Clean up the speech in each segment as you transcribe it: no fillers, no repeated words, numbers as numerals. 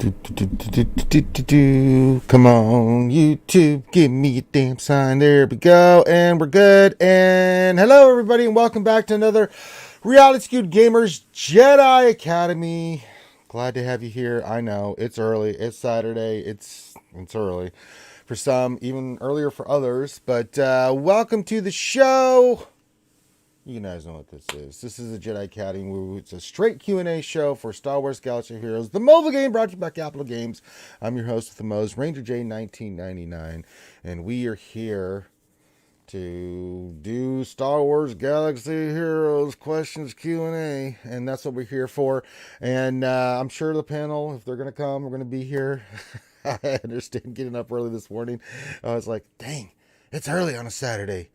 Come on, YouTube, give me a damn sign. There we go, and we're good. And hello, everybody, and welcome back to another Reality Skewed Gamers Jedi Academy. Glad to have you here. I know it's early. It's Saturday. It's early for some, even earlier for others. But welcome to the show. You guys know what this is. This is the Jedi Academy. It's a straight Q&A show for Star Wars Galaxy of Heroes, the mobile game brought to you by Capital Games. I'm your host with the most, Ranger J 1999, and we are here to do Star Wars Galaxy of Heroes questions Q&A, and that's what we're here for. And I'm sure the panel, if they're going to come, we're going to be here. I understand getting up early this morning. I was like, dang, it's early on a Saturday.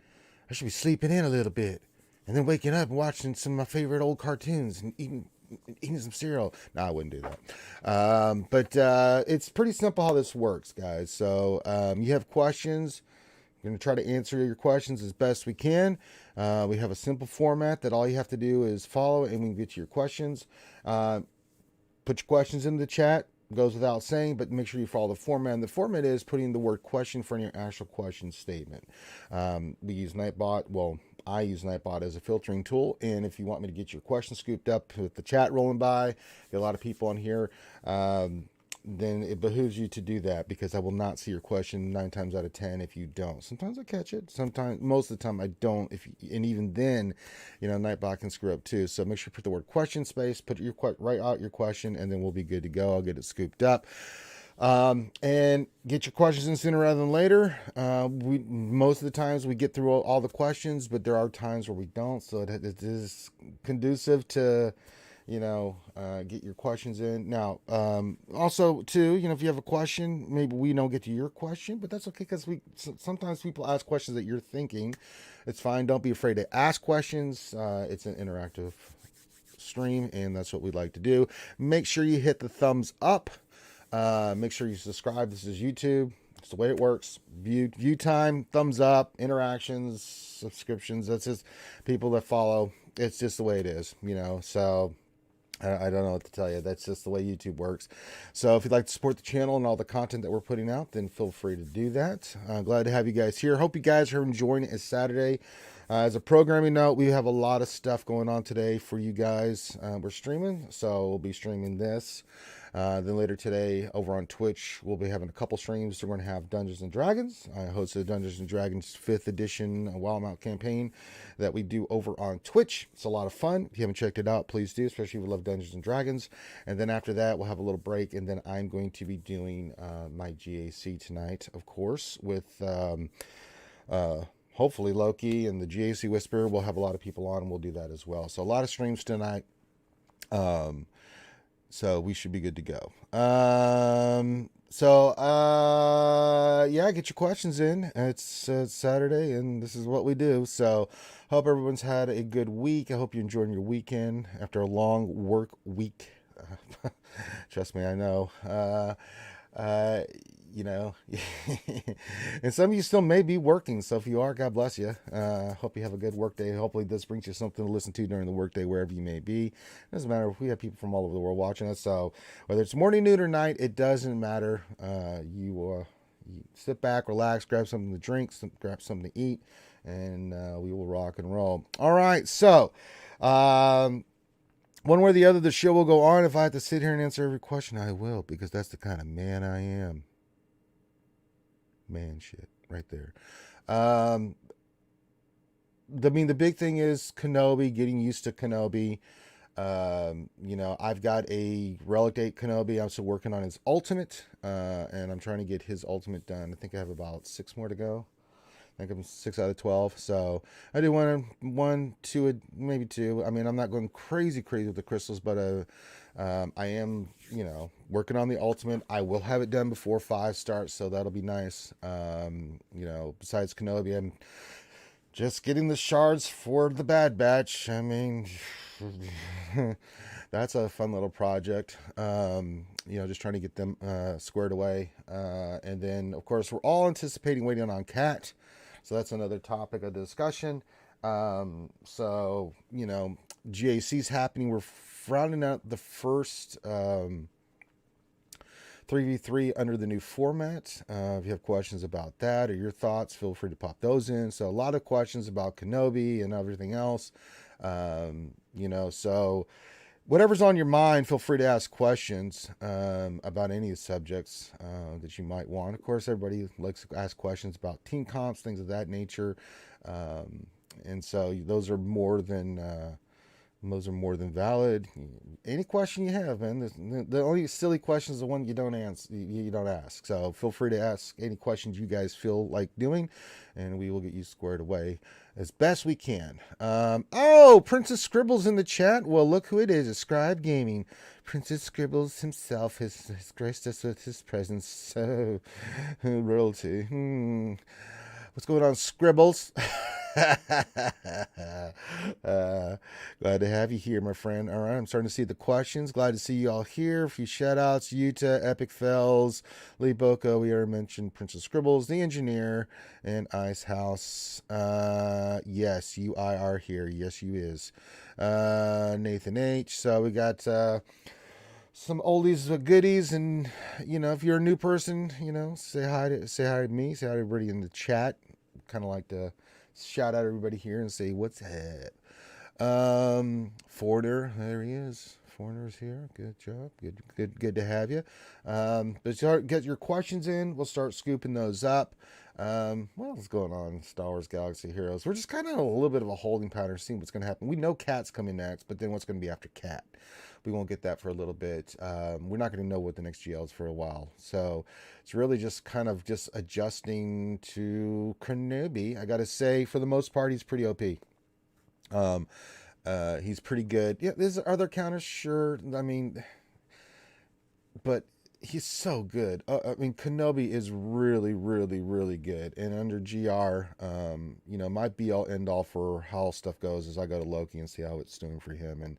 I should be sleeping in a little bit. And then waking up and watching some of my favorite old cartoons and eating some cereal. No, I wouldn't do that. But it's pretty simple how this works, guys. So you have questions. We're going to try to answer your questions as best we can. We have a simple format that all you have to do is follow, and we can get to your questions. Put your questions in the chat. Goes without saying, but make sure you follow the format. And the format is putting the word question for your actual question statement. We use Nightbot. Well, I use Nightbot as a filtering tool, and if you want me to get your questions scooped up with the chat rolling by, get a lot of people on here, then it behooves you to do that, because I will not see your question 9 times out of 10 if you don't. Sometimes I catch it. Sometimes, most of the time I don't. And even then, Nightbot can screw up too. So make sure you put the word question space, write out your question, and then we'll be good to go. I'll get it scooped up. And get your questions in sooner rather than later. Most of the times we get through all the questions, but there are times where we don't. So it is conducive to, get your questions in. Now, also too, if you have a question, maybe we don't get to your question, but that's okay, because sometimes people ask questions that you're thinking. It's fine. Don't be afraid to ask questions. It's an interactive stream, and that's what we like to do. Make sure you hit the thumbs up. Make sure you subscribe. This is YouTube. It's the way it works. View time, thumbs up, interactions, subscriptions. That's just people that follow. It's just the way it is, So I don't know what to tell you. That's just the way YouTube works. So if you'd like to support the channel and all the content that we're putting out, then feel free to do that. Glad to have you guys here. Hope you guys are enjoying it. It's Saturday. As a programming note, we have a lot of stuff going on today for you guys. We're streaming, so we'll be streaming this. Then later today, over on Twitch, we'll be having a couple streams. We're going to have Dungeons and Dragons. I hosted Dungeons and Dragons 5th edition Wildmount campaign that we do over on Twitch. It's a lot of fun. If you haven't checked it out, please do, especially if you love Dungeons and Dragons. And then after that, we'll have a little break, and then I'm going to be doing my GAC tonight, of course, with hopefully Loki and the GAC Whisperer. We'll have a lot of people on, and we'll do that as well. So a lot of streams tonight. So we should be good to go. Yeah, get your questions in. It's Saturday, and this is what we do. So hope everyone's had a good week. I hope you're enjoying your weekend after a long work week. Trust me, I know. And some of you still may be working, so if you are, God bless you. Hope you have a good work day. Hopefully this brings you something to listen to during the work day, wherever you may be. It doesn't matter if we have people from all over the world watching us, so whether it's morning, noon, or night, it doesn't matter. You sit back, relax, grab something to drink, grab something to eat, and we will rock and roll. All right, so one way or the other, the show will go on. If I have to sit here and answer every question, I will, because that's the kind of man I am. Man shit right there. The big thing is Kenobi, getting used to Kenobi. I've got a Relic 8 Kenobi. I'm still working on his ultimate, and I'm trying to get his ultimate done. I think I have about 6 more to go. I think I'm 6 out of 12. So I do one, two, maybe 2. I mean, I'm not going crazy with the crystals, but I am, working on the ultimate. I will have it done before 5 starts, so that'll be nice. Besides Kenobi, I'm just getting the shards for the Bad Batch. I mean, that's a fun little project. Just trying to get them squared away. And then, of course, we're all anticipating waiting on Cat. So that's another topic of discussion. GAC's happening. We're rounding out the first 3v3 under the new format. If you have questions about that or your thoughts, feel free to pop those in. So a lot of questions about Kenobi and everything else. So whatever's on your mind, feel free to ask questions about any of the subjects that you might want. Of course, everybody likes to ask questions about team comps, things of that nature. And so those are more than valid. Any question you have, man. The only silly question is the one you don't answer. You don't ask. So feel free to ask any questions you guys feel like doing, and we will get you squared away as best we can. Princess Scribbles in the chat. Well, look who it is. It's Scribe Gaming. Princess Scribbles himself has graced us with his presence. So, royalty. What's going on, Scribbles? Glad to have you here, my friend. All right, I'm starting to see the questions. Glad to see you all here. A few shout outs: Utah, Epic Fells, Lee Boko. We already mentioned Princess Scribbles, the engineer, and Ice House. Yes, you are here. Yes, you is. Nathan H. So we got some oldies but goodies, and if you're a new person, say hi to me, say hi to everybody in the chat. Kind of like to shout out everybody here and say what's up. Forder, there he is. Foreigner's here. Good job. Good to have you. But start get your questions in. We'll start scooping those up. What's going on, Star Wars Galaxy Heroes? We're just kind of a little bit of a holding pattern, seeing what's going to happen. We know Cat's coming next, but then what's going to be after Cat? We won't get that for a little bit. We're not going to know what the next GL is for a while. So it's really just kind of just adjusting to Kenobi. I got to say, for the most part, he's pretty OP. He's pretty good. Yeah, there's other counters, sure. I mean, but he's so good. Kenobi is really, really, really good. And under GR, my be all end all for how stuff goes is I go to Loki and see how it's doing for him. And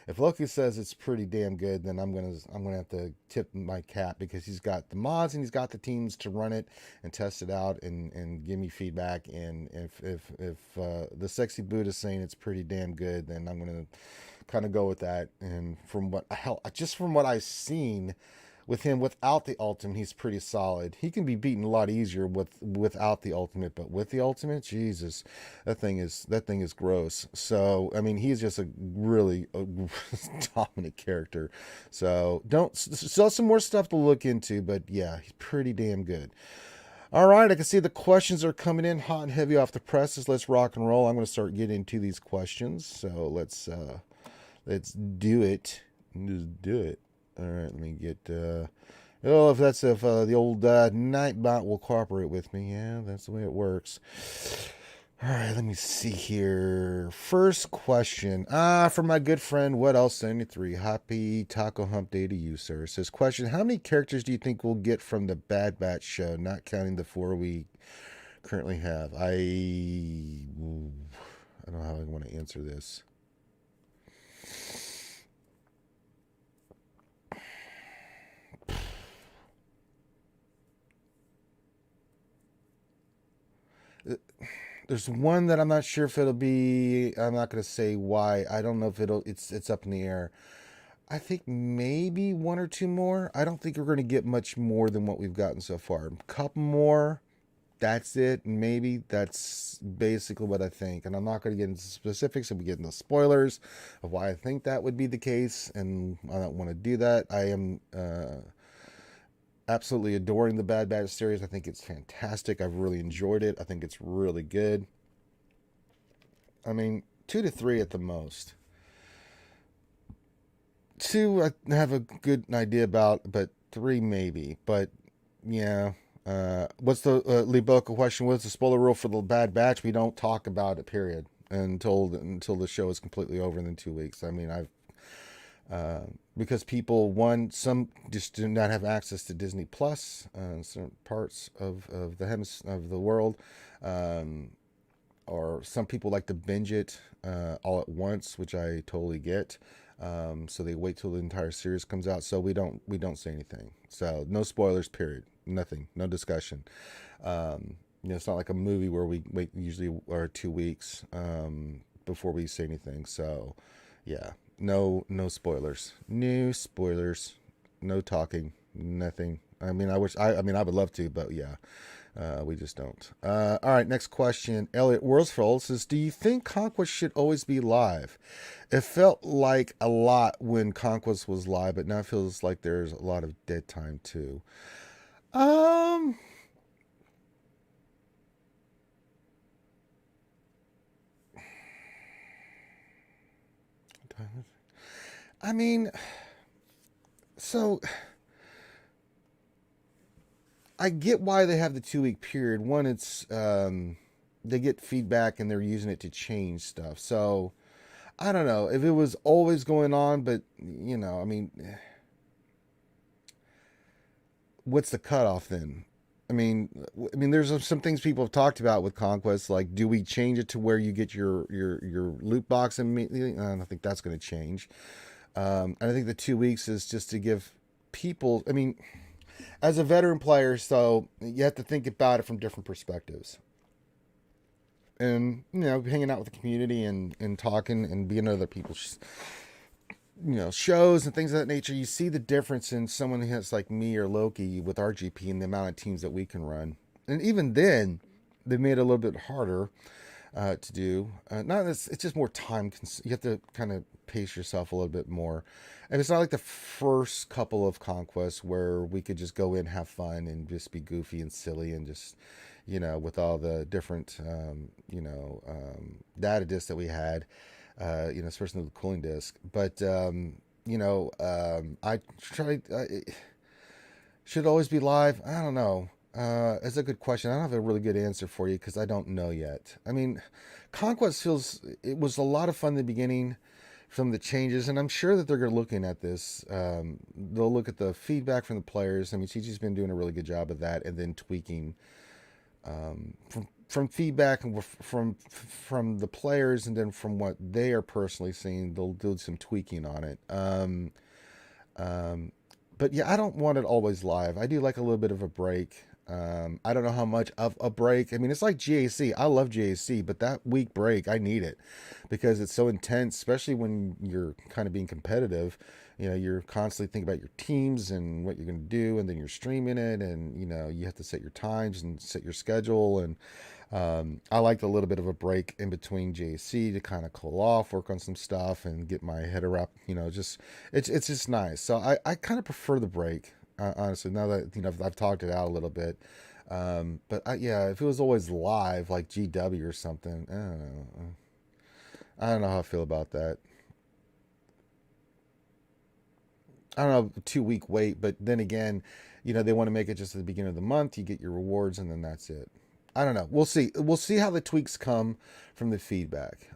if Loki says it's pretty damn good, then I'm gonna have to tip my cap, because he's got the mods and he's got the teams to run it and test it out and give me feedback. And if the sexy Buddha is saying it's pretty damn good, then I'm gonna kind of go with that. And from what I've seen with him without the ultimate, he's pretty solid. He can be beaten a lot easier without the ultimate, but with the ultimate, Jesus, that thing is gross. So he's just a really dominant character. So still some more stuff to look into, but yeah, he's pretty damn good. All right, I can see the questions are coming in hot and heavy off the presses. Let's rock and roll. I'm going to start getting into these questions. So let's do it. Just do it. All right, let me get, if the old Nightbot will cooperate with me. Yeah, that's the way it works. All right, let me see here. First question, from my good friend, What Else 73. Happy Taco Hump Day to you, sir. It says, question, how many characters do you think we'll get from the Bad Batch show, not counting the 4 we currently have? I don't know how I want to answer this. There's one that I'm not sure if it'll be. I'm not going to say why. I don't know if it's up in the air. I think maybe 1 or 2 more. I don't think we're going to get much more than what we've gotten so far. A couple more. That's it. Maybe that's basically what I think. And I'm not going to get into specifics and we get into spoilers of why I think that would be the case. And I don't want to do that. I am absolutely adoring the Bad Batch series. I think it's fantastic. I've really enjoyed it. I think it's really good. 2 to 3 at the most. 2 I have a good idea about, but 3 maybe. But yeah. What's the Liboka question? What's the spoiler rule for the Bad Batch? We don't talk about it, period, until the show is completely over in 2 weeks. Because some just do not have access to Disney Plus, certain parts of the world, or some people like to binge it all at once, which I totally get. So they wait till the entire series comes out. So we don't say anything. So no spoilers, period. Nothing, no discussion. It's not like a movie where we wait usually 2 weeks before we say anything. So yeah. No spoilers. No spoilers. No talking. nothing. I mean, I mean, I would love to, but yeah, we just don't. All right, next question. Elliot Worsfold says, do you think Conquest should always be live? It felt like a lot when Conquest was live, but now it feels like there's a lot of dead time too. Um, I mean, so I get why they have the 2 week period. One, it's they get feedback and they're using it to change stuff. So I don't know if it was always going on, but I mean, what's the cutoff then? I mean, there's some things people have talked about with Conquest, like do we change it to where you get your loot box immediately? I don't think that's going to change. And I think the 2 weeks is just to give people. I mean, as a veteran player, so you have to think about it from different perspectives. And hanging out with the community and talking and being other people's shows and things of that nature, you see the difference in someone who has like me or Loki with RGP and the amount of teams that we can run. And even then, they made it a little bit harder to do. Not this, it's just more time. You have to kind of pace yourself a little bit more. And it's not like the first couple of conquests where we could just go in, have fun, and just be goofy and silly and just, with all the different, data disks that we had, especially the cooling disk. But, I tried, should it always be live? I don't know. It's a good question. I don't have a really good answer for you because I don't know yet. I mean, Conquest it was a lot of fun in the beginning from the changes, and I'm sure that they're looking at this. They'll look at the feedback from the players. I mean, CG's been doing a really good job of that, and then tweaking from feedback and from the players, and then from what they are personally seeing, they'll do some tweaking on it. But yeah, I don't want it always live. I do like a little bit of a break. I don't know how much of a break. I mean, it's like GAC. I love GAC, but that week break, I need it because it's so intense, especially when you're kind of being competitive. You're constantly thinking about your teams and what you're going to do, and then you're streaming it, and you have to set your times and set your schedule. And I liked a little bit of a break in between JC to kind of cool off, work on some stuff, and get my head around. Just it's just nice. So I kind of prefer the break, honestly. Now that I've talked it out a little bit, but yeah, if it was always live like GW or something, I don't know how I feel about that. I don't know, 2 week wait, but then again, they want to make it just at the beginning of the month. You get your rewards, and then that's it. I don't know. We'll see. We'll see how the tweaks come from the feedback,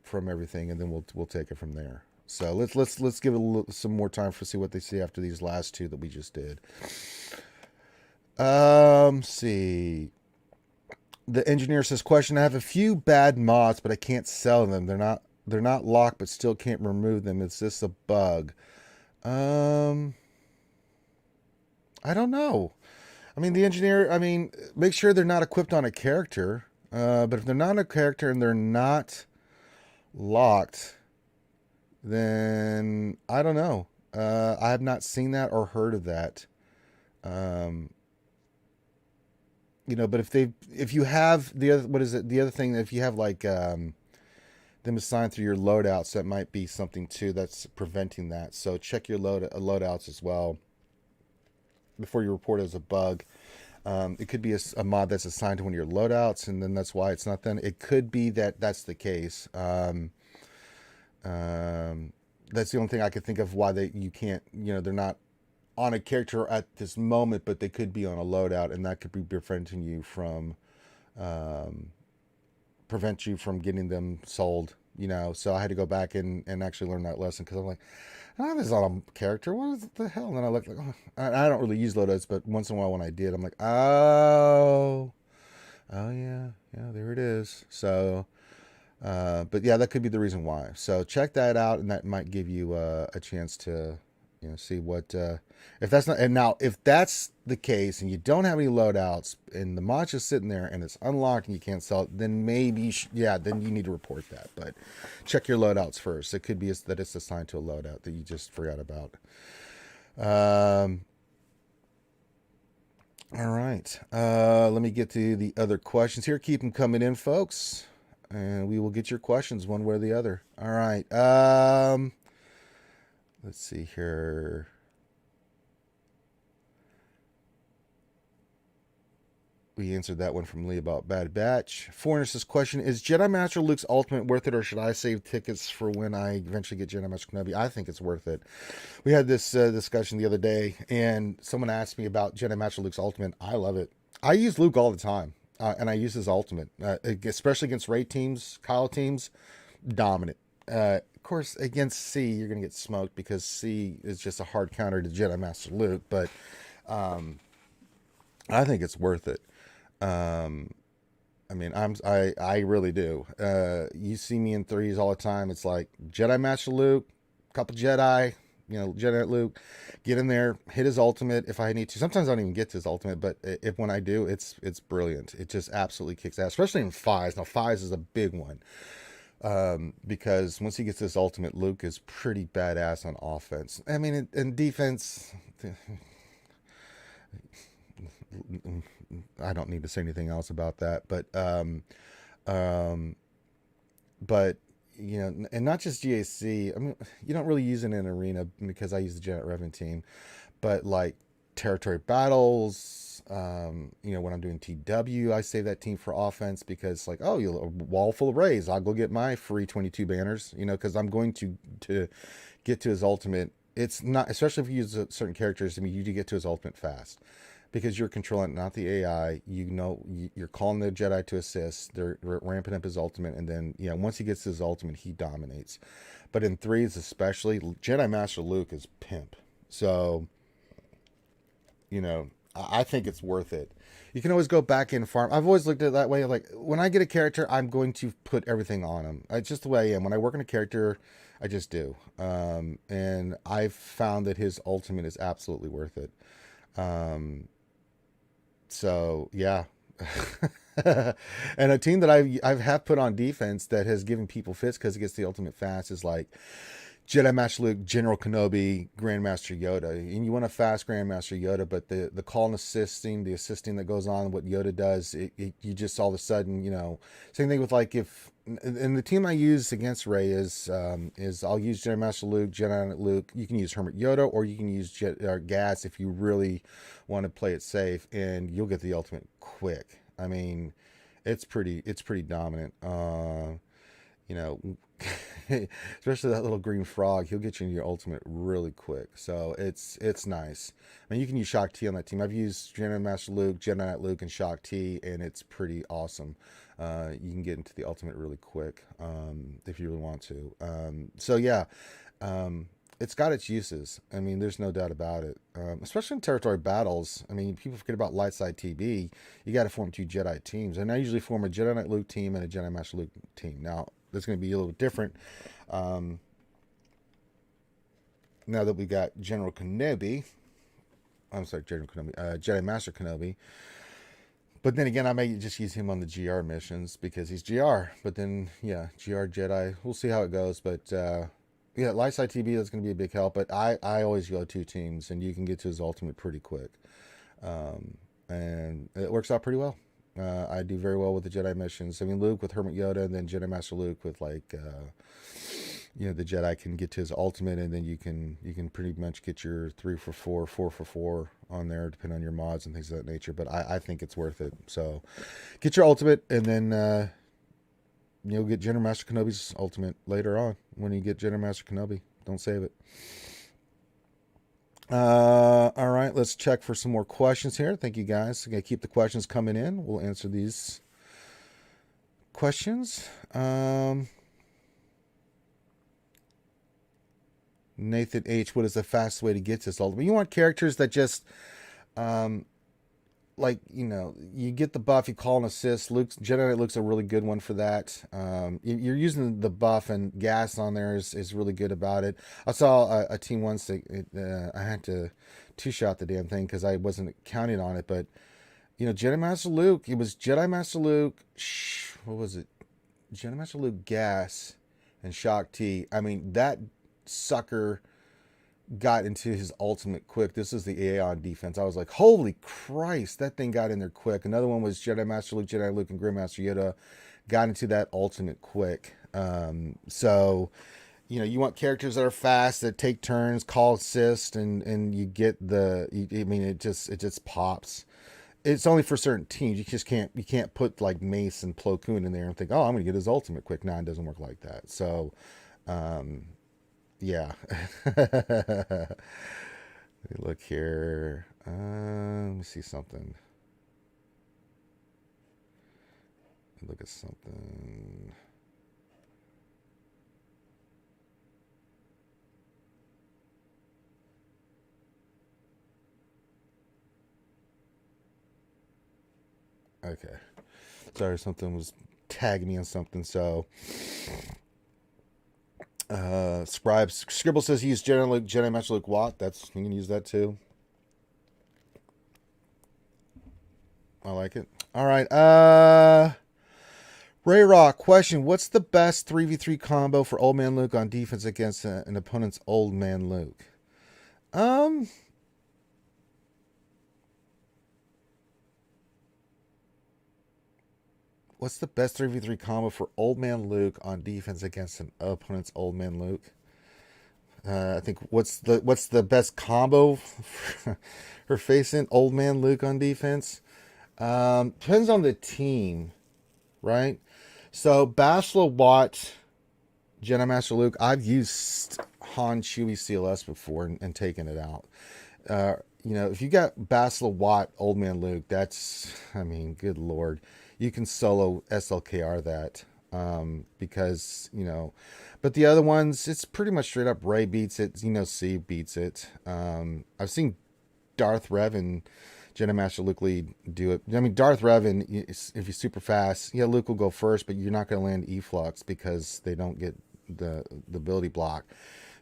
from everything, and then we'll take it from there. So let's give it some more time for see what they see after these last two that we just did. See. The engineer says, question: I have a few bad mods, but I can't sell them. They're not locked, but still can't remove them. Is this a bug? I don't know. I mean, the engineer, make sure they're not equipped on a character. But if they're not on a character and they're not locked, then I don't know. I have not seen that or heard of that. But if you have the other, what is it? The other thing, if you have like, them assigned through your loadouts, that might be something too that's preventing that. So check your loadouts as well before you report it as a bug. It could be a mod that's assigned to one of your loadouts, and then that's why it's not done. It could be that that's the case. That's the only thing I could think of why you can't, they're not on a character at this moment, but they could be on a loadout, and that could be preventing you from, getting them sold. So I had to go back and actually learn that lesson because I'm like, this is on a character. What is the hell? And then I look like, I don't really use loadouts, but once in a while when I did, I'm like, oh yeah, there it is. So, but yeah, that could be the reason why. So check that out, and that might give you a chance to, see what, if that's not, and now if that's the case and you don't have any loadouts and the mod is sitting there and it's unlocked and you can't sell it, then maybe, then you need to report that. But check your loadouts first. It could be that it's assigned to a loadout that you just forgot about. Um, all right. Let me get to the other questions here. Keep them coming in, folks, and we will get your questions one way or the other. All right. Let's see here. We answered that one from Lee about Bad Batch. Foreigners' question is Jedi Master Luke's Ultimate worth it, or should I save tickets for when I eventually get Jedi Master Kenobi? I think it's worth it. We had this discussion the other day, and someone asked me about Jedi Master Luke's Ultimate. I love it. I use Luke all the time, and I use his Ultimate, especially against Rey teams, Kyle teams, dominant. Of course, against C, you're going to get smoked because C is just a hard counter to Jedi Master Luke, but I think it's worth it. Um, I mean, I really do. You see me in threes all the time. It's like Jedi Master Luke, couple Jedi, Jedi Luke, get in there, hit his ultimate if I need to. Sometimes I don't even get to his ultimate, but if when I do, it's brilliant. It just absolutely kicks ass, especially in fives. Now fives is a big one because once he gets his ultimate, Luke is pretty badass on offense. I mean, in defense. I don't need to say anything else about that, um, but and not just GAC. I mean, you don't really use it in an arena because I use the Janet Revan team, but like territory battles, when I'm doing TW, I save that team for offense because like, oh, a wall full of Rays, I'll go get my free 22 banners, because I'm going to get to his ultimate. It's not, especially if you use certain characters. I mean, you do get to his ultimate fast because you're controlling not the AI. You're calling the Jedi to assist. They're ramping up his ultimate, and then once he gets his ultimate, he dominates. But in threes, especially, Jedi Master Luke is pimp. So, I think it's worth it. You can always go back and farm. I've always looked at it that way. Like when I get a character, I'm going to put everything on him. It's just the way I am. When I work on a character, I just do. And I've found that his ultimate is absolutely worth it. So yeah. And a team that I've have put on defense that has given people fits because it gets the ultimate fast is like Jedi Master Luke, General Kenobi, Grandmaster Yoda. And you want a fast Grandmaster Yoda, but the call and assisting, the assisting that goes on, what Yoda does, you just all of a sudden, same thing with like and the team I use against Rey is I'll use Jedi Master Luke, Jedi Luke. You can use Hermit Yoda, or you can use Gas if you really want to play it safe, and you'll get the ultimate quick. I mean, it's pretty dominant. You know, especially that little green frog, he'll get you into your ultimate really quick. So it's nice. I mean, you can use Shock T on that team. I've used Jedi Master Luke, Jedi Knight Luke, and Shock T, and it's pretty awesome. You can get into the ultimate really quick if you really want to. So yeah, it's got its uses. I mean, there's no doubt about it. Especially in territory battles. I mean, people forget about light side TB. You got to form two Jedi teams, and I usually form a Jedi Knight Luke team and a Jedi Master Luke team. Now, that's going to be a little different. Now that we got General Kenobi, I'm sorry, General Kenobi, Jedi Master Kenobi. But then again, I may just use him on the GR missions because he's GR. But then, yeah, GR Jedi. We'll see how it goes. But yeah, light side TB, that's going to be a big help. But I always go two teams, and you can get to his ultimate pretty quick. And it works out pretty well. I do very well with the Jedi missions. I mean, Luke with Hermit Yoda, and then Jedi Master Luke with like, the Jedi can get to his ultimate, and then you can pretty much get your 3 for 4, 4 for 4 on there, depending on your mods and things of that nature. But I think it's worth it. So, get your ultimate, and then you'll get Jedi Master Kenobi's ultimate later on when you get Jedi Master Kenobi. Don't save it. All right, let's check for some more questions here. Thank you guys. I'm gonna keep the questions coming in. We'll answer these questions. Nathan H, what is the fastest way to get to this ultimate? You want characters that just you get the buff, you call and assist. Jedi Luke's a really good one for that. You're using the buff, and Gas on there is really good about it. I saw a team once that I had to two-shot the damn thing because I wasn't counting on it. But Jedi Master Luke, it was Jedi Master Luke. What was it? Jedi Master Luke, Gas, and Shock T. I mean, that sucker got into his ultimate quick. This is the AI on defense. I was like, holy Christ, that thing got in there quick. Another one was Jedi Master Luke, Jedi Luke, and Grandmaster Yoda got into that ultimate quick. So, you know, you want characters that are fast, that take turns, call assist, and you get I mean, it just pops. It's only for certain teams. You can't put like Mace and Plo Koon in there and think, oh, I'm gonna get his ultimate quick. No, it doesn't work like that. So, yeah. Look here. Let me see something. Look at something. Okay. Sorry, something was tagging me on something. So, Scribble says he used Jedi Master Luke Watt. You can use that too. I like it. All right. Ray Rock question: what's the best 3v3 combo for Old Man Luke on defense against an opponent's Old Man Luke? What's the best 3v3 combo for Old Man Luke on defense against an opponent's Old Man Luke? I think what's the best combo for facing Old Man Luke on defense? Depends on the team, right? So Bachelor Watt, Jedi Master Luke. I've used Han Chewie CLS before and taken it out. You know, if you got Bachelor Watt, Old Man Luke, I mean, good Lord. You can solo SLKR that because, you know, but the other ones, it's pretty much straight up Ray beats it. C beats it. I've seen Darth Rev and Jedi Master Luke lead do it. I mean, Darth Revan, if you're super fast, yeah, Luke will go first, but you're not going to land E-Flux because they don't get the ability block.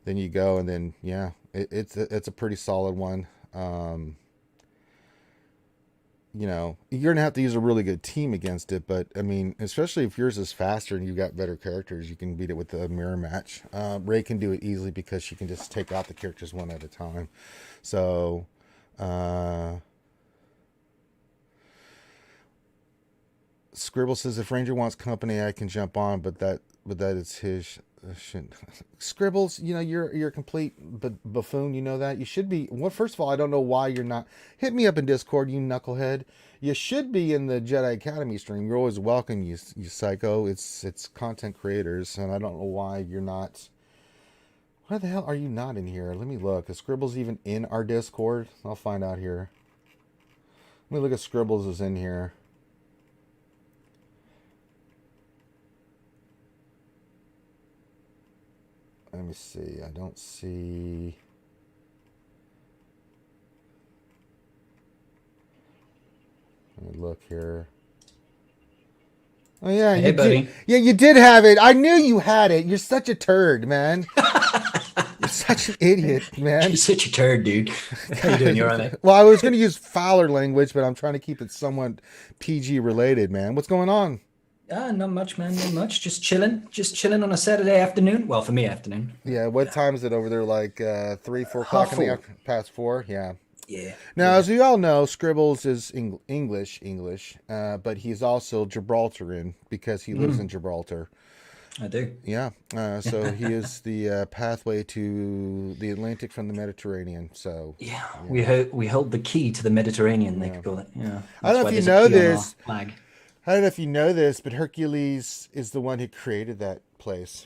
Then you go, and then, yeah, it's a pretty solid one. You know, you're going to have to use a really good team against it, but, I mean, especially if yours is faster and you've got better characters, you can beat it with a mirror match. Ray can do it easily because she can just take out the characters one at a time. So, Scribble says if Ranger wants company, I can jump on, but that is his shit. Scribbles, you know, you're a complete buffoon. You know that. You should be. Well, first of all, I don't know why you're not. Hit me up in Discord, you knucklehead. You should be in the Jedi Academy stream. You're always welcome, you psycho. It's content creators, and I don't know why you're not. Why the hell are you not in here? Let me look. Is Scribbles even in our Discord? I'll find out here. Let me look if Scribbles is in here. Let me see. I don't see. Let me look here. Oh yeah, hey, buddy. You did have it. I knew you had it. You're such a turd, man. You're such an idiot, man. You're such a turd, dude. How you doing? You're all right. Well, I was going to use Fowler language, but I'm trying to keep it somewhat PG related, man. What's going on? Not much, man. Not much. Just chilling on a Saturday afternoon. Well, for me, afternoon. Yeah. What time is it over there? Like 3, 4 o'clock in the past 4. Yeah. Yeah. Now, as we all know, Scribbles is English, but he's also Gibraltarian because he lives in Gibraltar. I do. Yeah. So he is the pathway to the Atlantic from the Mediterranean. So yeah. We hold the key to the Mediterranean. They could call it. Yeah. I don't know if you know this. I don't know if you know this, but Hercules is the one who created that place.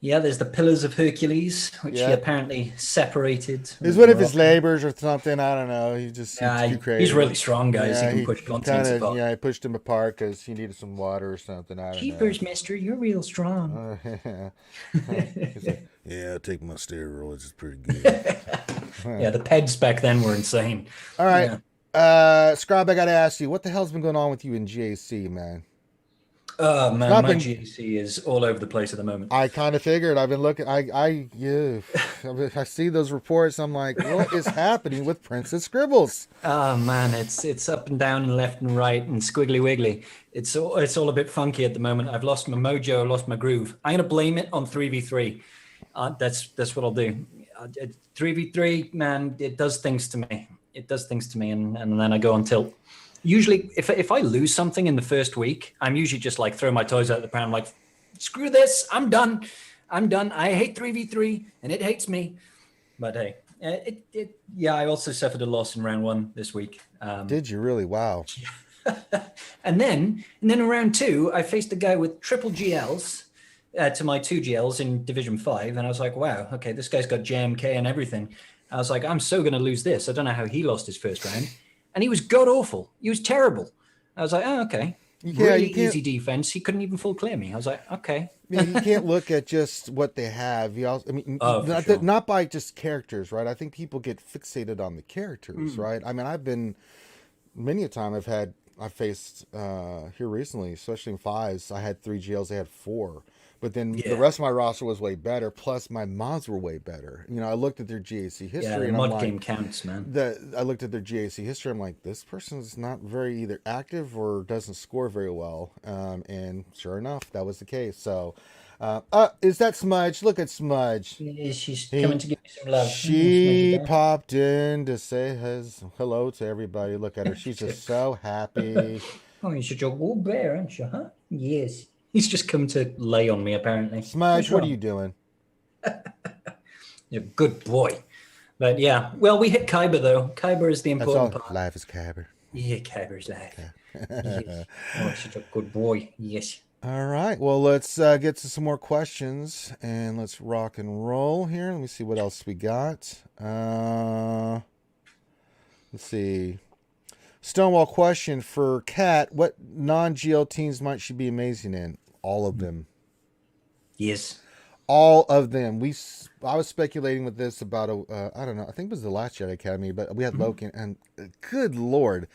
Yeah, there's the Pillars of Hercules, which he apparently separated. It's one of his labors or something. I don't know. He's really strong, guys. He can push continents apart. Yeah, he pushed him apart because he needed some water or something. I don't know. Keepers, mister. You're real strong. He's like, yeah, I take my steroids. It's pretty good. Yeah, the PEDs back then were insane. All right. Yeah. Scribe, I gotta ask you, what the hell's been going on with you in GAC, man? Man, my GAC is all over the place at the moment. I kind of figured. I've been looking. I see those reports. I'm like, what is happening with Princess Scribbles? Oh man, it's up and down and left and right and squiggly wiggly. It's all a bit funky at the moment. I've lost my mojo. I've lost my groove. I'm gonna blame it on 3v3. That's what I'll do. 3v3, man, it does things to me. It does things to me, and then I go on tilt. Usually, if I lose something in the first week, I'm usually just like throw my toys out the pram, like, screw this, I'm done. I hate 3v3, and it hates me. But hey, I also suffered a loss in round 1 this week. Did you really? Wow. And then in round 2, I faced a guy with triple GLs. To my 2 GLs in Division 5, and I was like, wow, okay, this guy's got JMK and everything. I was like, I'm so going to lose this. I don't know how he lost his first round. And he was god-awful. He was terrible. I was like, oh, okay. Really easy defense. He couldn't even full clear me. I was like, okay. Yeah, you can't look at just what they have. You also, I mean, not by just characters, right? I think people get fixated on the characters, right? I mean, I've been, many a time I faced here recently, especially in 5s, I had 3 GLs, they had 4. But then the rest of my roster was way better. Plus, my mods were way better. You know, I looked at their GAC history, and mod game counts, man. I looked at their GAC history. I'm like, this person's not very either active or doesn't score very well. And sure enough, that was the case. So, is that Smudge? Look at Smudge. Yeah, she's coming to give me some love. She popped in to say hello to everybody. Look at her. She's just so happy. Oh, you're such a good bear, aren't you? Huh? Yes. He's just come to lay on me, apparently. Smudge, what are you doing? You're a good boy. But yeah, well, we hit Kyber, though. Kyber is the important part. Life is Kyber. Yeah, Kyber's life. Yes. Oh, such a good boy. Yes. All right. Well, let's get to some more questions, and let's rock and roll here. Let me see what else we got. Let's see. Stonewall question for Kat. What non-GL teams might she be amazing in? All of them. Yes. All of them. I was speculating with this about I don't know. I think it was the last Jedi Academy, but we had Loki, and good Lord,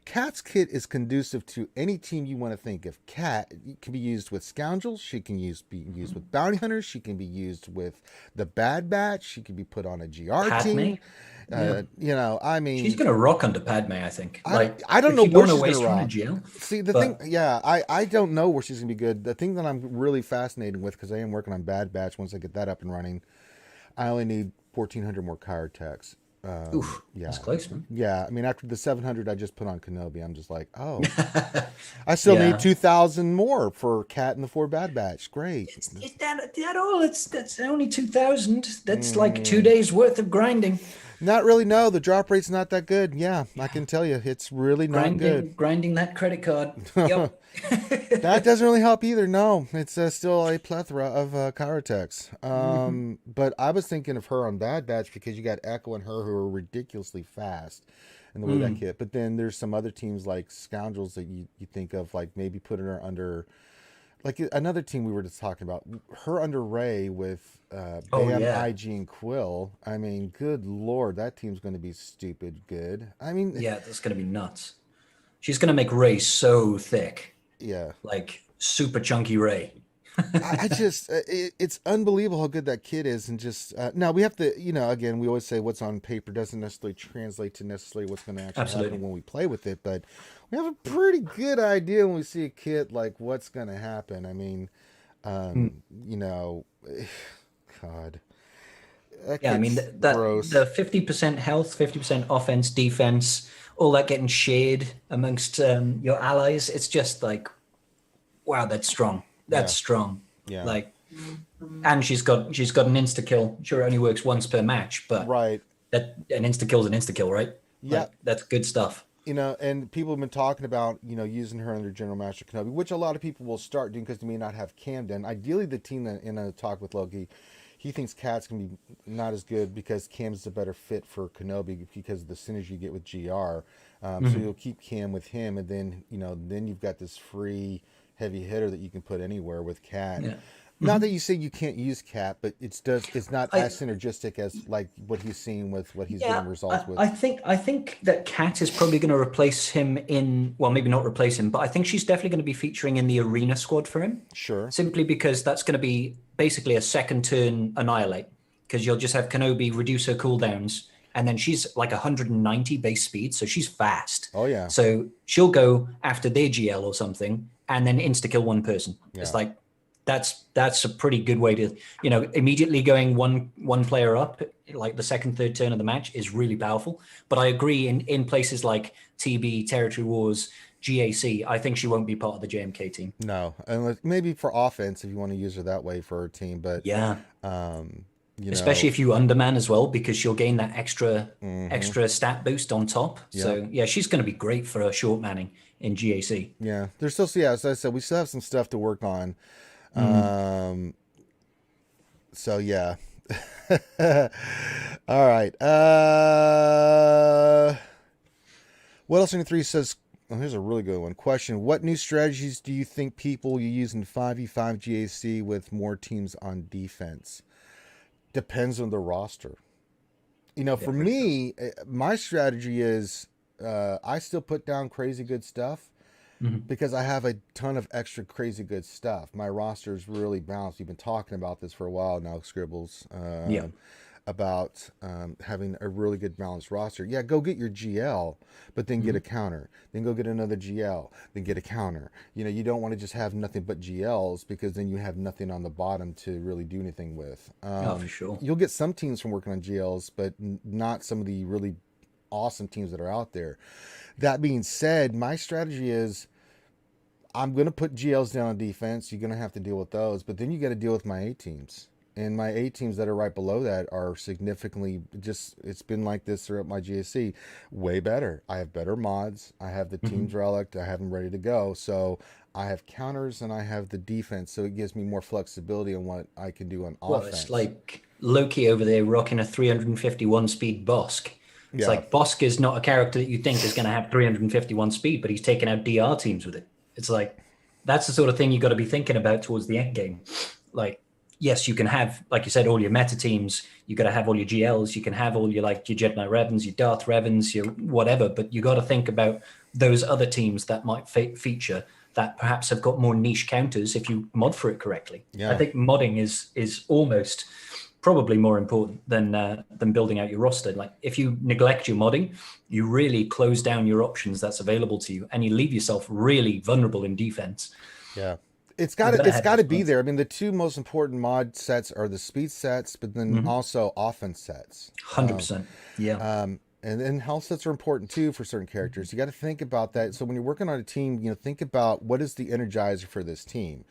Kat's kit is conducive to any team you want to think of. Kat can be used with Scoundrels. She can be used with Bounty Hunters. She can be used with the Bad Batch. She can be put on a GR team. You know, I mean, she's gonna rock under Padme. I think. I don't know where she's gonna rock. Jail, see, the thing, I don't know where she's gonna be good. The thing that I'm really fascinated with, because I am working on Bad Batch. Once I get that up and running, I only need 1,400 more Kyber techs. Oof, that's close, man. Yeah, I mean, after the 700 I just put on Kenobi, I'm just like, oh, I still need 2,000 more for Kat and the 4 Bad Batch. Great. Is that all? That's only 2,000. That's like 2 days worth of grinding. Not really. No, the drop rate's not that good. Yeah, I can tell you, it's really not good. Grinding that credit card. Yep. That doesn't really help either. No, it's still a plethora of Kyber-techs. But I was thinking of her on Bad Batch because you got Echo and her who are ridiculously fast in the way that kit. But then there's some other teams like Scoundrels that you think of, like maybe putting her under, like another team we were just talking about, her under Ray with Bam, IG, and Quill. I mean, good Lord, that team's going to be stupid good. I mean, yeah, that's going to be nuts. She's going to make Ray so thick. Yeah. Like super chunky Ray. I just, it's unbelievable how good that kid is. And just, now we have to, you know, again, we always say what's on paper doesn't necessarily translate to necessarily what's going to actually happen when we play with it. But we have a pretty good idea when we see a kid, like what's going to happen. I mean, you know, God. Yeah, I mean, the 50% health, 50% offense, defense, all that getting shared amongst your allies. It's just like, wow, that's strong. That's strong. Yeah. Like, and she's got an insta kill. Sure, it only works once per match, but that an insta kill is an insta kill, right? Yeah, like, that's good stuff. You know, and people have been talking about, you know, using her under General Master Kenobi, which a lot of people will start doing because they may not have Camden. Ideally, the team that in a talk with Loki, he thinks Kat's can be not as good because Cam's a better fit for Kenobi because of the synergy you get with GR. So you'll keep Cam with him, and then, you know, then you've got this free heavy hitter that you can put anywhere with Kat. Yeah. Not that you say you can't use Kat, but it's not as synergistic as like what he's seeing with what he's getting results with. I think that Kat is probably going to replace him in, well, maybe not replace him, but I think she's definitely going to be featuring in the arena squad for him. Sure. Simply because that's going to be basically a second turn annihilate, because you'll just have Kenobi reduce her cooldowns, and then she's like 190 base speed, so she's fast. Oh yeah. So she'll go after their GL or something, and then insta kill one person. Yeah. It's like that's a pretty good way to, immediately going one player up, like the second, third turn of the match is really powerful. But I agree in places like TB, Territory Wars, GAC, I think she won't be part of the JMK team. No, and maybe for offense if you want to use her that way for her team, but Yeah. um, you Especially know, if you underman as well, because she'll gain that hmm extra stat boost on top. yep. So yeah, she's going to be great for a short manning in GAC. Yeah, there's still, yeah, as I said, we still have some stuff to work on. Mm. Um, so yeah. All right. What else in the three says? Oh, here's a really good one. Question: what new strategies do you think people will use in 5v5 GAC with more teams on defense? Depends on the roster. Yeah, For for sure. me, my strategy is I still put down crazy good stuff Mhm. because I have a ton of extra crazy good stuff. My roster is really balanced. You've been talking about this for a while now, Scribbles, Yeah. about having a really good balanced roster. Yeah, go get your GL, but then get a Mhm. counter. Then go get another GL, then get a counter. You don't want to just have nothing but GLs because then you have nothing on the bottom to really do anything with. Oh, for sure. You'll get some teams from working on GLs, but not some of the really awesome teams that are out there. That being said, my strategy is I'm going to put GLs down on defense. You're going to have to deal with those, but then you got to deal with my A teams. And my A teams that are right below that are significantly just, it's been like this throughout my GSC, way better. I have better mods. I have the teams Mhm. relic. I have them ready to go. So I have counters and I have the defense. So it gives me more flexibility on what I can do on Well, it's offense. like Loki over there rocking a 351 speed Bosk. It's Yeah, like Bosk is not a character that you think is going to have 351 speed, but he's taking out DR teams with it. It's like that's the sort of thing you got to be thinking about towards the end game. Like, yes, you can have, like you said, all your meta teams. You got to have all your GLs. You can have all your like your Jedi Revens, your Darth Revens, your whatever. But you got to think about those other teams that might feature that perhaps have got more niche counters if you mod for it correctly. I yeah. think modding is almost probably more important than building out your roster. Like if you neglect your modding, you really close down your options that's available to you, and you leave yourself really vulnerable in defense. Yeah. You got to It's have got those to be mods. there. I mean, the two most important mod sets are the speed sets, but then Mm-hmm. also offense sets. 100%. Yeah. And then health sets are important too for certain characters. You got to think about that. So when you're working on a team, think about what is the energizer for this team.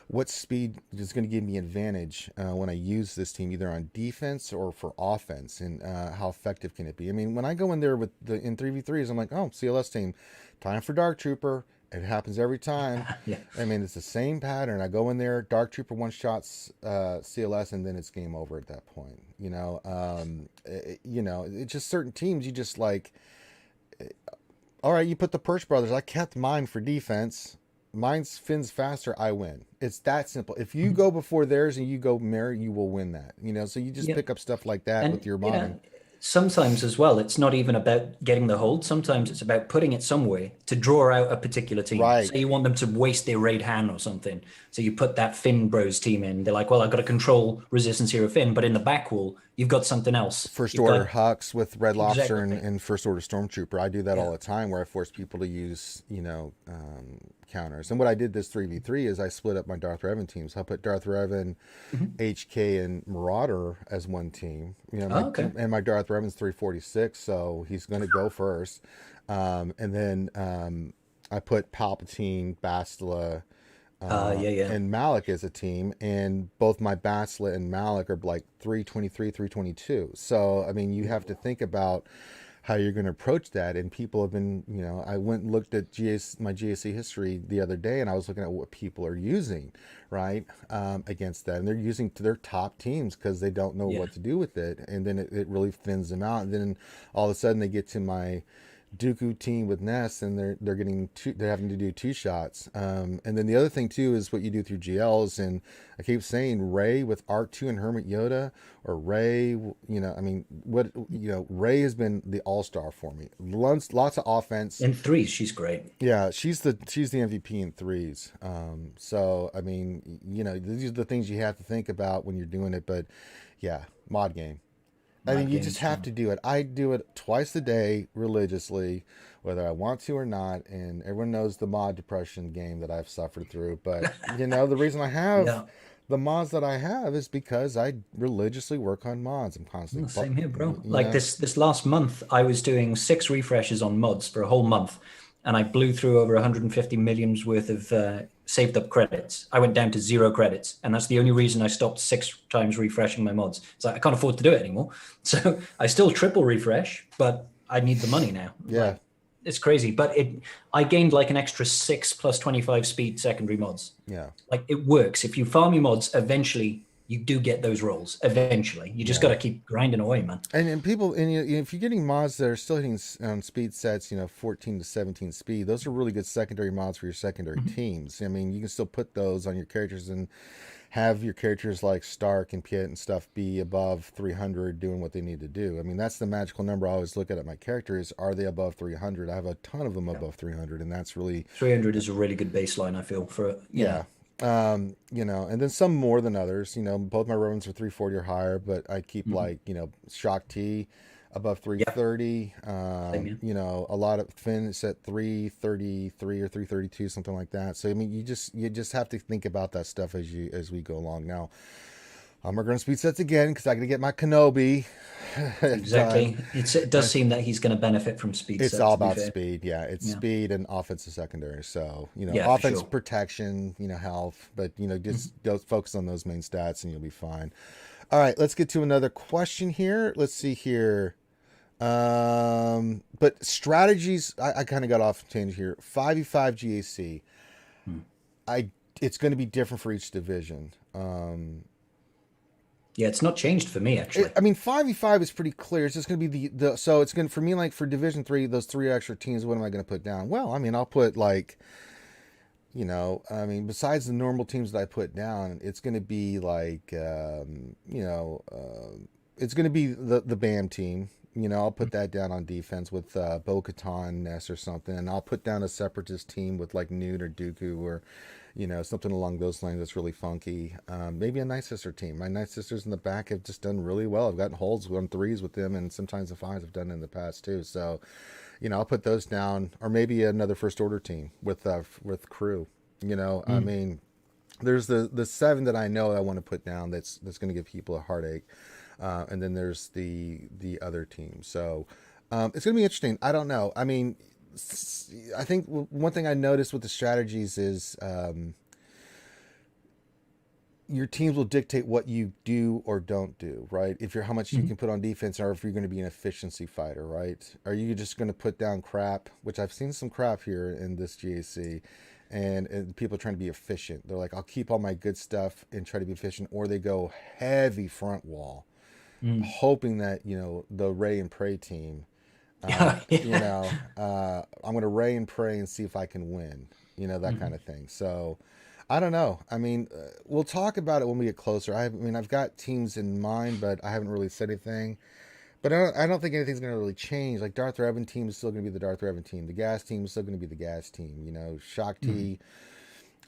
What speed is going to give me advantage when I use this team, either on defense or for offense, and how effective can it be? I mean, when I go in there with the in 3v3s, I'm like, oh, CLS team, time for Dark Trooper. It happens every time. Yeah. I mean, it's the same pattern. I go in there, Dark Trooper one shots CLS, and then it's game over at that point. It's just certain teams you just like. All right, you put the Perch Brothers. I kept mine for defense. Mine fins faster. I win. It's that simple. If you Mhm. go before theirs and you go mirror, you will win that. So you just Yeah. pick up stuff like that with And your modding. sometimes as well, it's not even about getting the hold. Sometimes it's about putting it somewhere to draw out a particular team. Right. Say you want them to waste their raid hand or something. So you put that Finn Bros team in. They're like, well, I've got to control resistance here of Finn, but in the back wall, you've got something else. First You've order got Hux with Red Lobster exactly. and first order Stormtrooper. I do that all Yeah. the time where I force people to use, counters. And what I did this 3v3 is I split up my Darth Revan teams. I put Darth Revan, Mhm. HK, and Marauder as one team. Oh, okay. My Darth Revan's 346, so he's going to go first. And then I put Palpatine, Bastila, Yeah, yeah. and Malik as a team, and both my Bastila and Malik are like 323, 322. So I mean, you have to think about how you're going to approach that. And people have been, I went and looked at my GSC history the other day, and I was looking at what people are using, right, against that, and they're using to their top teams because they don't know Yeah. what to do with it, and then it really thins them out. And then all of a sudden they get to my Dooku team with Ness, and they're having to do two shots. And then the other thing too is what you do through GLs. And I keep saying Ray with R2 and Hermit Yoda, or Ray. I mean, Ray has been the all-star for me. Lots of offense. In threes, she's great. Yeah, she's the MVP in threes. So I mean, these are the things you have to think about when you're doing it. But yeah, mod game. I mean, mod you just games. have to do it. I do it twice a day religiously, whether I want to or not. And everyone knows the mod depression game that I've suffered through. But, the reason I have Yeah. the mods that I have is because I religiously work on mods. I'm Oh, constantly, same here, bro. you Like know, this last month, I was doing 6 refreshes on mods for a whole month, and I blew through over 150 millions worth of saved up credits. I went down to 0 credits, and that's the only reason I stopped 6 times refreshing my mods. It's like I can't afford to do it anymore, so I still triple refresh, but I need the money now. yeah, Like it's crazy, but I gained like an extra 6 plus 25 speed secondary mods. yeah, Like it works. If you farm your mods, eventually you do get those rolls. Eventually, you just got yeah. to keep grinding away, man. And people, and if you're getting mods that are still hitting speed sets, 14 to 17 speed, those are really good secondary mods for your secondary Mhm. teams. I mean, you can still put those on your characters and have your characters like Stark and Piet and stuff be above 300 doing what they need to do. I mean, that's the magical number I always look at my characters. Are they above 300? I have a ton of them Yeah. above 300, and that's really, 300 is a really good baseline, I feel, for, yeah. And then some more than others. Both my Romans are 340 or higher, but I keep Mhm. like, Shock T above Yeah, 330. same here. A lot of Finn is at 333 or 332, something like that. So I mean, you just have to think about that stuff as we go along. Now, we're going to speed sets again because I got to get my Kenobi done. Exactly. It does seem that he's going to benefit from speed It's set, all to be about fair. speed. Yeah, it's Yeah. speed and offensive secondary. So, Yeah, for offense sure. protection, health, but, Mhm. just focus on those main stats and you'll be fine. All right, let's get to another question here. Let's see here. But strategies, I kind of got off tangent here. 5v5 GAC, Mhm. it's going to be different for each division. Yeah, it's not changed for me, actually. I mean, 5v5 is pretty clear. It's just going to be the so it's going to, for me, like for Division 3, those three extra teams, what am I going to put down? Well, I mean, I'll put like, I mean, besides the normal teams that I put down, it's going to be like, it's going to be the BAM team. I'll put that down on defense with Bo-Katan, Ness, or something. And I'll put down a separatist team with like Newt or Dooku or, something along those lines that's really funky. Maybe a Night Sister team. My Night Sisters in the back have just done really well. I've gotten holds on threes with them, and sometimes the fives have done it in the past too. So, I'll put those down, or maybe another First Order team with crew. I Mm. mean, there's the seven that I know I want to put down. That's going to give people a heartache, and then there's the other team. So it's going to be interesting. I don't know. I mean, I think one thing I noticed with the strategies is your teams will dictate what you do or don't do, right? If you're how much you Mhm. can put on defense, or if you're going to be an efficiency fighter, right? Are you just going to put down crap? Which I've seen some crap here in this GAC, and people are trying to be efficient. They're like, I'll keep all my good stuff and try to be efficient, or they go heavy front wall, Mm. hoping that the Ray and Pray team. Yeah. I'm going to Ray and Pray and see if I can win. That kind Mhm. of thing. So I don't know. I mean, we'll talk about it when we get closer. I mean, I've got teams in mind, but I haven't really said anything. But I don't think anything's going to really change. Like Darth Revan team is still going to be the Darth Revan team. The Gas team is still going to be the Gas team. Shock Mhm. T.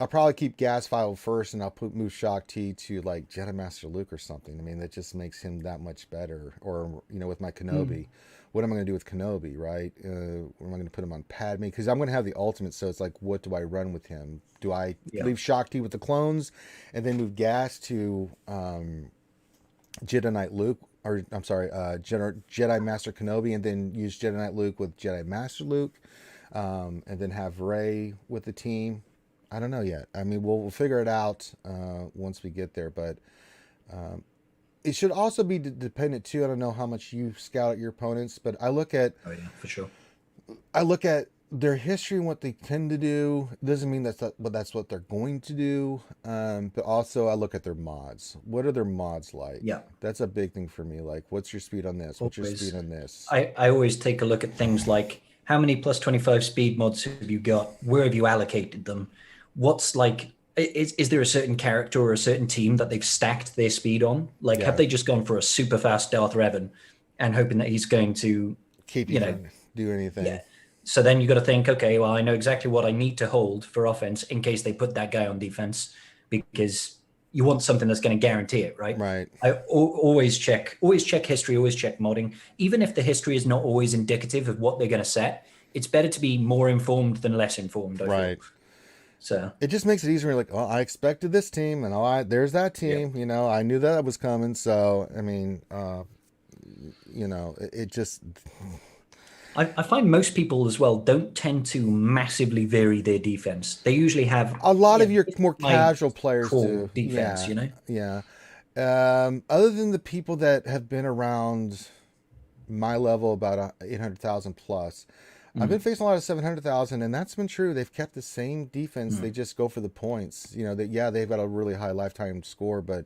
I'll probably keep Gas File first, and I'll move Shock T to like Jedi Master Luke or something. I mean, that just makes him that much better. Or with my Mm. Kenobi, what am I going to do with Kenobi? Right? Am I going to put him on Padme? Because I'm going to have the ultimate. So it's like, what do I run with him? Do I Yeah. leave Shock T with the clones, and then move Gas to Jedi Knight Luke? Or I'm sorry, Jedi Master Kenobi, and then use Jedi Knight Luke with Jedi Master Luke, and then have Rey with the team. I don't know yet. I mean, we'll figure it out once we get there. But it should also be dependent too. I don't know how much you scout at your opponents, but Oh yeah, for sure. I look at their history and what they tend to do. It doesn't mean that's what they're going to do. But also I look at their mods. What are their mods like? Yeah, That's a big thing for me. Like, what's your speed on this? What's your speed always. on this? I always take a look at things like how many plus 25 speed mods have you got? Where have you allocated them? What's like, is there a certain character or a certain team that they've stacked their speed on? Like, have Yeah, they just gone for a super fast Darth Revan and hoping that he's going to, keep you you know, from do anything. yeah. So then you got to think, okay, well, I know exactly what I need to hold for offense in case they put that guy on defense because you want something that's going to guarantee it, right? Right. Always check history, always check modding. Even if the history is not always indicative of what they're going to set, it's better to be more informed than less informed, I feel. Right. So It just makes it easier. You're like, well, I expected this team, and there's that yeah. team. I knew that was coming. So, I mean, it just I find most people as well don't tend to massively vary their defense. They usually have, a lot yeah, of your this is more my casual players core do. defense, Yeah, you know? yeah. Other than the people that have been around my level, about 800,000 plus, I've been Mm, facing a lot of 700,000, and that's been true. They've kept the same defense. They mm, just go for the points. They've got a really high lifetime score, but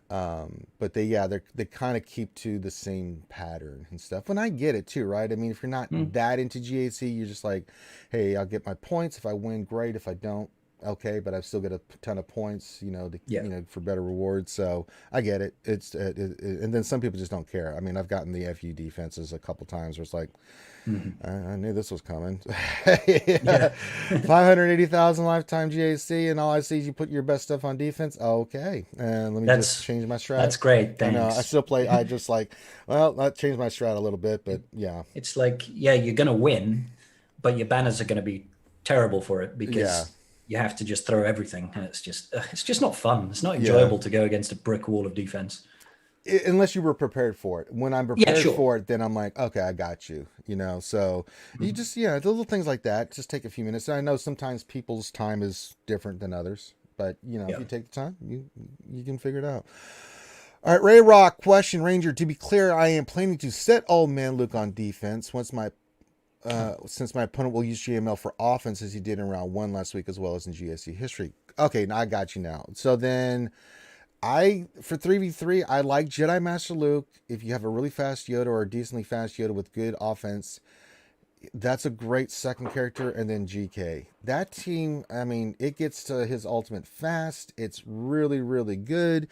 they kind of keep to the same pattern and stuff. And I get it too, right? I mean, if you're not mm. that into GAC, you're just like, hey, I'll get my points. If I win, great. If I don't, okay. But I still get a ton of points, Yeah. for better rewards. So I get it. And then some people just don't care. I mean, I've gotten the FU defenses a couple times where it's like, Mhm. I knew this was coming. Yeah. 580,000 lifetime GAC, and all I see is you put your best stuff on defense. Okay, and let me just That's change my strat. that's great. I know I Thanks. still play. I just like, well, I changed my strat a little bit, but yeah, It's like, yeah, you're going to win, but your banners are going to be terrible for it yeah, because you have to just throw everything, and it's just not fun. It's not yeah. enjoyable to go against a brick wall of defense. Unless you were prepared for it. When I'm Yeah, prepared sure. for it, then I'm like, okay, I got you. So you Mhm. just the little things like that just take a few minutes. And I know sometimes people's time is different than others, but if Yeah. you take the time, you can figure it out. All right, Ray Rock question, Ranger. To be clear, I am planning to set Old Man Luke on defense since my opponent will use GML for offense as he did in round 1 last week, as well as in GSC history. Okay, now I got you now. So then for 3v3, I like Jedi Master Luke. If you have a really fast Yoda or a decently fast Yoda with good offense, that's a great second character. And then GK. That team, I mean, it gets to his ultimate fast. It's really, really good.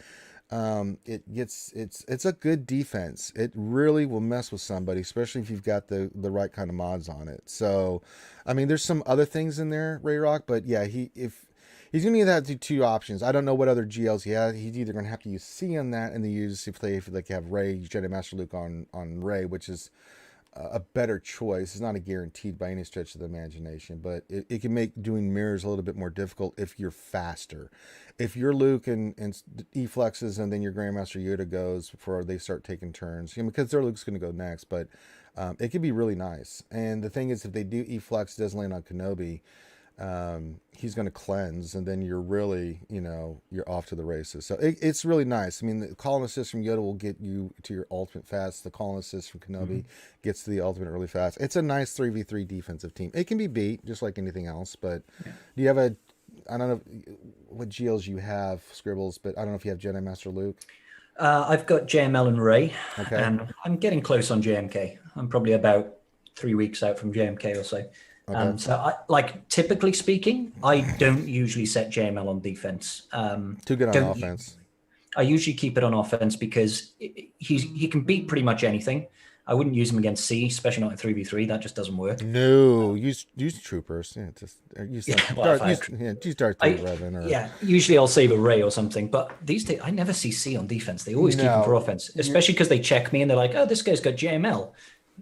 It's a good defense. It really will mess with somebody, especially if you've got the right kind of mods on it. So, I mean, there's some other things in there, Ray Rock, but yeah, if he's going to have to do two options. I don't know what other GLs he has. He's either going to have to use C on that, and then use if they like have Ray, Jedi Master Luke on Ray, which is a better choice. It's not a guaranteed by any stretch of the imagination, but it can make doing mirrors a little bit more difficult if you're faster. If you're Luke and E flexes, and then your Grandmaster Yoda goes before they start taking turns, because their Luke's going to go next, but it could be really nice. And the thing is, if they do E flex, doesn't land on Kenobi, he's going to cleanse, and then you're really, you're off to the races. So it's really nice. I mean, the call and assist from Yoda will get you to your ultimate fast. The call and assist from Kenobi gets to the ultimate really fast. It's a nice 3v3 defensive team. It can be beat just like anything else, but Yeah. do you have I don't know what GLs you have, Scribbles, but I don't know if you have Jedi Master Luke. I've got JML and Ray, Okay. and I'm getting close on JMK. I'm probably about 3 weeks out from JMK or so. Okay. So typically speaking, I don't usually set JML on defense. Too good on Don't offense. I usually keep it on offense because he can beat pretty much anything. I wouldn't use him against C, especially not in 3v3. That just doesn't work. No, use troopers. Yeah, just use Yeah, well, if I have, use Darth I 11 or yeah, usually I'll save a Ray or something. But these days, I never see C on defense. They always keep him for no. offense, especially because they check me and they're like, "Oh, this guy's got JML."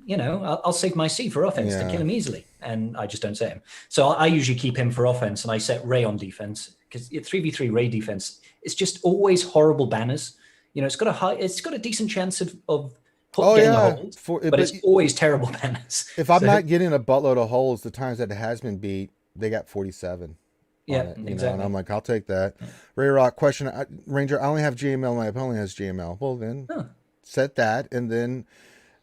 I'll save my C for offense to kill Yeah. him easily, and I just don't set him. So I usually keep him for offense, and I set Ray on defense because 3v3 Ray defense, it's just always horrible banners. It's got a decent chance of Oh getting a yeah. hold, but But it's always terrible banners. if I'm So not getting a buttload of holes, the times that it has been beat, they got 47 on yeah, it, and I'm exactly. like, I'll take that. Ray Rock question, Ranger. I only have GML. My opponent has GML. Well, then Huh. set that, and then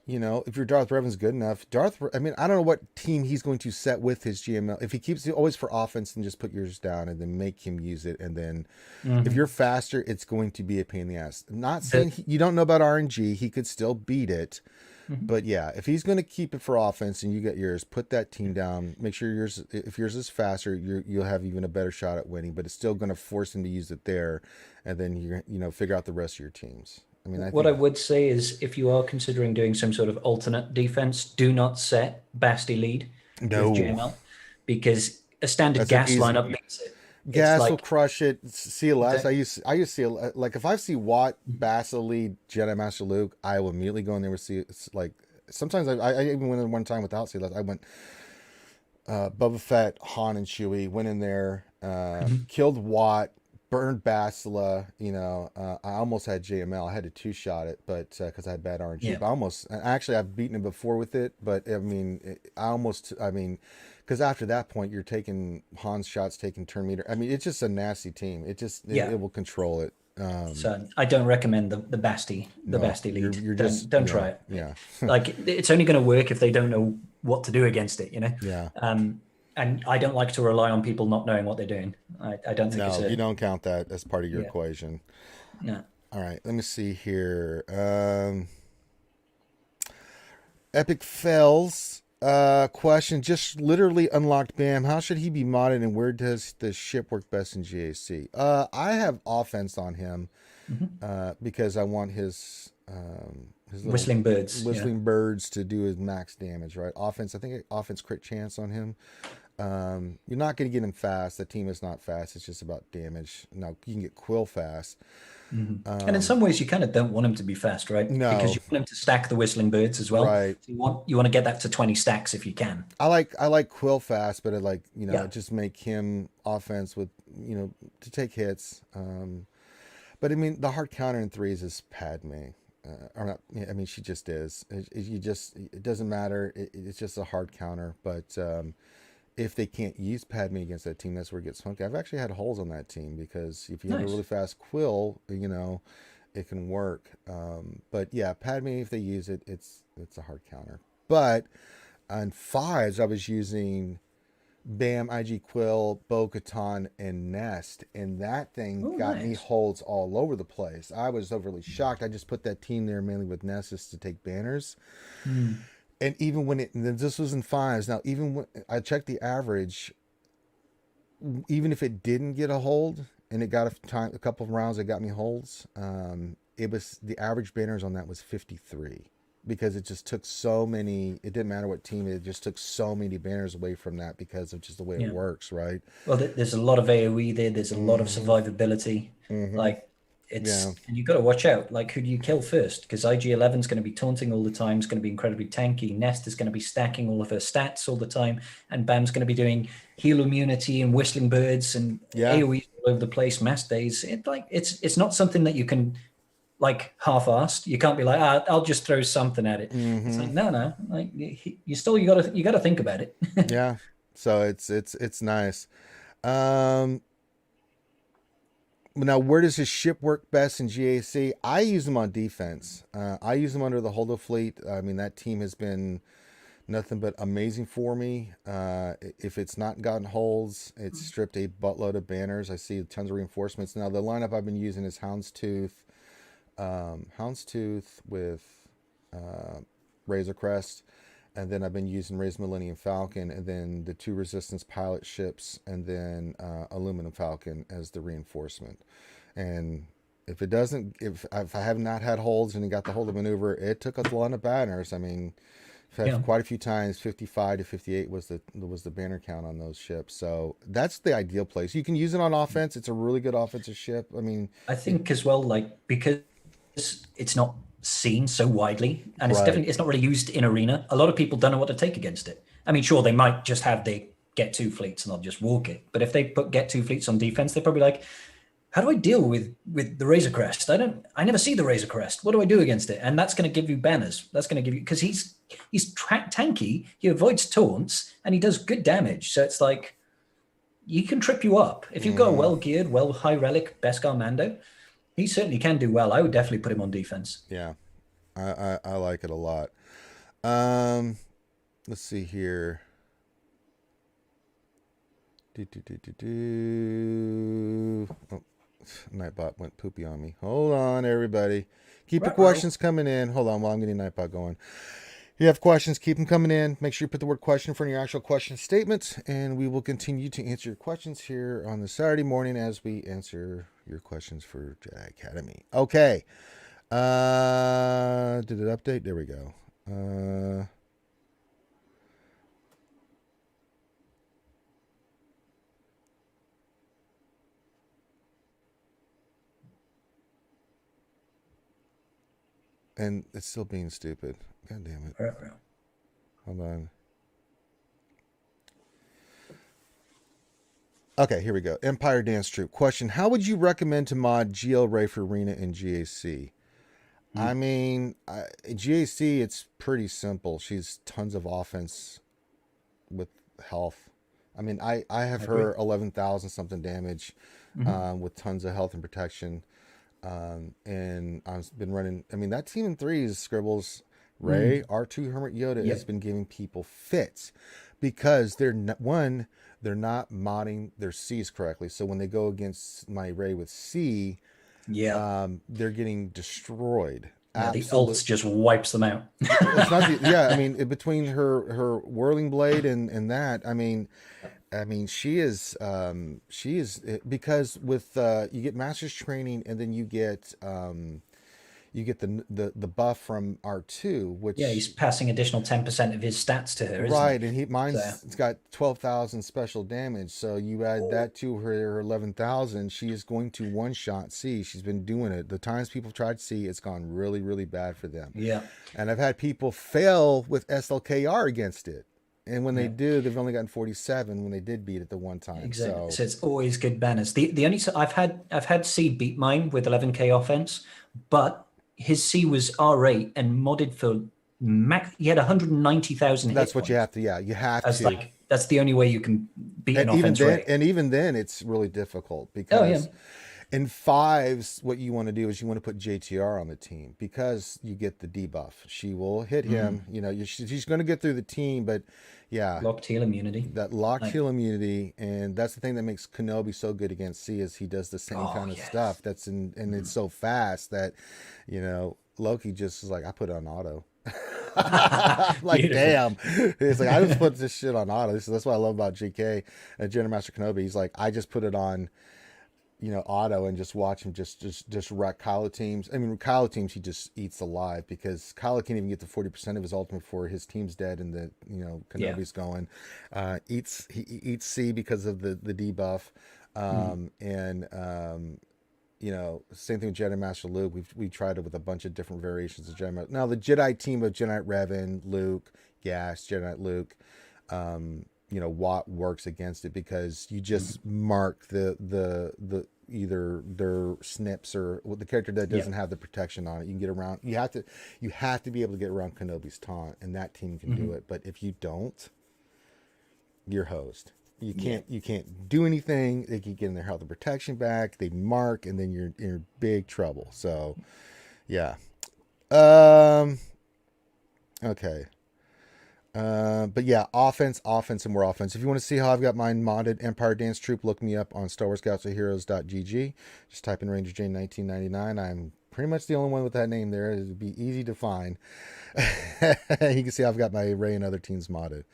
if your Darth Revan's good enough, I mean, I don't know what team he's going to set with his GML. If he keeps it always for offense, then just put yours down and then make him use it. And then if Mhm. you're faster, it's going to be a pain in the ass. I'm not saying The- you don't know about RNG. He could still beat it. mhm. But yeah, if he's going to keep it for offense and you get yours, put that team down. Make sure if yours is faster, you'll have even a better shot at winning. But it's still going to force him to use it there, and then figure out the rest of your teams. I mean, I What I think would say is if you are considering doing some sort of alternate defense, do not set Basti lead with no, JML because a standard that's an gas easy. lineup beats it. It's Gas will like crush it. CLS. the, I use CLS. Like if I see Watt, Basil lead Jedi Master Luke, I will immediately go in there with C. Like sometimes I even went in one time without CLS. I went Boba Fett, Han, and Chewie. Went in there, killed Watt, burned Basila. I almost had JML. I had to two shot it, but because I had bad RNG. yeah, But I almost actually I've beaten him before with it. But I mean, because after that point you're taking Han's shots, taking turn meter. I mean, it's just a nasty team. yeah. It will control it. So I don't recommend the No, Basti lead. you're just Don't try it. yeah Like it's only going to work if they don't know what to do against it, you know. yeah. And I don't like to rely on people not knowing what they're doing. I don't think it's No, you a don't count that as part of your yeah equation. no. All right, let me see here. Epic fails. Question: just literally unlocked Bam. How should he be modded, and where does the ship work best in GAC? I have offense on him because I want his little Whistling birds. Yeah, whistling birds to do his max damage. Right, offense. I think offense crit chance on him. You're not going to get him fast. The team is not fast. It's just about damage. Now you can get Quill fast. and in some ways you kind of don't want him to be fast, right? Because No, you want him to stack the whistling birds as well. right. So you want to get that to 20 stacks if you can. I like Quill fast, but Yeah, just make him offense with to take hits. But I mean the hard counter in threes is Padme. Or not, I mean she just is. It doesn't matter. It's just a hard counter. But if they can't use Padme against that team, that's where it gets funky. I've actually had holes on that team because if you have a nice. really fast Quill, it can work. But yeah, Padme, if they use it, it's a hard counter. But on fives, I was using Bam, IG Quill, Bo Katan, and Nest, and that thing Oh, got me nice. holds all over the place. I was overly shocked. I just put that team there mainly with Nessus to take banners. Hmm. And even when this was in fives. Now, even when I checked the average, even if it didn't get a hold and it got a couple of rounds that got me holds, it was the average banners on that was 53 because it just took so many. It didn't matter what team, it just took so many banners away from that because of just the way it Yeah. works, right? Well, there's a lot of AoE there. There's a lot of Mm-hmm. survivability. Mm-hmm. Like Yeah. and you got to watch out. Like who do you kill first? Because IG-11 is going to be taunting all the time. It's going to be incredibly tanky. Nest is going to be stacking all of her stats all the time, and Bam's going to be doing heal immunity and whistling birds and Yeah. AoE all over the place. Mass days. It's not something that you can like half-assed. You can't be like, I'll just throw something at it. It's Mm-hmm. like no. Like you got to think about it. Yeah. So it's nice. Um, Now, where does his ship work best in GAC? I use him on defense. I use him under the Holdo fleet. I mean, that team has been nothing but amazing for me. If it's not gotten holds, it's stripped a buttload of banners. I see tons of reinforcements. Now, the lineup I've been using is Houndstooth with Razor Crest, and then I've been using Razor Millennium Falcon, and then the two Resistance pilot ships, and then Aluminum Falcon as the reinforcement. And if I have not had holds and got the hold of maneuver, it took a lot of banners. I mean, I've Yeah. had quite a few times. 55 to 58 was the banner count on those ships. So that's the ideal place. You can use it on offense. It's a really good offensive ship. I mean, I think as well, like because it's not seen so widely, and right. it's not really used in arena. A lot of people don't know what to take against it. I mean, sure, they might just have the get two fleets and they'll just walk it. But if they put get two fleets on defense, they're probably like, how do I deal with the Razor Crest? I never see the Razor Crest. What do I do against it? And that's going to give you banners. That's going to give you because he's tanky. He avoids taunts and he does good damage. So it's like he can trip you up if you've got a Mm-hmm. well geared, well high relic Beskar Mando. He certainly can do well. I would definitely put him on defense. Yeah, I like it a lot. Um, let's see here. Oh, Nightbot went poopy on me. Hold on, everybody. Keep your Ruh-roh. questions coming in. Hold on while I'm getting Nightbot going. If you have questions, keep them coming in. Make sure you put the word question in front of your actual question statement, and we will continue to answer your questions here on the Saturday morning as we answer your questions for Jedi Academy. Okay. Did it update? There we go. and it's still being stupid. God damn it. Hold on. Okay, here we go. Empire Dance Troupe. Question: how would you recommend to mod GL Ray for Arena in GAC? I mean, GAC, it's pretty simple. She's tons of offense with health. I mean, I have her 11,000 something damage with tons of health and protection. And I've been running. I mean, that team in threes, Scribbles, Ray, R2, Hermit, Yoda has been giving people fits because they're not modding their C's correctly. So when they go against my Ray with C, they're getting destroyed. Yeah, the ults just wipes them out. It's not I mean, between her whirling blade and that, I mean, she is because with you get master's training and then you get the buff from R2, which he's passing additional 10% of his stats to her, right, isn't he? and it's got 12,000 special damage. So you add that to her 11,000, she is going to one shot C. She's been doing it. The times people tried C, it's gone really, really bad for them. Yeah, and I've had people fail with SLKR against it. And when they do, they've only gotten 47 when they did beat it the one time. Exactly. So it's always good banners. The only I've had C beat mine with 11k offense, but his C was R8 and modded for max. He had 190,000. That's what you have to. Yeah, you have to. That's the only way you can beat an offense rate. And even then, it's really difficult because in fives, what you want to do is you want to put JTR on the team because you get the debuff. She will hit him. You know, she's going to get through the team, but locked heal immunity. That locked heal immunity, and that's the thing that makes Kenobi so good against C is he does the same kind of stuff. That's and it's so fast that, you know, Loki just is like, I put it on auto. Like, damn. It's like, I just put this shit on auto. That's what I love about GK and General Master Kenobi. He's like, I just put it on, you know, auto and just watch him just wreck Kylo teams. I mean, Kylo teams he just eats alive because Kylo can't even get to 40% of his ultimate before his team's dead and the, you know, Kenobi's going. He eats C because of the debuff. You know, same thing with Jedi Master Luke. We tried it with a bunch of different variations of Jedi Master. Now the Jedi team of Jedi Knight Revan, Luke, Gas, Jedi Knight Luke, you know, Watt works against it because you just mark the either their snips or the character that doesn't have the protection on it. You can get around. You have to be able to get around Kenobi's taunt, and that team can do it. But if you don't, you're hosed. You can't do anything. They keep getting their health and protection back. They mark, and then you're in big trouble. So, yeah. Okay. But yeah, offense, and more offense. If you want to see how I've got mine modded, Empire Dance Troupe, look me up on StarWarsScoutsOfHeroes.gg. Just type in Ranger Jane 1999. I'm pretty much the only one with that name there. It'd be easy to find. You can see I've got my Ray and other teams modded.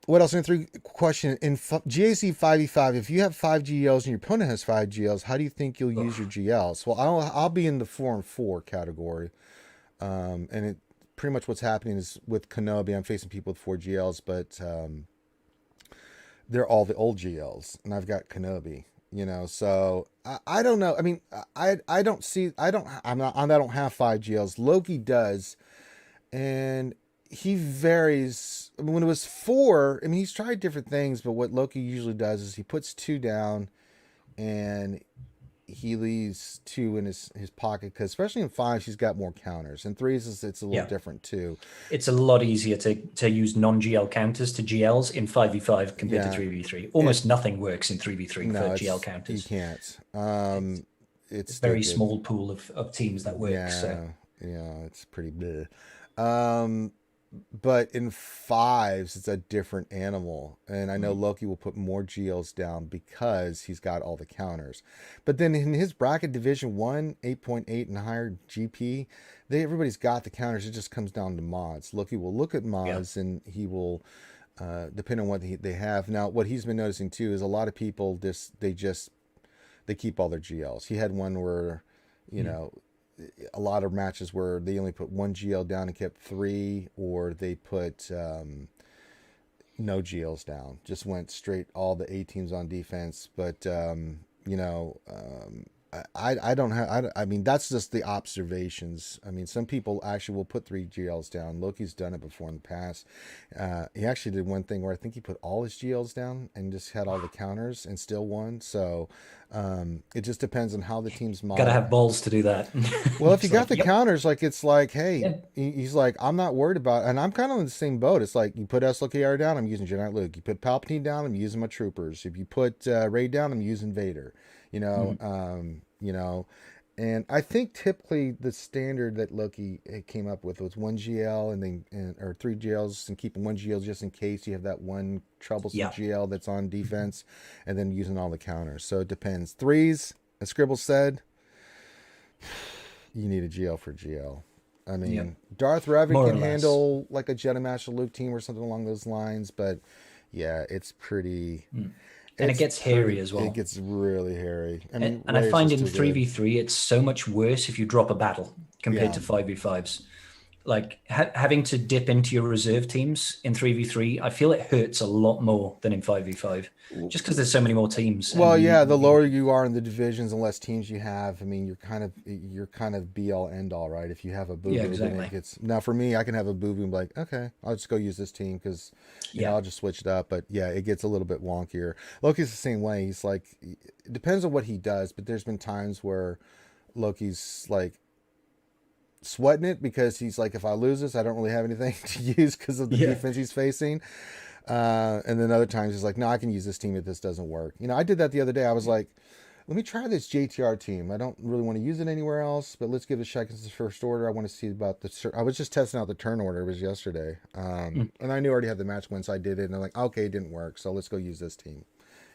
What else? Question in GAC 5v5. If you have 5 GLs and your opponent has 5 GLs, how do you think you'll use your GLs? Well, I'll be in the 4 and 4 category. And it pretty much what's happening is with Kenobi, I'm facing people with 4 GLs, but they're all the old GLs, and I've got Kenobi. You know, so I don't know. I mean, I don't have 5 GLs. Loki does, and he varies. I mean, when it was 4, I mean, he's tried different things, but what Loki usually does is he puts 2 down and he leaves 2 in his pocket, because especially in 5, she's got more counters. In 3s, it's a little different too. It's a lot easier to use non-GL counters to GLs in 5v5 compared to 3v3. Almost nothing works in 3v3 for GL counters. You can't. It's a very small pool of teams that work. It's pretty big. But in 5s, it's a different animal. And I know Loki will put more GLs down because he's got all the counters. But then in his bracket Division 1, 8.8 and higher GP, everybody's got the counters. It just comes down to mods. Loki will look at mods and he will, depend on what they have. Now, what he's been noticing too is a lot of people, they keep all their GLs. He had one where, you know, a lot of matches where they only put 1 GL down and kept 3, or they put no GLs down, just went straight all the A teams on defense. But you know, I don't have. I mean, that's just the observations. I mean, some people actually will put 3 GLs down. Loki's done it before in the past. He actually did one thing where I think he put all his GLs down and just had all the counters and still won. So it just depends on how the team's Got to modeled. have balls to do that. Well, if you It's got like, the yep, counters, like it's like, hey, yeah, he's like, I'm not worried about, and I'm kind of in the same boat. It's like you put SLKR down, I'm using Jedi Luke. You put Palpatine down, I'm using my troopers. If you put Ray down, I'm using Vader. You know, and I think typically the standard that Loki came up with was 1 GL or 3 GLs and keeping 1 GL just in case you have that one troublesome yeah, GL that's on defense, and then using all the counters. So it depends. Threes, as Scribble said, you need a GL for GL. I yeah, mean, Darth Revan more or can less. handle like a Jedi Master Luke team or something along those lines, but yeah, it's pretty. Mm. And it It's gets hairy pretty. as It well. gets really hairy. I And, mean, and I Ray is find just in too good. 3v3, it's so much worse if you drop a battle compared Yeah. to 5v5s. Like having to dip into your reserve teams in 3v3, I feel it hurts a lot more than in 5v5, just because there's so many more teams and Well, yeah, the you lower you are in the divisions and less teams you have, I mean, you're kind of be all end all, right? If you have a boo yeah, boo, then it exactly. gets now for me, I can have a boo boo and be like, okay, I'll just go use this team because, Yeah. I'll just switch it up. But yeah, it gets a little bit wonkier. Loki's the same way. He's like, it depends on what he does, but there's been times where Loki's like sweating it because he's like, if I lose this, I don't really have anything to use because of the Yeah. defense he's facing. And then other times he's like, no, I can use this team if this doesn't work. I did that the other day. I was like, let me try this JTR team. I don't really want to use it anywhere else, but let's give it a shot because it's first order. I want to see about I was just testing out the turn order. It was yesterday. Mm. And I knew I already had the match win, so I did it. And I'm like, okay, it didn't work. So let's go use this team.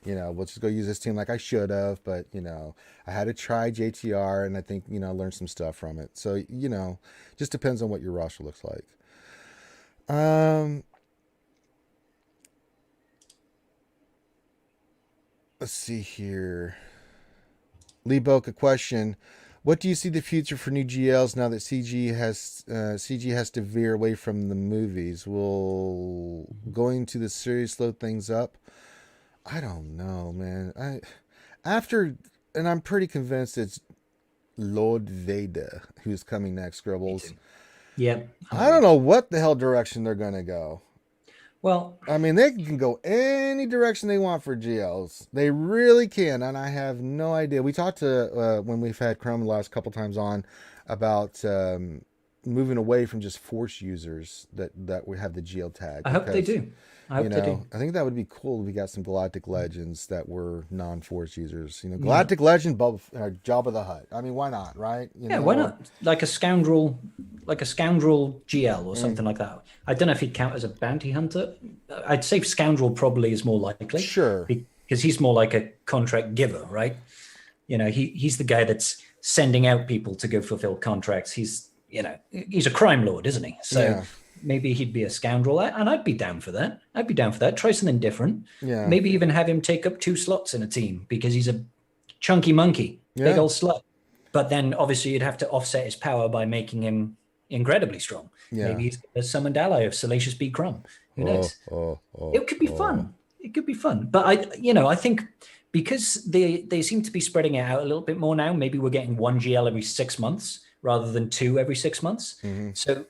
We'll just go use this team like I should have. But, I had to try JTR and I think, learn some stuff from it. So, just depends on what your roster looks like. Let's see here. Lee Boke, a question. What do you see the future for new GLs now that CG has to veer away from the movies? Will going to the series slow things up? I don't know, man. And I'm pretty convinced it's Lord Vader who's coming next, Me Scribbles. too. Yeah, I'm I don't agreed. know what the hell direction they're gonna go. Well, I mean, they can go any direction they want for GLs. They really can, and I have no idea. We talked to when we've had Chrome the last couple times on about moving away from just Force users that we have the GL tag I hope they because do. I hope they do. I think that would be cool if we got some Galactic Legends that were non-Force users. Yeah. Galactic Legend, Jabba the Hutt. I mean, why not, right? Yeah, why not? Like a scoundrel GL or something like that. I don't know if he'd count as a bounty hunter. I'd say scoundrel probably is more likely Sure. because he's more like a contract giver, right? He's the guy that's sending out people to go fulfill contracts. He's a crime lord, isn't he? So Yeah. maybe he'd be a scoundrel, and I'd be down for that. I'd be down for that. Try something different. Yeah. Maybe even have him take up 2 slots in a team because he's a chunky monkey, big Yeah. old slut. But then obviously you'd have to offset his power by making him incredibly strong. Yeah. Maybe he's a summoned ally of Salacious B. Crumb. Who Oh, knows? oh, oh, It could be oh. fun. It could be fun. But I think because they seem to be spreading it out a little bit more now, maybe we're getting 1 GL every 6 months rather than 2 every 6 months. Mm-hmm. So,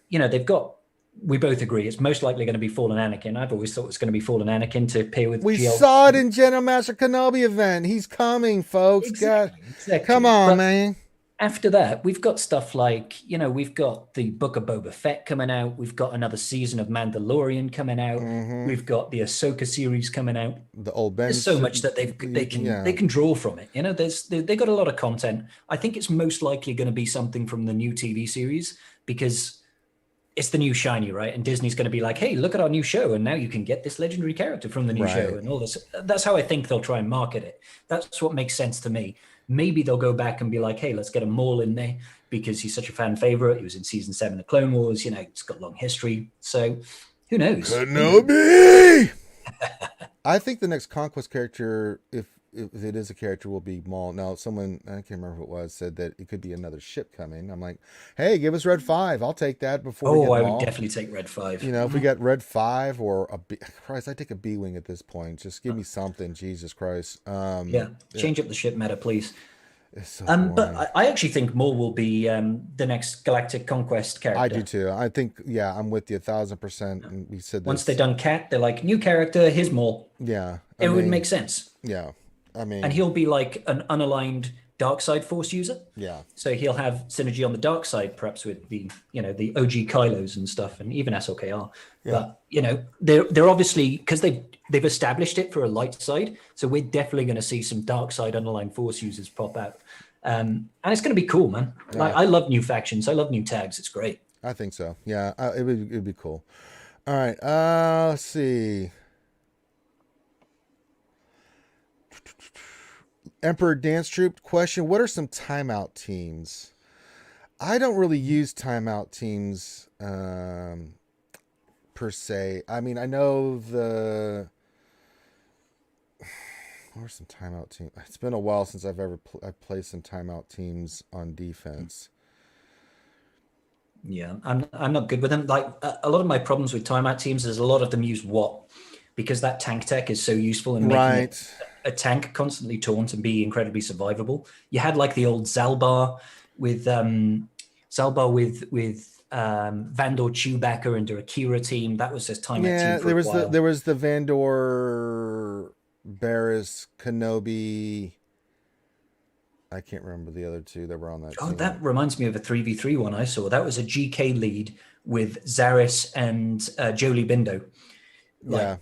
we both agree it's most likely going to be Fallen Anakin. I've always thought it's going to be Fallen Anakin to pair with We GL. saw it in General Master Kenobi event. He's coming, folks. Exactly. Come on, But man. after that, we've got stuff like, we've got the Book of Boba Fett coming out. We've got another season of Mandalorian coming out. Mm-hmm. We've got the Ahsoka series coming out. The old Ben. There's so much that they can draw from it. They got a lot of content. I think it's most likely going to be something from the new TV series because it's the new shiny, right? And Disney's going to be like, hey, look at our new show. And now you can get this legendary character from the new show Right. and all this. That's how I think they'll try and market it. That's what makes sense to me. Maybe they'll go back and be like, hey, let's get a Maul in there because he's such a fan favorite. He was in season 7 of Clone Wars. It's got long history. So who knows? Kenobi. I think the next Conquest character, if it is a character, will be Maul. Now, someone, I can't remember who it was, said that it could be another ship coming. I'm like, hey, give us Red 5. I'll take that before we get I Maul. would definitely take Red 5. If we got Red 5 or a B, Christ, I take a B-Wing at this point. Just give me something, Jesus Christ. Yeah, change up the ship meta, please. It's so But boring. I actually think Maul will be the next Galactic Conquest I do character. too. I think, yeah, I'm with you 1,000%. And we said Once they've this. done Cat, they're like, new character, here's Maul. Yeah. I It would mean, make sense. yeah. I And mean, he'll be like an unaligned dark side force user. yeah. So he'll have synergy on the dark side, perhaps with the OG Kylos and stuff, and even SLKR. Yeah. But they're obviously, because they've established it for a light side, so we're definitely going to see some dark side unaligned force users pop out, and it's going to be cool, man. Like, Yeah. I love new factions, I love new tags. It's great. I think so. Yeah. It'd be cool. All right. Let's see. Emperor Dance Troop question: what are some timeout teams? I don't really use timeout teams per se. I mean, I know the. What are some timeout teams? It's been a while since I've played some timeout teams on defense. Yeah, I'm not good with them. Like, a lot of my problems with timeout teams is a lot of them use what, because that tank tech is so useful in making it Right. a tank constantly taunt and be incredibly survivable. You had like the old Zalbar with Vandor Chewbacca and their Akira team. That was his timeout team Yeah, for a while. there was the Vandor, Barris, Kenobi. I can't remember the other two that were on that Oh, team. that reminds me of a 3v3 one I saw. That was a GK lead with Zaris and Jolie Bindo. Like, Yeah.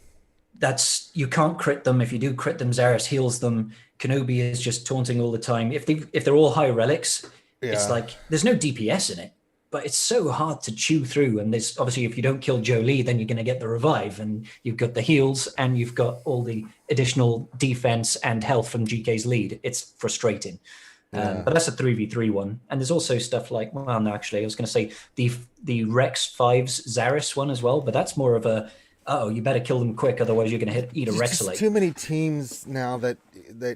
that's, you can't crit them. If you do crit them, Zaris heals them. Kenobi is just taunting all the time. If they're all high relics, it's Yeah. like there's no DPS in it, but it's so hard to chew through. And there's obviously, if you don't kill Jolie, then you're going to get the revive, and you've got the heals, and you've got all the additional defense and health from GK's lead. It's frustrating. Yeah. But that's a 3v3 one. And there's also stuff like, well, no, actually, I was going to say the Rex 5's Zaris one as well, but that's more of a, oh, you better kill them quick, otherwise you're going to eat a There's just Rexalate. too many teams now that they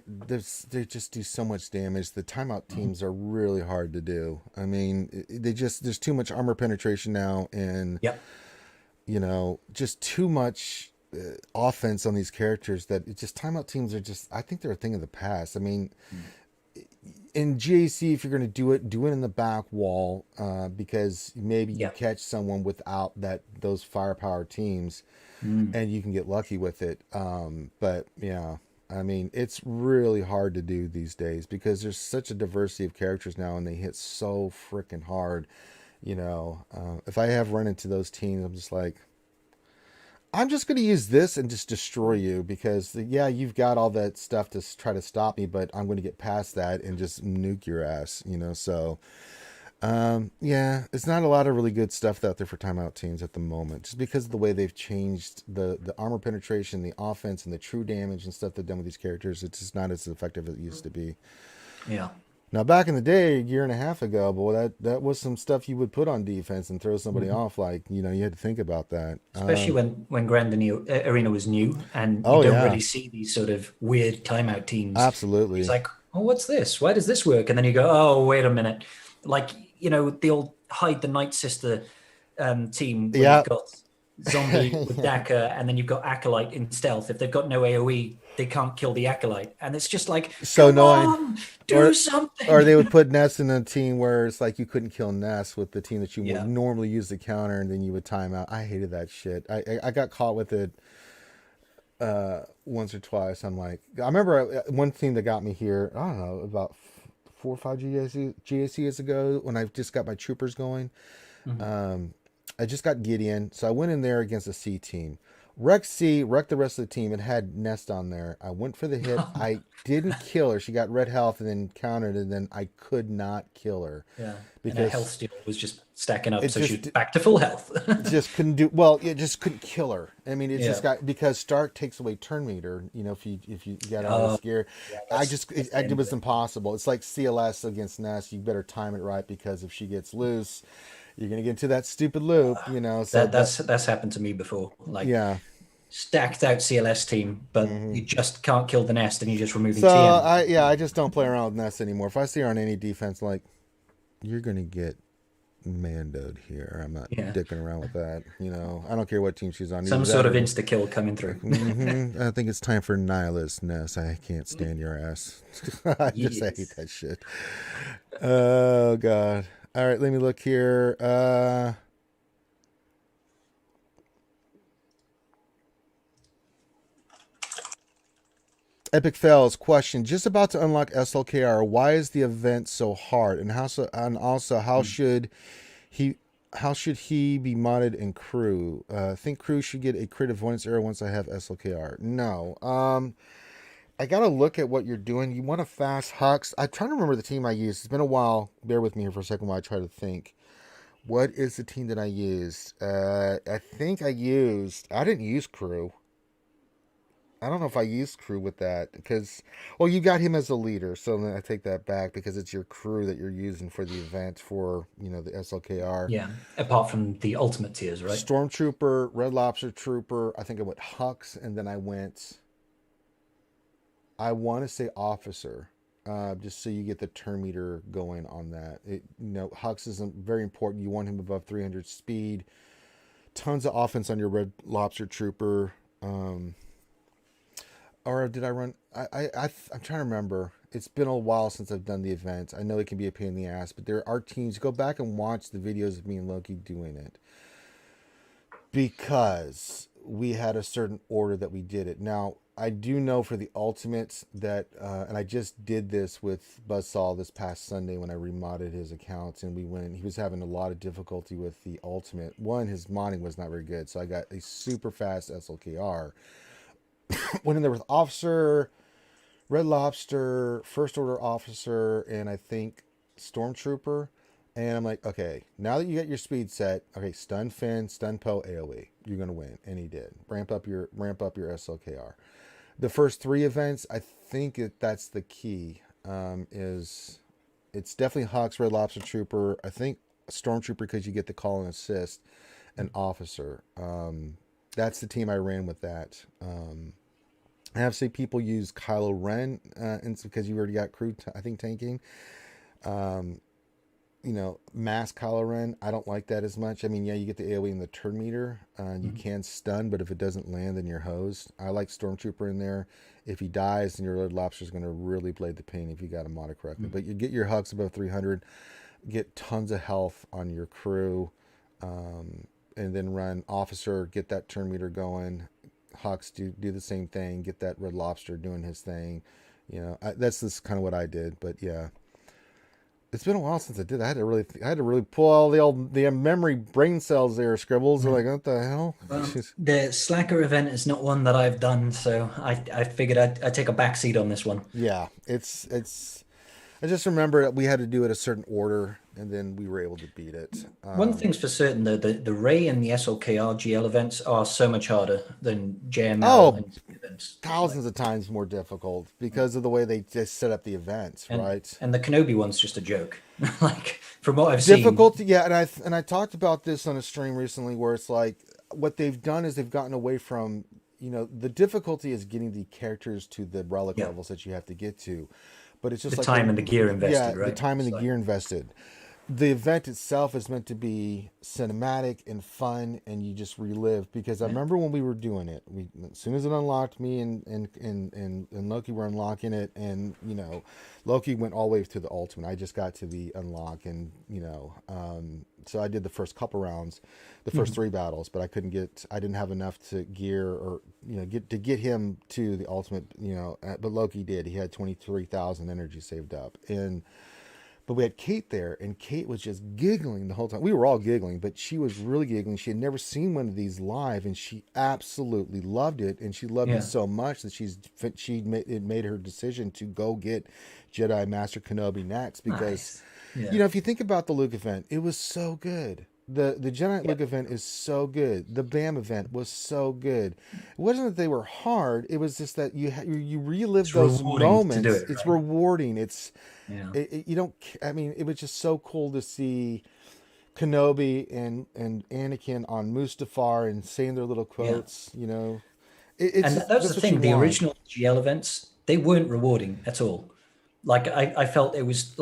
just do so much damage. The timeout teams are really hard to do. I mean, there's too much armor penetration now, and Yep. just too much offense on these characters that it just timeout teams are just. I think they're a thing of the past. I mean, in GAC, if you're going to do it in the back wall, because maybe you Yep. catch someone without those firepower teams, Mm. and you can get lucky with it. But yeah, I mean, it's really hard to do these days because there's such a diversity of characters now, and they hit so freaking hard. If I have run into those teams, I'm just like, I'm just going to use this and just destroy you because, yeah, you've got all that stuff to try to stop me, but I'm going to get past that and just nuke your ass. So, yeah, it's not a lot of really good stuff out there for timeout teams at the moment, just because of the way they've changed the armor penetration, the offense, and the true damage and stuff they've done with these characters. It's just not as effective as it used to be. Yeah. Now, back in the day, a year and a half ago, boy, that was some stuff you would put on defense and throw somebody Mhm. off. Like, you had to think about that. Especially when Arena was new, and you Oh don't yeah, really see these sort of weird timeout teams. It's absolutely. like, oh, what's this? Why does this work? And then you go, oh, wait a minute. Like, the old hide the Night Sister team where Yeah. you've got Zombie with Yeah. Daka, and then you've got Acolyte in stealth. If they've got no AoE, they can't kill the Acolyte. And it's just like, So come annoying. on, do Or or something. they would put Ness in a team where it's like you couldn't kill Ness with the team that you would Yeah. normally use the counter, and then you would time out. I hated that shit. I got caught with it once or twice. I'm like, I remember one thing that got me here. I don't know, about 4 or 5 GAC years ago when I just got my troopers going. Mhm. I just got Gideon, so I went in there against a C team. Wrecked C, wrecked the rest of the team. It had Nest on there. I went for the hit. I didn't kill her. She got red health and then countered, and then I could not kill her Yeah. And her health because steal was just stacking up, it so she was just back to full health. just couldn't do well. It just couldn't kill her. I mean, it Yeah. just got because start takes away turn meter. If you got all the Oh, scare, yeah, I that's just that's the end it of was it. impossible. It's like CLS against Nest. You better time it right because if she gets loose, you're gonna get into that stupid loop. So That's happened to me before. Like, yeah. stacked out CLS team, but Hmm. you just can't kill the nest, and you're just removing So TM. I just don't play around with Nest anymore. If I see her on any defense, like you're gonna get Mandoed here. I'm not Yeah. dicking around with that. You know, I don't care what team she's on. Either Some that sort of or insta kill coming through. I think it's time for Nihilist Ness. I can't stand your ass. I hate Yes. that shit. Oh god. All right, let me look here. Epic Fails question: just about to unlock SLKR. Why is the event so hard? And also he how should he be modded in crew? Think crew should get a crit avoidance arrow once I have SLKR. No. I gotta look at what you're doing. You want to fast Hux. I'm trying to remember the team I used. It's been a while. Bear with me here for a second while I try to think. What is the team that I used? I think I used. I didn't use crew. I don't know if I used crew with that because, well, you got him as a leader, so then I take that back because it's your crew that you're using for the event for the SLKR. Yeah. Apart from the ultimate tiers, right? Stormtrooper, Red Lobster Trooper. I think I went Hux, and then I went. I want to say officer, just so you get the turn meter going on that. Hux is very important. You want him above 300 speed. Tons of offense on your Red Lobster Trooper. Or did I run? I'm trying to remember. It's been a while since I've done the event. I know it can be a pain in the ass, but there are teams. Go back and watch the videos of me and Loki doing it because we had a certain order that we did it. Now, I do know for the ultimates that, and I just did this with Buzzsaw this past Sunday when I remodded his accounts, and we went. He was having a lot of difficulty with the ultimate. One, his modding was not very good, so I got a super fast SLKR. Went in there with officer, Red Lobster, First Order officer, and I think Stormtrooper. And I'm like, okay, now that you get your speed set, okay, stun Finn, stun Poe, AOE, you're gonna win, and he did. Ramp up your SLKR. The first three events, I think that's the key. Is it's definitely Hux, Red Lobster Trooper. I think Stormtrooper because you get the call and assist, and officer. That's the team I ran with that. I have seen people use Kylo Ren, and because you already got crew, I think tanking. Mass Kylo Ren, I don't like that as much. I mean, yeah, you get the AoE and the turn meter. You can stun, but if it doesn't land, then you're hosed. I like Stormtrooper in there. If he dies, then your Red Lobster is going to really blade the pain if you got him modded correctly. But you get your Hux above 300, get tons of health on your crew, and then run Officer, get that turn meter going. Hux, do the same thing, get that Red Lobster doing his thing. That's just kind of what I did. But yeah. It's been a while since I did. I had to really pull all the memory brain cells there. Scribbles are like, what the hell? Well, the Slacker event is not one that I've done, so I figured I'd take a back seat on this one. Yeah, it's. I just remember that we had to do it a certain order, and then we were able to beat it. One thing's for certain, though, the Ray and the SLKR GL events are so much harder than JML and events. Thousands of times more difficult because of the way they just set up the events, right? And the Kenobi one's just a joke. Like from what I've Difficult, seen. yeah. And I talked about this on a stream recently, where it's like what they've done is they've gotten away from the difficulty is getting the characters to the relic levels that you have to get to. But it's just The like time and the gear invested, right? the time and the gear invested. The event itself is meant to be cinematic and fun, and you just relive. Because I remember when we were doing it, as soon as it unlocked, me and Loki were unlocking it, and Loki went all the way to the ultimate. I just got to the unlock, and so I did the first couple rounds, the first three battles, but I didn't have enough to gear or get him to the ultimate. But Loki did. He had 23,000 energy saved up, but we had Kate there, and Kate was just giggling the whole time. We were all giggling, but she was really giggling. She had never seen one of these live, and she absolutely loved it. And she loved it so much that it made her decision to go get Jedi Master Kenobi next. Because, if you think about the Luke event, it was so good. The Jedi Luke event is so good. The BAM event was so good. It wasn't that they were hard. It was just that you relive those moments. It's rewarding. You don't. I mean, it was just so cool to see Kenobi and Anakin on Mustafar and saying their little quotes. And that's the thing. The original GL events, they weren't rewarding at all. Like I felt it was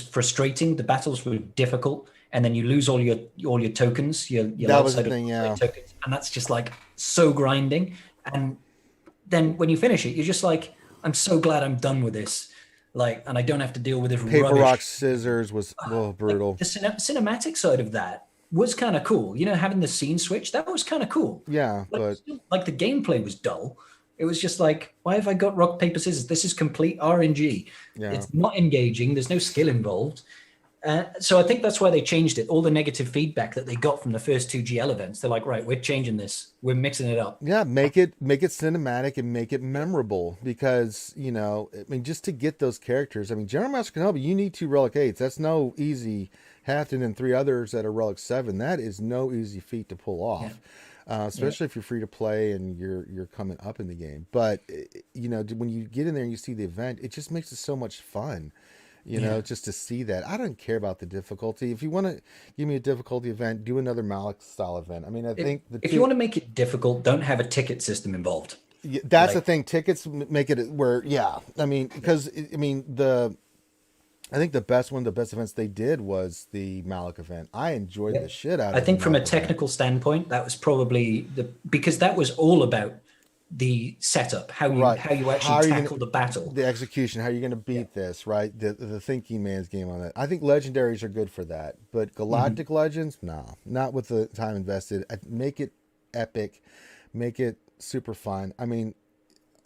frustrating. The battles were difficult, and then you lose all your tokens, your That light was the side of thing, yeah. tokens, and that's just like so grinding. And then when you finish it, you're just like, I'm so glad I'm done with this. Like, and I don't have to deal with this Paper, rock, rubbish. scissors was Like brutal. the cinematic side of that was kind of cool. You know, having the scene switch, that was kind of cool. Yeah, Like, but like the gameplay was dull. It was just like, why have I got rock, paper, scissors? This is complete RNG. yeah. It's not engaging. There's no skill involved. So I think that's why they changed it. All the negative feedback that they got from the first two GL events, they're like, right, we're changing this. We're mixing it up. Yeah, make it cinematic and make it memorable because, I mean, just to get those characters, I mean, General Master Kenobi, you need 2 Relic 8s. That's no easy. Halfton and 3 others that are Relic 7. That is no easy feat to pull off. Especially if you're free to play and you're coming up in the game. But when you get in there and you see the event, it just makes it so much fun. Just to see that. I don't care about the difficulty. If you want to give me a difficulty event, do another Malik style event. I mean, I think if you want to make it difficult, don't have a ticket system involved. that's the thing. Tickets make it where, I mean, because I think the best one, the best events they did was the Malik event. I enjoyed the shit out of it. I think from a technical standpoint, that was probably because that was all about the setup, how you actually tackle the battle, the execution, how you're going to beat this, right? The thinking man's game on that. I think legendaries are good for that, but Galactic Legends, no, not with the time invested. Make it epic, make it super fun. I mean,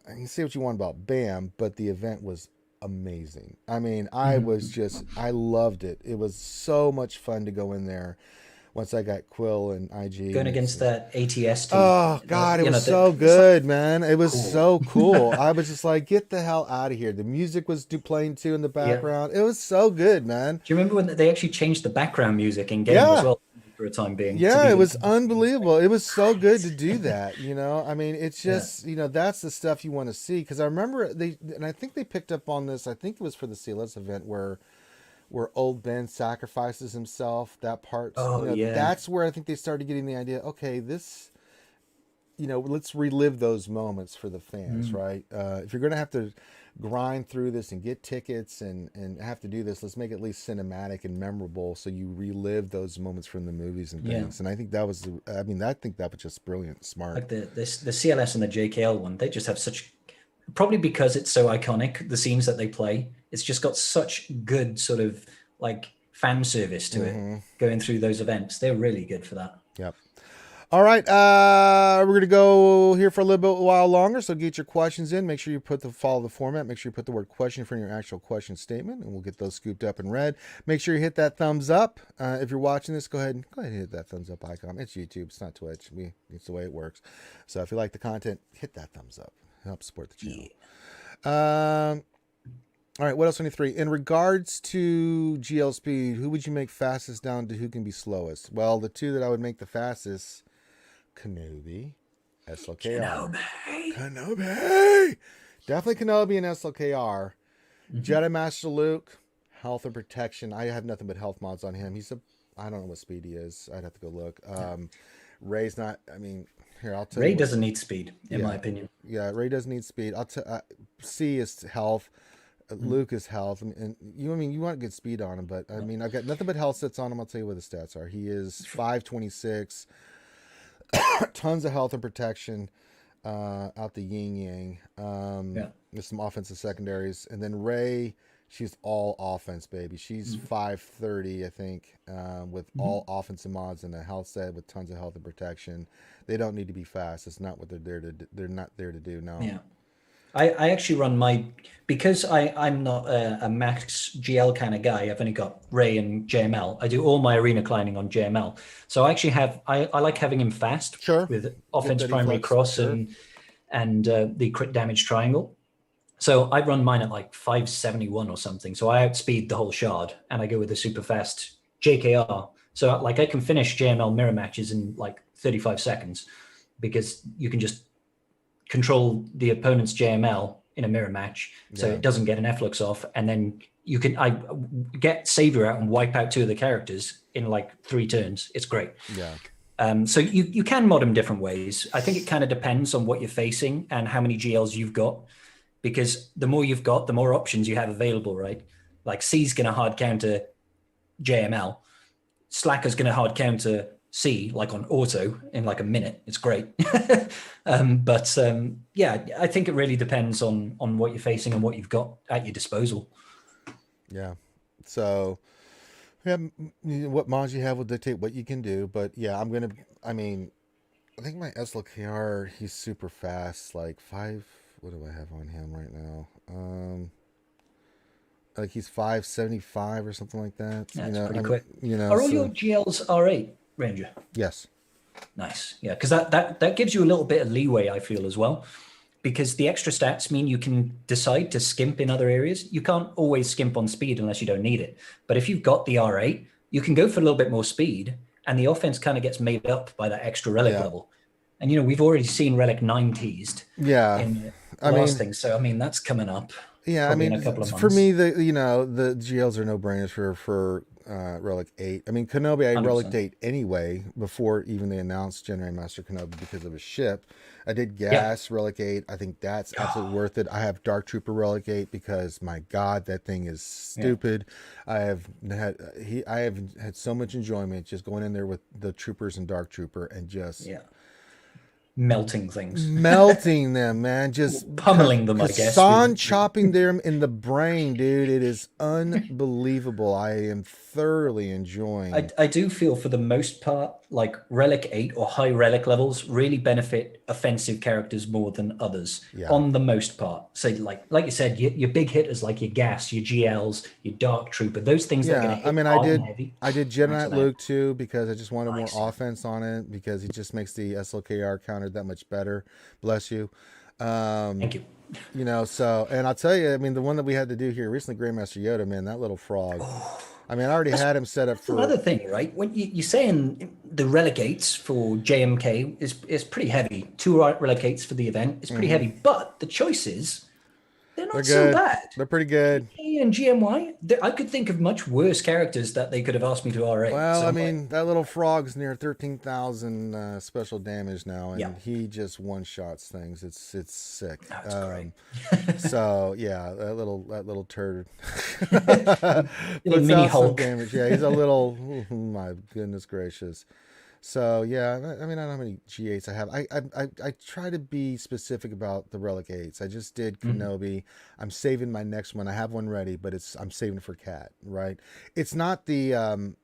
you can say what you want about BAM, but the event was amazing. I mean, I loved it. It was so much fun to go in there. Once I got Quill and IG going against that ATS team. Oh God, it was so good, man. It was so cool. I was just like, get the hell out of here. The music was playing too in the background. It was so good, man. Do you remember when they actually changed the background music in game as well for a time being? Yeah, it was unbelievable. It was so good to do that. I mean, it's just that's the stuff you want to see. Because I remember and I think they picked up on this. I think it was for the CLS event where old Ben sacrifices himself, that part. That's where I think they started getting the idea, okay, this, let's relive those moments for the fans, right? If you're going to have to grind through this and get tickets and have to do this, let's make it at least cinematic and memorable so you relive those moments from the movies and things. And I think that was, I think that was just brilliant, smart. Like the CLS and the JKL one, they just have such, probably because it's so iconic, the scenes that they play, it's just got such good sort of like fan service to it going through those events. They're really good for that. Yep. All right. We're going to go here for a little bit while longer. So get your questions in. Make sure you follow the format. Make sure you put the word question for your actual question statement, and we'll get those scooped up and read. Make sure you hit that thumbs up. If you're watching this, go ahead and hit that thumbs up icon. It's YouTube. It's not Twitch. It's the way it works. So if you like the content, hit that thumbs up. Help support the channel. All right, what else on your 3? In regards to GL speed, who would you make fastest down to who can be slowest? Well, the 2 that I would make the fastest, Kenobi, SLKR. Kenobi! Definitely Kenobi and SLKR. Jedi Master Luke, health and protection. I have nothing but health mods on him. I don't know what speed he is. I'd have to go look. Ray's not, here, I'll tell you. Ray doesn't need speed, in my opinion. Yeah, Ray doesn't need speed. C is health. Luke is health, and you want good speed on him, but I've got nothing but health sets on him. I'll tell you what the stats are. He is 526, tons of health and protection, out the yin yang. There's some offensive secondaries, and then Ray, she's all offense, baby. She's 530, I think, with all offensive mods and a health set with tons of health and protection. They don't need to be fast. It's not what they're not there to do. No. Yeah. I actually run because I'm not a max GL kind of guy. I've only got Ray and JML. I do all my arena climbing on JML. So I actually I like having him fast with offense primary cross and the crit damage triangle. So I run mine at like 571 or something. So I outspeed the whole shard and I go with a super fast JKR. So like I can finish JML mirror matches in like 35 seconds because you can just control the opponent's JML in a mirror match so it doesn't get an efflux off, and then I get Savior out and wipe out 2 of the characters in like 3 turns. It's great. So you can mod them different ways. I think it kind of depends on what you're facing and how many GLs you've got, because the more you've got, the more options you have available, right? Like C's gonna hard counter JML, Slacker's going to hard counter C like on auto in like a minute. It's great. Yeah, I think it really depends on what you're facing and what you've got at your disposal. Yeah. So, yeah, what mods you have will dictate what you can do. But yeah, I mean, I think my SLKR, he's super fast. Like five. What do I have on him right now? Like he's 575 or something like that. That's pretty quick. Are all your GLs R8 Ranger? Yes. Nice. Yeah, because that gives you a little bit of leeway, I feel, as well. Because the extra stats mean you can decide to skimp in other areas. You can't always skimp on speed unless you don't need it. But if you've got the R8, you can go for a little bit more speed, and the offense kind of gets made up by that extra relic level. And, we've already seen Relic 9 teased in the last thing. So, I mean, that's coming up. Yeah, I mean, in a couple of months. For me, the GLs are no-brainers for Relic 8. I mean, Kenobi, I 100%. Relic 8 anyway, before even they announced Jedi Master Kenobi because of his ship. I did Gas Relic 8. I think that's absolutely worth it. I have Dark Trooper Relic 8 because, my God, that thing is stupid. Yeah. I have had so much enjoyment just going in there with the Troopers and Dark Trooper and just... Yeah. Melting them, man. Just pummeling them, I guess. Chopping them in the brain, dude. It is unbelievable. I am thoroughly enjoying. I do feel for the most part, like Relic 8 or high Relic levels really benefit offensive characters more than others on the most part. So like you said, your big hitters like your Gas, your GLs, your Dark Trooper, those things that are going to hit heavy. I did Jedi Knight Luke too because I just wanted more offense on it because he just makes the SLKR counter that much better. Bless you. Thank you. So, and I'll tell you, I mean, the one that we had to do here recently, Grandmaster Yoda, man, that little frog. I mean, I already had him set up for another thing, right? When you're saying the Relicates for JMK is pretty heavy. 2 Relicates for the event is pretty heavy, but the choices, they're not so bad. They're pretty good. And GMY, I could think of much worse characters that they could have asked me to R8. Well, I mean, that little frog's near 13,000 special damage now, and he just one-shots things. It's sick. That's great. So yeah, that little turd. Mini Hulk damage. Yeah, he's a little. Oh, my goodness gracious. So yeah, I mean, I don't know how many G8s I have. I try to be specific about the Relic 8s. I just did Kenobi. I'm saving my next one. I have one ready, but I'm saving it for Cat. Right? It's not the. I'm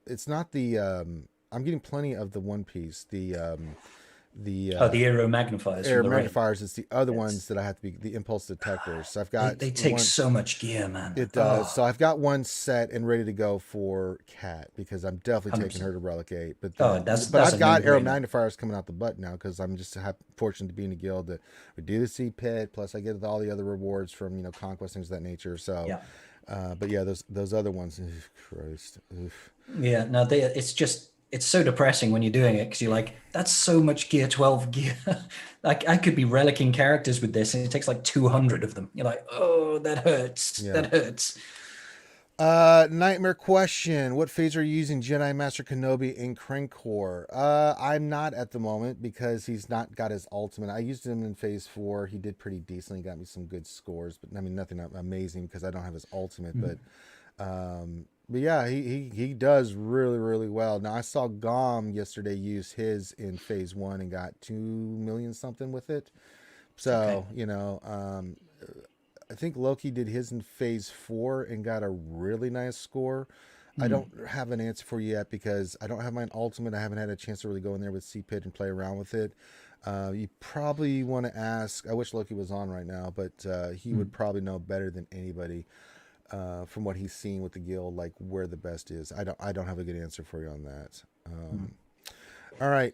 getting plenty of the One Piece. The aero magnifiers. Aero magnifiers. It's the other ones that I have to be the impulse detectors. So I've got. They take so much gear, man. It does. So I've got one set and ready to go for Kat because I'm definitely 100%. Taking her to Relic 8. But I've got aero magnifiers coming out the butt now because I'm just fortunate to be in a guild that we do the sea pit. Plus I get all the other rewards from conquest things of that nature. So. Yeah. But yeah, those other ones. Christ. Oof. Yeah. No, it's so depressing when you're doing it because you're like, that's so much gear 12 gear. Like I could be relicking characters with this and it takes like 200 of them. You're like, oh, that hurts. Yeah. That hurts. Nightmare question. What phase are you using Jedi Master Kenobi in Crinkcore? I'm not at the moment because he's not got his ultimate. I used him in phase 4. He did pretty decently. Got me some good scores, but I mean, nothing amazing because I don't have his ultimate, but yeah, he does really, really well. Now, I saw Gom yesterday use his in phase 1 and got 2 million something with it. So, I think Loki did his in phase 4 and got a really nice score. I don't have an answer for you yet because I don't have my ultimate. I haven't had a chance to really go in there with C-Pit and play around with it. You probably want to ask, I wish Loki was on right now, but he would probably know better than anybody. From what he's seen with the guild, like where the best is. I don't have a good answer for you on that. All right.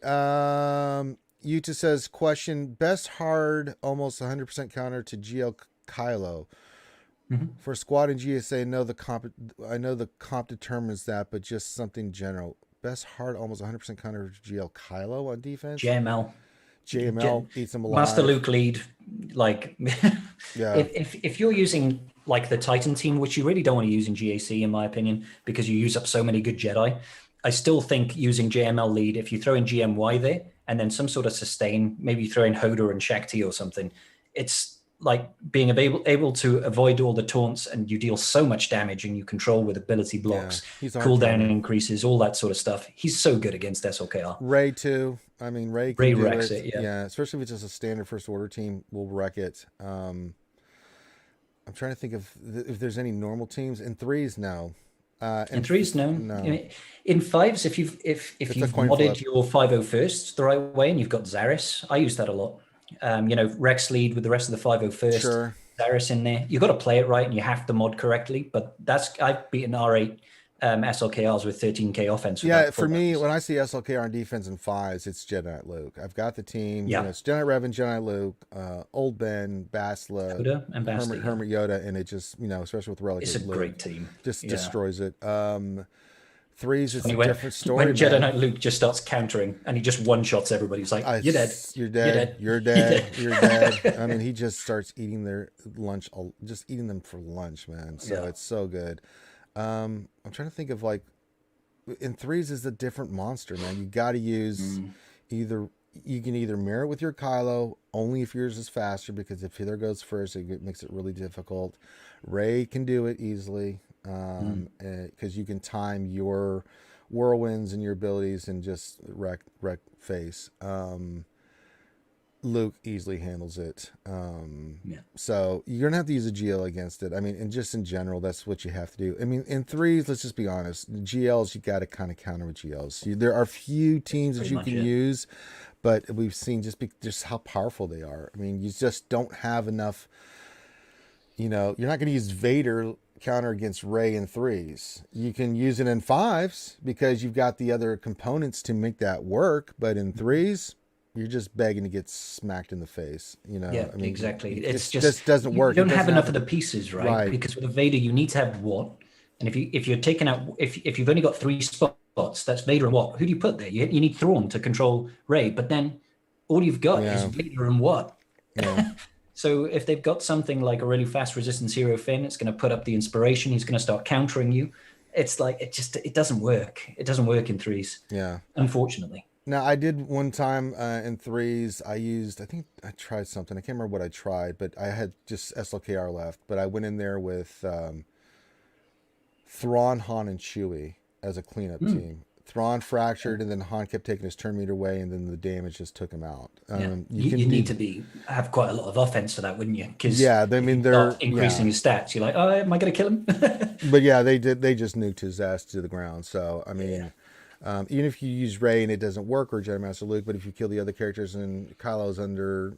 Yuta says, question, best hard, almost 100% counter to GL Kylo. For squad and GSA, I know the comp determines that, but just something general. Best hard, almost 100% counter to GL Kylo on defense? JML eats him alive. Master Luke lead. Like, yeah. If you're using like the Titan team, which you really don't want to use in GAC, in my opinion, because you use up so many good Jedi, I still think using JML lead, if you throw in GMY there and then some sort of sustain, maybe you throw in Hodor and Shakti or something, it's like being able to avoid all the taunts, and you deal so much damage, and you control with ability blocks, he's arm cooldown counter. increases, all that sort of stuff. He's so good against SLKR. Ray too. I mean, Ray can Ray do wrecks it. it, Yeah, especially if it's just a standard first order team, we'll wreck it. I'm trying to think if there's any normal teams in threes. No. In threes, no. No. In fives, if you've modded flip. your 501st the right way, and you've got Zaris, I use that a lot. Rex lead with the rest of the 501st. Sure. Zaris in there. You've got to play it right, and you have to mod correctly. But I've beaten R8 SLKRs with 13k offense. Yeah, for me, when I see SLKR on defense in fives, it's Jedi Knight Luke. I've got the team. Yeah. It's Jedi Knight Revan, Jedi Knight Luke, Old Ben, Basla, Yoda and Basta, Hermit Yoda, and it just, especially with Relic. It's a great team. Just destroys it. Threes, it's a different story. When Jedi Knight Luke just starts countering and he just one-shots everybody, he's like, you're dead. You're dead. You're dead. You're dead. I mean, he just starts eating their lunch, just eating them for lunch, man. So it's so good. I'm trying to think of like, in threes is a different monster, man. You got to use you can either mirror it with your Kylo, only if yours is faster, because if either goes first, it makes it really difficult. Ray can do it easily, because you can time your whirlwinds and your abilities and just wreck face. Luke easily handles it. So you're gonna have to use a GL against it. I mean, and just in general, that's what you have to do. I mean, in threes, let's just be honest. GLs, you got to kind of counter with GLs. There are few teams that you can use, but we've seen just how powerful they are. I mean, you just don't have enough. You're not going to use Vader counter against Rey in threes. You can use it in fives because you've got the other components to make that work. But in threes, you're just begging to get smacked in the face. Exactly. It just doesn't work. You don't have enough of the pieces, right? Because with a Vader, you need to have what? And if you're taking out, if you've only got 3 spots, that's Vader and what? Who do you put there? You need Thrawn to control Rey, but then all you've got is Vader and what? Yeah. So if they've got something like a really fast resistance hero Finn, it's going to put up the inspiration. He's going to start countering you. It's like, it doesn't work. It doesn't work in threes. Yeah. Unfortunately. Now, I did one time in threes, I think I tried something. I can't remember what I tried, but I had just SLKR left. But I went in there with Thrawn, Han, and Chewie as a cleanup team. Thrawn fractured, and then Han kept taking his turn meter away, and then the damage just took him out. You need to have quite a lot of offense for that, wouldn't you? Because they're increasing his stats. You're like, oh, am I going to kill him? But yeah, they just nuked his ass to the ground. So I mean, even if you use Rey and it doesn't work, or Jedi Master Luke, but if you kill the other characters and Kylo's under,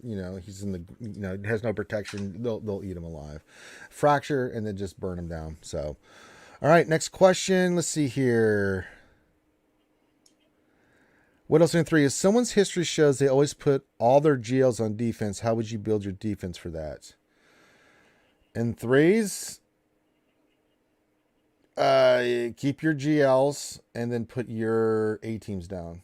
he's in the, has no protection, they'll eat him alive, fracture, and then just burn him down. So, all right, next question. Let's see here. What else in 3 is someone's history shows they always put all their GLs on defense. How would you build your defense for that? In 3s, keep your GLs and then put your A teams down.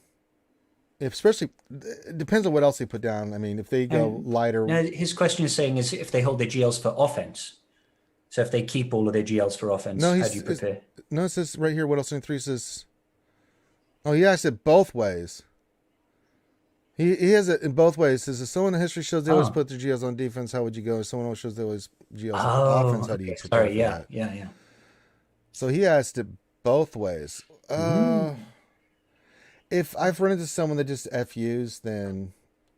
Especially, it depends on what else they put down. I mean, if they go lighter. Now, his question is saying is if they hold their GLs for offense. So if they keep all of their GLs for offense, how do you prepare? No, it says right here, what else in 3 says? Oh, yeah, I said both ways. He has it in both ways. It says, if someone in history shows they always put their GLs on defense, how would you go? If someone else shows they always GLs on offense, how do you prepare for that? Yeah. So he asked it both ways. If I've run into someone that just FUs, then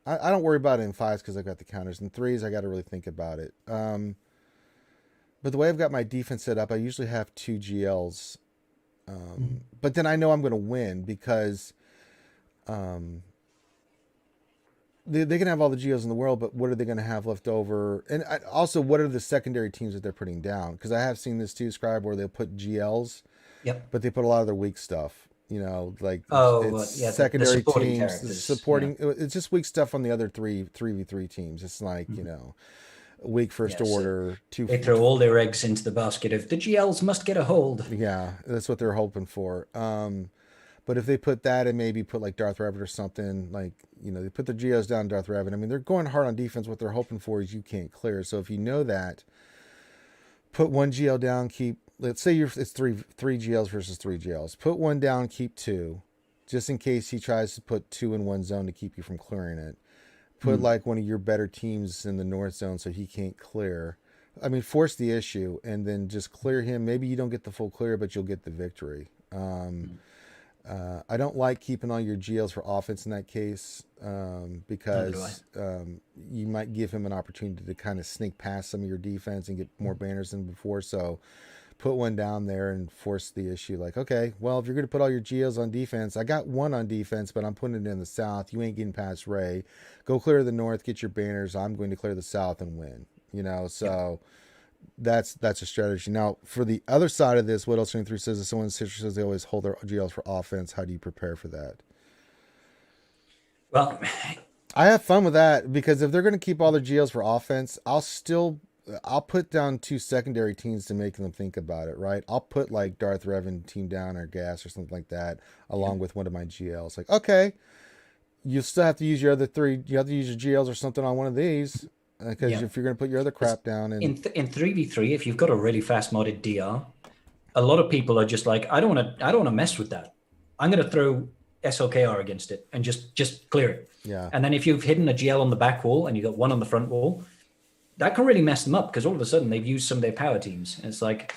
I don't worry about it in 5s because I've got the counters. In 3s, I got to really think about it. But the way I've got my defense set up, I usually have 2 GLs. But then I know I'm going to win because they can have all the GLs in the world, but what are they going to have left over? And also, what are the secondary teams that they're putting down? Because I have seen this too, Scribe, where they'll put GLs, but they put a lot of their weak stuff. Secondary teams supporting. It's just weak stuff on the other 3v3 teams. It's like weak first order. They throw all their eggs into the basket of the GLs must get a hold. Yeah, that's what they're hoping for. But if they put that and maybe put like Darth Revan or something, like, they put the GLs down Darth Revan. I mean, they're going hard on defense. What they're hoping for is you can't clear. So if you know that, put 1 GL down, let's say it's three GLs versus 3 GLs. Put 1 down, keep 2, just in case he tries to put 2 in one zone to keep you from clearing it. put like one of your better teams in the north zone so he can't clear. I mean, force the issue and then just clear him. Maybe you don't get the full clear, but you'll get the victory. I don't like keeping all your GLs for offense in that case because you might give him an opportunity to kind of sneak past some of your defense and get more banners than before. So put one down there and force the issue. Like, okay, well, if you're going to put all your GLs on defense, I got one on defense, but I'm putting it in the south. You ain't getting past Ray. Go clear the north, get your banners. I'm going to clear the south and win. So that's a strategy. Now, for the other side of this, what else 23 says is someone in Citrus says they always hold their GLs for offense. How do you prepare for that? Well, I have fun with that because if they're going to keep all their GLs for offense, I'll put down 2 secondary teams to make them think about it, right? I'll put like Darth Revan team down or gas or something like that along with one of my GLs. Like, okay, you still have to use your other 3. You have to use your GLs or something on one of these. Because if you're going to put your other crap down in 3v3, if you've got a really fast modded DR, a lot of people are just like, I don't want to mess with that. I'm going to throw SLKR against it and just clear it. Yeah. And then if you've hidden a GL on the back wall and you've got one on the front wall, that can really mess them up because all of a sudden they've used some of their power teams. And it's like,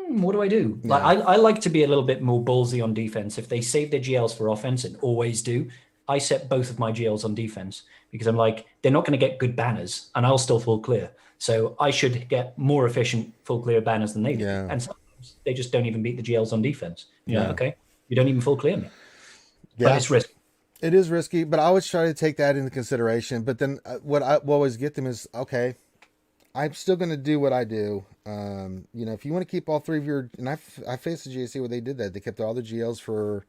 what do I do? Yeah. Like I like to be a little bit more ballsy on defense. If they save their GLs for offense and always do, I set both of my GLs on defense because I'm like, they're not going to get good banners and I'll still full clear. So I should get more efficient full clear banners than they do. Yeah. And sometimes they just don't even beat the GLs on defense. Okay, you don't even full clear me. Yeah. But it's risky. It is risky, but I always try to take that into consideration. But then what I always get them is, okay, I'm still going to do what I do. If you want to keep all 3 of your, and I faced the GAC where they did that. They kept all the GLs for,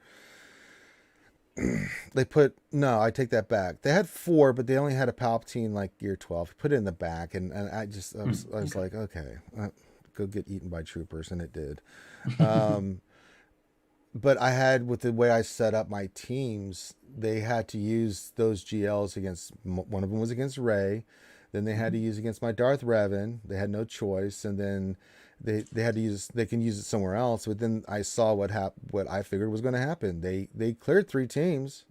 I take that back. They had 4, but they only had a Palpatine like gear 12. Put it in the back, and I was like, okay, go get eaten by troopers, and it did. But I had, with the way I set up my teams, they had to use those GLs against, one of them was against Rey. Then they had to use against my Darth Revan. They had no choice. And then they had to use, they can use it somewhere else. But then I saw what I figured was going to happen. They cleared 3 teams,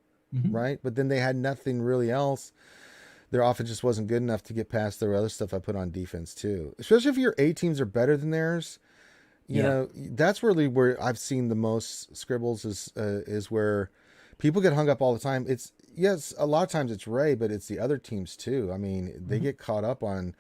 right? But then they had nothing really else. Their offense just wasn't good enough to get past the other stuff I put on defense too. Especially if your A teams are better than theirs. You know, that's really where I've seen the most scribbles is where people get hung up all the time. It's, yes, a lot of times it's Rey, but it's the other teams too. I mean, they get caught up on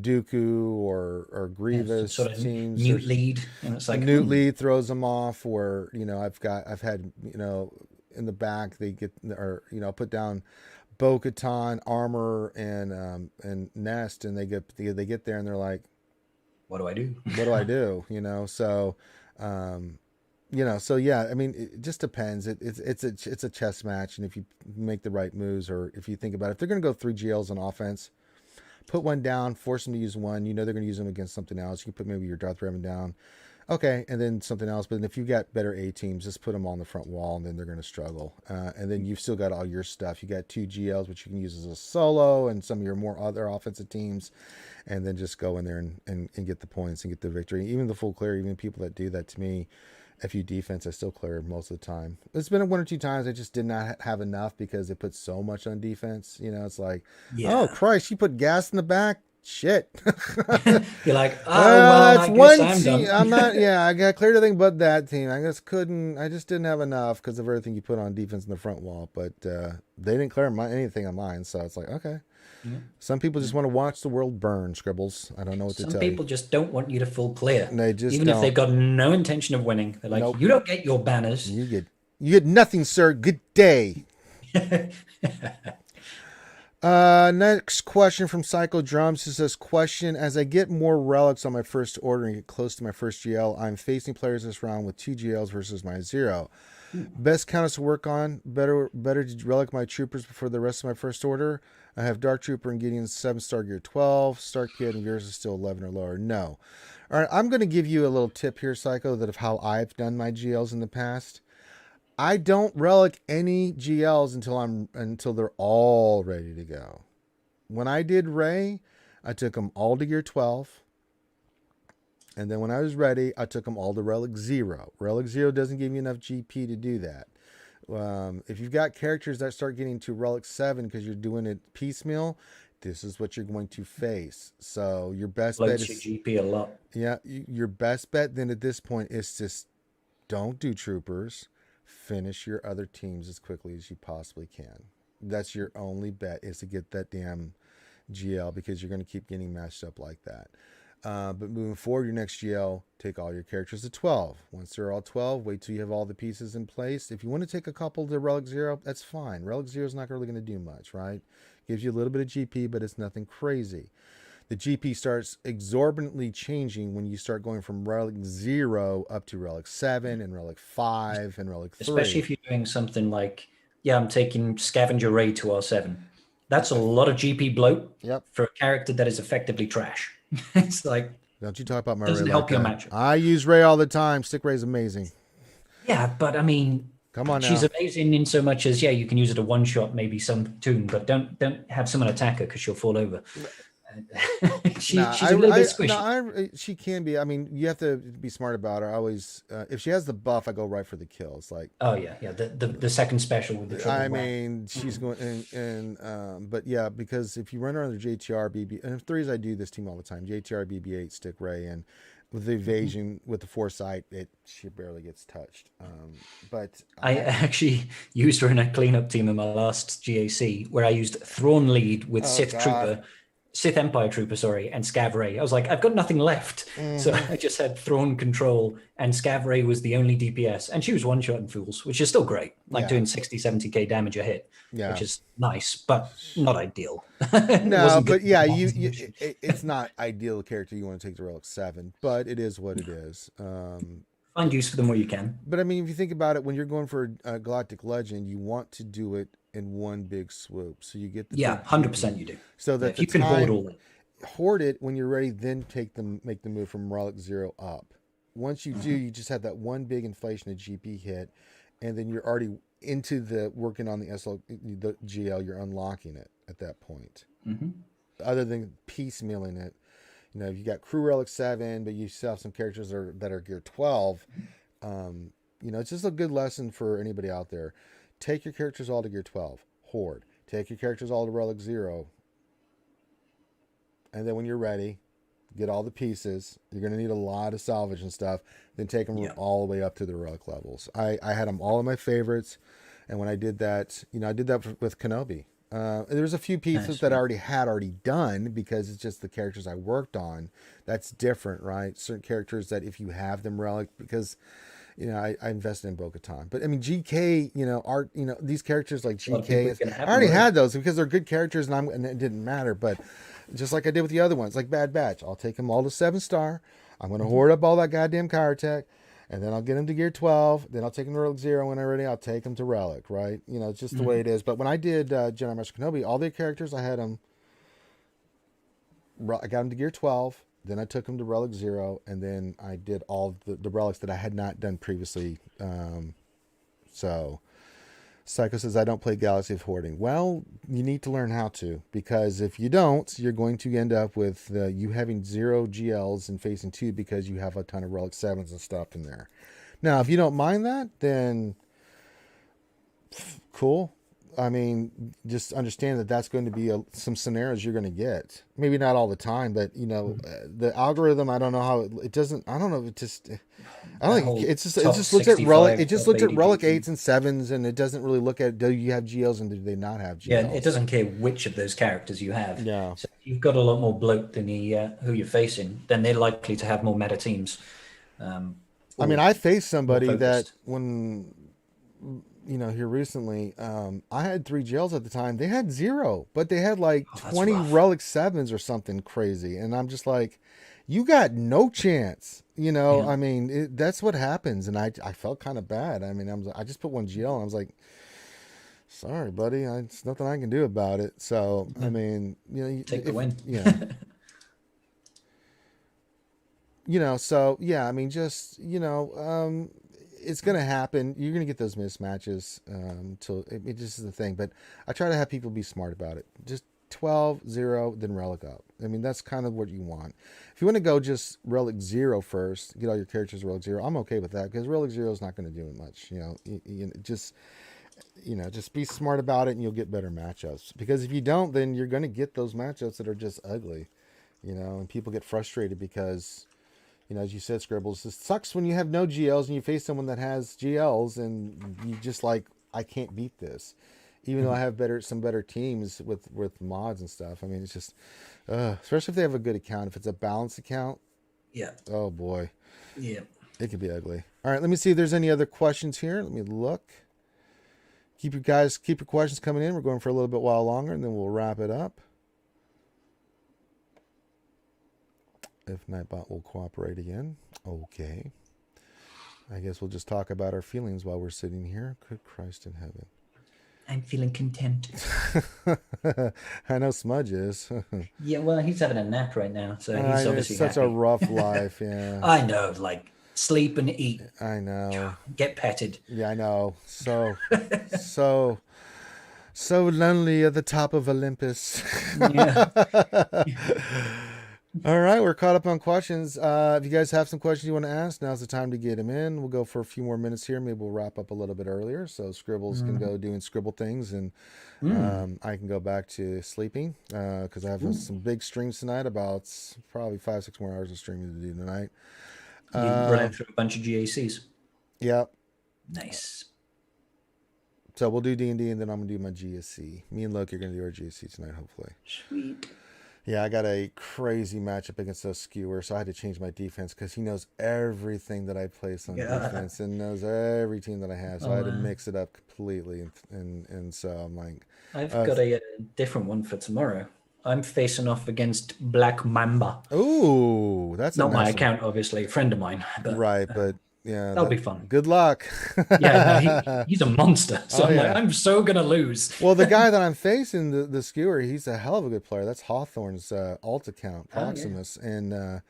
Dooku or Grievous sort of teams. Newt lead, and it's like Newt lead throws them off. Or I've had in the back they get, or put down Bo-Katan, Armor, and Nest, and they get there and they're like, what do I do? What do I do? So yeah, I mean, it just depends. It's a chess match. And if you make the right moves, or if you think about it, if they're going to go 3 GLs on offense, put one down, force them to use one, they're going to use them against something else. You can put maybe your Darth Revan down. Okay. And then something else. But then if you've got better A teams, just put them on the front wall and then they're going to struggle. And then you've still got all your stuff. You got 2 GLs, which you can use as a solo, and some of your more other offensive teams. And then just go in there and get the points and get the victory. Even the full clear, even people that do that to me, FU defense, I still clear most of the time. It's been 1 or 2 times I just did not have enough because they put so much on defense. It's like, oh, Christ, you put gas in the back? Shit. You're like, well, it's I one guess I'm team. done. I'm not, I got cleared everything but that team. I just didn't have enough because of everything you put on defense in the front wall. But they didn't clear anything on mine. So it's like, okay. Some people just want to watch the world burn, Scribbles. I don't know what to tell you. Some people just don't want you to full clear. They just even if they've got no intention of winning. They're like, You don't get your banners. You get nothing, sir. Good day. Next question from Psycho Drums. It says, question, as I get more relics on my first order and get close to my first GL, I'm facing players this round with 2 GLs versus my 0. Best counters to work on. Better to relic my troopers before the rest of my first order. I have Dark Trooper and Gideon 7-star gear 12. Star Kid and yours is still 11 or lower. No. All right, I'm going to give you a little tip here, Psycho, that of how I've done my GLs in the past. I don't relic any GLs until they're all ready to go. When I did Rey, I took them all to gear 12. And then when I was ready, I took them all to Relic 0. Relic 0 doesn't give you enough GP to do that. If you've got characters that start getting to Relic 7 because you're doing it piecemeal, this is what you're going to face. So your best bet Bloats your is, GP a lot. yeah, your best bet then at this point is just don't do troopers. Finish your other teams as quickly as you possibly can. That's your only bet, is to get that damn GL, because you're going to keep getting matched up like that. But moving forward, your next GL, take all your characters to 12. Once they're all 12, wait till you have all the pieces in place. If you want to take a couple to Relic 0, that's fine. Relic 0 is not really going to do much, right? Gives you a little bit of GP, but it's nothing crazy. The GP starts exorbitantly changing when you start going from Relic 0 up to Relic 7 and Relic 5 and Relic 3. Especially if you're doing something like, yeah, I'm taking Scavenger Raid to R7. That's a lot of GP bloat for a character that is effectively trash. It's like, don't you talk about my doesn't Ray help like your that. matchup. I use Ray all the time. Stick Ray's amazing. Yeah, but I mean, come on now. She's amazing in so much as, yeah, you can use it a one shot, maybe some tune, but don't have someone attack her because she'll fall over. She's a little bit squishy. She can be. I mean, you have to be smart about her. I always, if she has the buff, I go right for the kill. It's like, oh yeah, the second special with the triple I mean, she's going but yeah, because if you run her under JTR BB, and if threes, I do this team all the time. JTR BB8, stick Ray, and with the evasion, with the foresight, she barely gets touched. But I actually used her in a cleanup team in my last GAC where I used Thrawn lead with Sith Empire Trooper, and Scav Ray. I was like, I've got nothing left. So I just had Thrawn control, and Scav Ray was the only DPS. And she was one-shotting fools, which is still great. Like doing 60, 70k damage a hit, which is nice, but not ideal. No, but yeah, it's not ideal character you want to take to Relic 7, but it is what it is. Find use for them where you can. But I mean, if you think about it, when you're going for a Galactic Legend, you want to do it in one big swoop, so you get the 100% you do. So that you can hoard it when you're ready, then make the move from Relic 0 up. Once you do, you just have that one big inflation of GP hit, and then you're already into the working on the GL. You're unlocking it at that point. Other than piecemealing it, you know, if you got Crew Relic 7, but you still have some characters that are gear 12. You know, it's just a good lesson for anybody out there. Take your characters all to gear 12. Hoard. Take your characters all to Relic 0. And then when you're ready, get all the pieces. You're going to need a lot of salvage and stuff. Then take them all the way up to the Relic levels. I had them all in my favorites. And when I did that, you know, I did that with Kenobi. There's a few pieces that I already done because it's just the characters I worked on. That's different, right? Certain characters that if you have them Relic, because... You know, I invested in Bo-Katan. But I mean, GK, you know, these characters like GK, I already had those because they're good characters and it didn't matter. But just like I did with the other ones, like Bad Batch, I'll take them all to 7-star. I'm going to hoard up all that goddamn Kyrotech, and then I'll get them to gear 12. Then I'll take them to Relic 0 when I'm ready. I'll take them to Relic, right? You know, it's just the way it is. But when I did Jedi Master Kenobi, all the characters, I had them, I got them to gear 12. Then I took them to Relic 0, and then I did all the relics that I had not done previously. So, Psycho says, I don't play Galaxy of Hoarding. Well, you need to learn how to, because if you don't, you're going to end up with you having 0 GLs and facing 2 because you have a ton of Relic 7s and stuff in there. Now, if you don't mind that, then cool. I mean, just understand that that's going to be some scenarios you're going to get. Maybe not all the time, but you know, the algorithm. I don't know how it doesn't. I don't know. It just. I don't think it just looks at relic. It just looks at relic 8s and 7s, and it doesn't really look at do you have GLs and do they not have GLs. Yeah, it doesn't care which of those characters you have. Yeah. So if you've got a lot more bloat than who you're facing, then they're likely to have more meta teams. I mean, I faced somebody that when. You know, here recently, I had 3 GLs at the time. They had 0, but they had like 20 Relic 7s or something crazy. And I'm just like, you got no chance. You know, I mean, that's what happens. And I felt kind of bad. I mean, I just put 1 GL and I was like, sorry, buddy. It's nothing I can do about it. So, I mean, you know, take the win. Yeah. You know, so, yeah, I mean, just, you know, it's going to happen. You're going to get those mismatches. It just is the thing. But I try to have people be smart about it. Just 12, 0, then Relic up. I mean, that's kind of what you want. If you want to go just Relic 0 first, get all your characters Relic 0, I'm okay with that because Relic 0 is not going to do much. You know, just just be smart about it and you'll get better matchups. Because if you don't, then you're going to get those matchups that are just ugly, and people get frustrated because, as you said, Scribbles, it sucks when you have no GLs and you face someone that has GLs and you just like, I can't beat this. Even though I have some better teams with mods and stuff. I mean, it's just, especially if they have a good account. If it's a balanced account, Yeah. oh boy. Yeah. It could be ugly. All right, let me see if there's any other questions here. Let me look. Keep your questions coming in. We're going for a little bit while longer, and then we'll wrap it up. If Nightbot will cooperate again. Okay. I guess we'll just talk about our feelings while we're sitting here. Good Christ in heaven. I'm feeling content. I know Smudge is. Yeah, well, he's having a nap right now, so he's obviously it's such happy. a rough life, yeah. I know, like sleep and eat, I know. get petted. Yeah, I know. So lonely at the top of Olympus. Yeah. All right, we're caught up on questions. If you guys have some questions you want to ask, now's the time to get them in. We'll go for a few more minutes here. Maybe we'll wrap up a little bit earlier so Scribbles can go doing Scribble things, and I can go back to sleeping because I have some big streams tonight, about probably 5-6 more hours of streaming to do tonight. You running through a bunch of GACs. Yeah. Nice. So we'll do D&D, and then I'm going to do my GSC. Me and Loki are going to do our GSC tonight, hopefully. Sweet. Yeah, I got a crazy matchup against those skewers, so I had to change my defense because he knows everything that I place on defense and knows every team that I have. So I had to mix it up completely, and so I'm like, I've got a different one for tomorrow. I'm facing off against Black Mamba. Ooh, that's not a nice my account, obviously, a friend of mine. But, right, but yeah, that'll be fun. Good luck. Yeah, no, he's a monster. So I'm like, I'm so gonna lose. Well, the guy that I'm facing, the skewer, he's a hell of a good player. That's Hawthorne's alt account, Proximus, and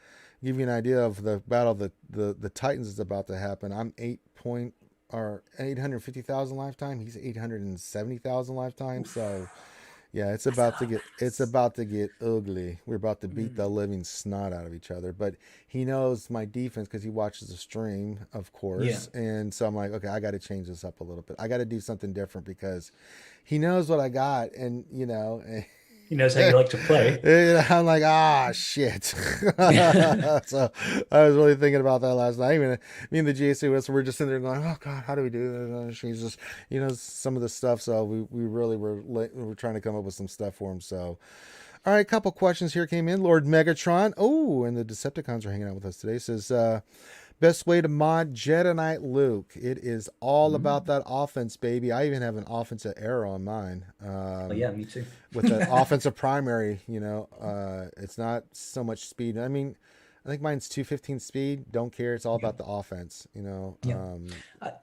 give you an idea of the battle the Titans is about to happen. I'm 850,000 lifetime. He's 870,000 lifetime. So. Yeah, it's about to get ugly. We're about to beat the living snot out of each other. But he knows my defense because he watches the stream, of course. Yeah. And so I'm like, okay, I got to change this up a little bit. I got to do something different because he knows what I got, and he knows how you like to play. I'm like, shit. So I was really thinking about that last night. Even me and the GAC, we're just sitting there going, oh God, how do we do this? She's just, some of the stuff. So we really were trying to come up with some stuff for him. So, all right, a couple questions here came in. Lord Megatron. Oh, and the Decepticons are hanging out with us today. Says, best way to mod Jedi Knight Luke. It is all about that offense, baby. I even have an offensive arrow on mine. Yeah, me too. With the offensive primary, it's not so much speed. I mean, I think mine's 215 speed. Don't care. It's all about the offense, Yeah.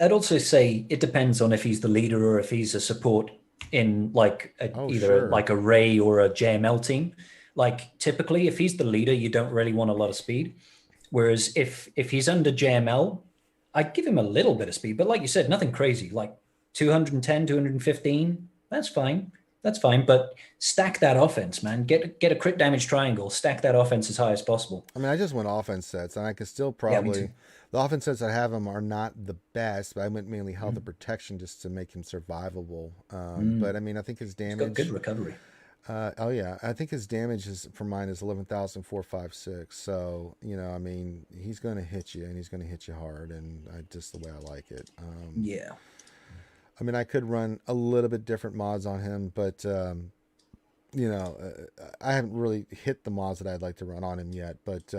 I'd also say it depends on if he's the leader or if he's a support in like like a Ray or a JML team. Like typically, if he's the leader, you don't really want a lot of speed. Whereas if he's under JML, I'd give him a little bit of speed, but like you said, nothing crazy, like 210, 215, that's fine. That's fine, but stack that offense, man. Get a crit damage triangle, stack that offense as high as possible. I mean, I just went offense sets, and I could still probably... the offense sets I have him are not the best, but I went mainly health and protection just to make him survivable. But I mean, I think his damage... Good recovery. I think his damage for mine is 11,456. So, I mean, he's going to hit you, and he's going to hit you hard, and just the way I like it. Yeah. I mean, I could run a little bit different mods on him, but, I haven't really hit the mods that I'd like to run on him yet, but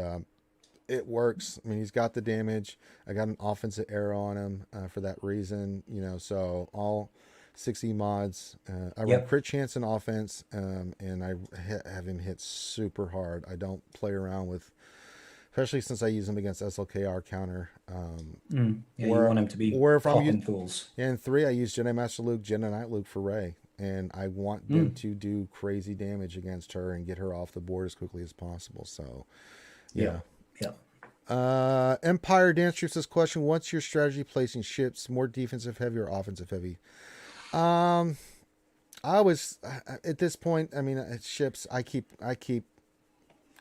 it works. I mean, he's got the damage. I got an offensive arrow on him for that reason, so all 60 mods. I run crit chance and offense, and I have him hit super hard. I don't play around with, especially since I use him against SLKR counter. You want him to be popping fools. Yeah, in 3, I use Jedi Master Luke, Jedi Knight Luke for Rey, and I want them to do crazy damage against her and get her off the board as quickly as possible. So, yeah. Empire Dance Troop says, question, what's your strategy placing ships? More defensive heavy or offensive heavy? I was at this point. I mean, ships. I keep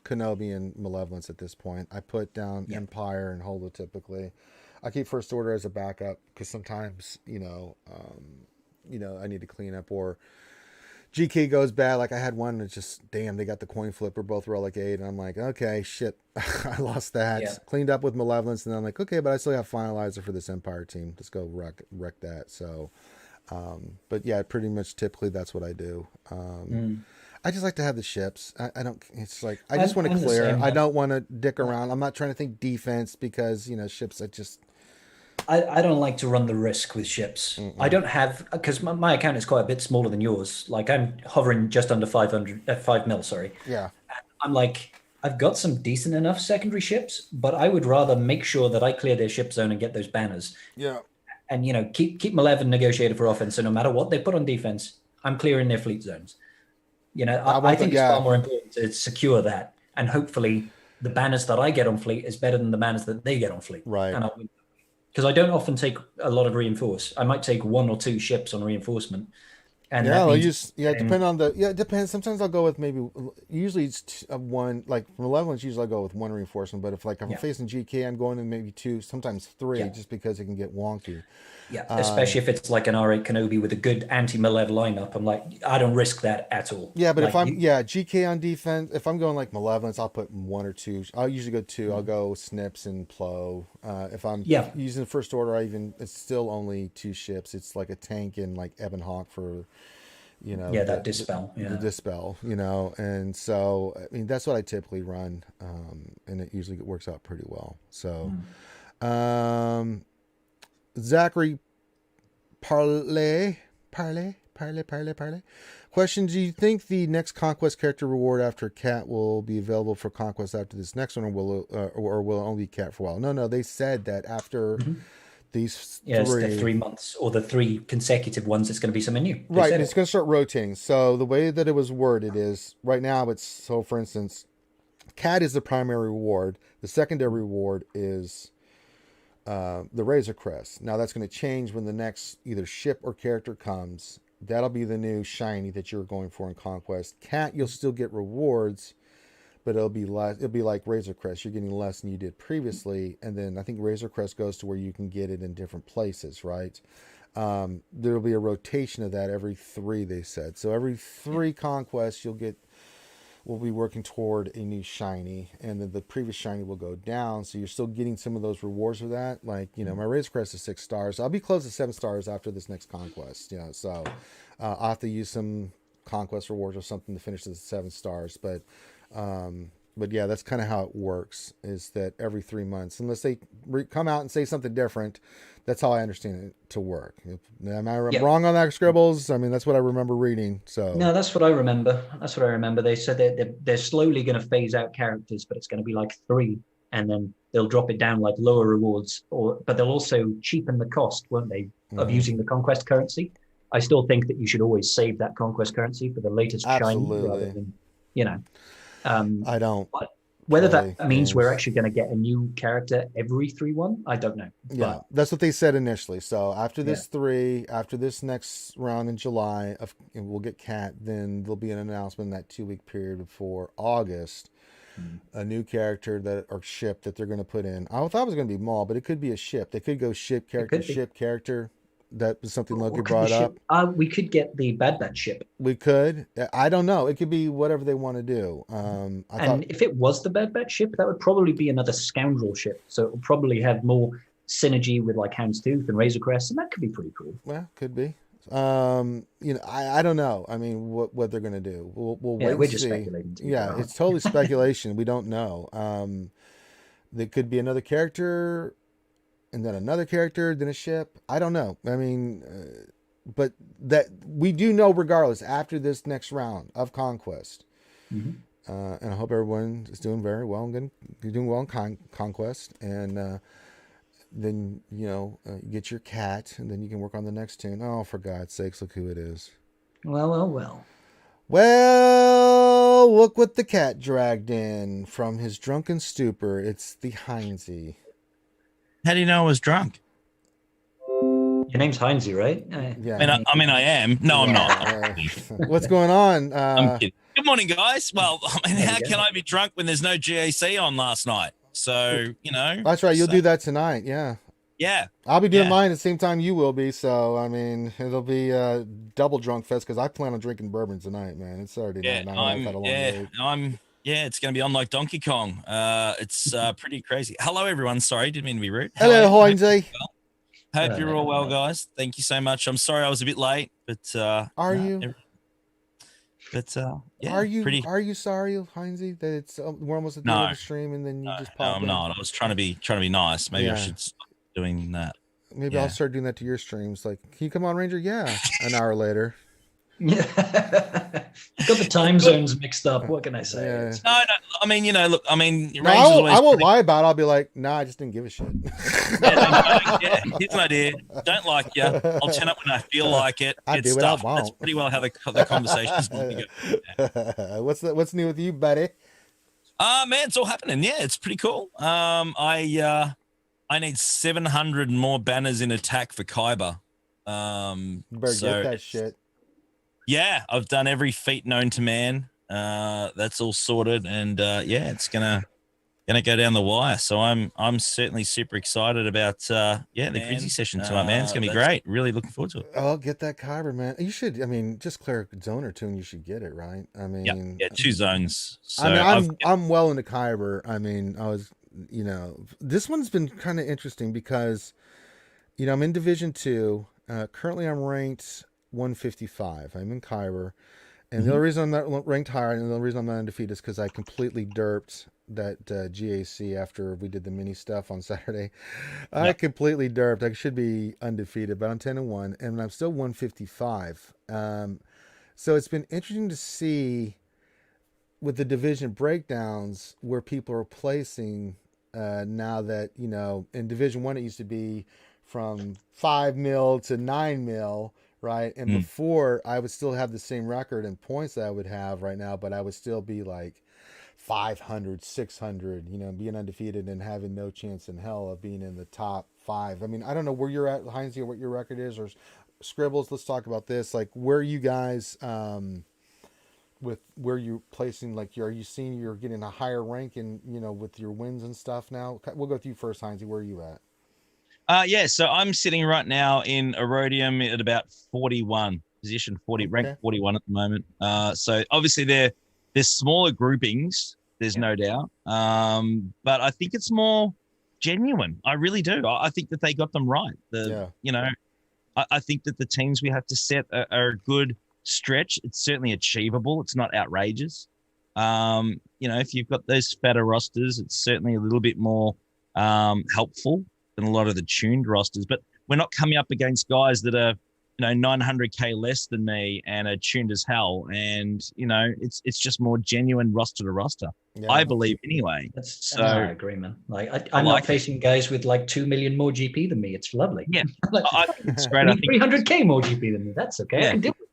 Kenobi and Malevolence at this point. I put down Empire and Holo typically. I keep First Order as a backup because sometimes I need to clean up, or GK goes bad. Like I had one that's just, damn, they got the coin flip. We're both relic 8. And I'm like, okay, shit. I lost that. Yeah. Cleaned up with Malevolence. And then I'm like, okay, but I still have Finalizer for this Empire team. Let's go wreck that. So, but yeah, pretty much typically that's what I do. I just like to have the ships. I don't, it's like, I just want to clear. I don't want to dick around. I'm not trying to think defense because, ships, I don't like to run the risk with ships. I don't have, because my account is quite a bit smaller than yours. Like I'm hovering just under 5 mil, sorry. Yeah. I'm like, I've got some decent enough secondary ships, but I would rather make sure that I clear their ship zone and get those banners. Yeah. And, keep Malevolent negotiated for offense. So no matter what they put on defense, I'm clearing their fleet zones. I think it's far more important to secure that. And hopefully the banners that I get on fleet is better than the banners that they get on fleet. Right. And because I don't often take a lot of reinforce. I might take 1 or 2 ships on reinforcement. And depend on it depends. Sometimes I'll go with usually it's one, like from Malevolence, usually I'll go with 1 reinforcement. But if I'm facing GK, I'm going in maybe 2, sometimes 3, just because it can get wonky. Yeah, especially if it's like an R8 Kenobi with a good anti-Malev lineup. I'm like, I don't risk that at all. Yeah, but if I'm GK on defense, if I'm going like Malevolence, I'll put 1 or 2. I'll usually go 2. I'll go Snips and Plo. If I'm using the First Order, it's still only 2 ships. It's like a tank and like Ebon Hawk for, that Dispel. The Dispel, and so that's what I typically run, and it usually works out pretty well. So, Zachary Parley. Question: do you think the next Conquest character reward after Cat will be available for Conquest after this next one, or will it only be Cat for a while? No, they said that after these it's the 3 months or the 3 consecutive ones, it's going to be something new. Right, and it's going to start rotating. So the way that it was worded is, right now for instance, Cat is the primary reward. The secondary reward is the Razor Crest. Now that's going to change when the next either ship or character comes. That'll be the new shiny that you're going for in Conquest. Cat, you'll still get rewards, but it'll be less. It'll be like Razor Crest. You're getting less than you did previously, and then I think Razor Crest goes to where you can get it in different places, right? There'll be a rotation of that every 3. They said so. Every 3 conquests, we'll be working toward a new shiny, and then the previous shiny will go down. So you're still getting some of those rewards for that. Like, my Razor Crest is 6 stars. I'll be close to 7 stars after this next conquest. So I'll have to use some conquest rewards or something to finish the 7 stars. But yeah, that's kind of how it works, is that every 3 months, unless they come out and say something different, that's how I understand it to work. Am I wrong on that, Scribbles? That's what I remember reading. So no, that's what I remember. They said that they're slowly going to phase out characters, but it's going to be like 3, and then they'll drop it down like lower rewards, but they'll also cheapen the cost, won't they, of using the conquest currency. I still think that you should always save that conquest currency for the latest shiny, rather than, I don't. Whether that means we're actually going to get a new character every 3-1, I don't know. Yeah, that's what they said initially. So after this after this next round in July, and we'll get Cat, then there'll be an announcement in that 2-week period before August, a new character or ship that they're going to put in. I thought it was going to be Maul, but it could be a ship. They could go ship character. That was something Loki brought up. We could get the Bad Batch ship. We could. I don't know. It could be whatever they want to do. If it was the Bad Batch ship, that would probably be another scoundrel ship. So it would probably have more synergy with like Houndstooth and Razor Crest, and that could be pretty cool. Well, could be. I don't know. What they're going to do. We'll wait. We're just speculating. Yeah, it's totally speculation. We don't know. There could be another character, and then another character, then a ship. I don't know. But that we do know regardless after this next round of Conquest. And I hope everyone is doing very well and doing well in Conquest. And then, you get your Cat, and then you can work on the next tune. Oh, for God's sakes, look who it is. Well. Well, look what the Cat dragged in from his drunken stupor. It's the Heinzie. How do you know I was drunk? Your name's Heinzie, right? Yeah. I am. No, I'm not. What's going on? I'm kidding. Good morning, guys. Well, how can I be drunk when there's no GAC on last night? So, That's right. You'll do that tonight. Yeah. Yeah. I'll be doing Yeah. mine at the same time you will be. So I mean, it'll be double drunk fest because I plan on drinking bourbon tonight, man. It's Saturday Yeah. night, and I've had a long wait. Yeah, it's going to be on like Donkey Kong. It's pretty crazy. Hello, everyone. Sorry, didn't mean to be rude. Hello, Hope Heinze. you're all well, guys. Thank you so much. I'm sorry I was a bit late, but Are you? Yeah, Are you pretty. sorry, Heinze, that it's we're almost at the end of the stream and then you just No, pop I'm in? not. I was trying to be nice. Maybe I Yeah. should stop doing that. Maybe I'll start doing that to your streams. Like, can you come on, Ranger? Yeah. An hour later. Yeah. Got the time zones mixed up. What can I say? Yeah. No. I mean, look. I mean, No, I won't lie about it. I'll be like, nah, I just didn't give a shit. Yeah, here's an idea. Don't like you. I'll turn up when I feel like it. I It's do what I stuff. want. That's pretty well how the conversation's going to go. What's new with you, buddy? Man, it's all happening. Yeah, it's pretty cool. I need 700 more banners in attack for Kyber. You better get that shit. Yeah, I've done every feat known to man. That's all sorted, and yeah, it's gonna go down the wire. So I'm certainly super excited about the Grizzly session tonight, man. It's gonna be great. Really looking forward to it. Oh, get that Kyber, man. You should. I mean, just clear a zone or two, and you should get it, right? I mean, yeah, 2 zones. So I mean, I'm well into Kyber. I mean, this one's been kind of interesting because, I'm in Division 2. Currently, I'm ranked 155. I'm in Kyber. And the only reason I'm not ranked higher and the only reason I'm not undefeated is because I completely derped that GAC after we did the mini stuff on Saturday. I completely derped. I should be undefeated, but I'm 10-1, and I'm still 155. So it's been interesting to see with the division breakdowns where people are placing now that, in Division 1 it used to be from 5 mil to 9 mil, right? And before, I would still have the same record and points that I would have right now, but I would still be like 500, 600, being undefeated and having no chance in hell of being in the top 5. I mean, I don't know where you're at, Heinz, or what your record is, or Scribbles. Let's talk about this. Like, where you guys, with where you're placing, like, are you seeing you're getting a higher rank in, with your wins and stuff now? We'll go with you first, Heinz. Where are you at? Yeah, so I'm sitting right now in Erodium at about 41, position 40, ranked 41 at the moment. So obviously there's smaller groupings, there's no doubt. But I think it's more genuine. I really do. I think that they got them right. I think that the teams we have to set are a good stretch. It's certainly achievable. It's not outrageous. If you've got those fatter rosters, it's certainly a little bit more helpful than a lot of the tuned rosters, but we're not coming up against guys that are, 900K less than me and are tuned as hell. And, it's just more genuine roster to roster. Yeah. I believe anyway. That's I agree, man. Like I'm not facing guys with like 2 million more GP than me. It's lovely. Yeah. I think it's great. I think 300K more GP than me. That's okay. Yeah. I can deal with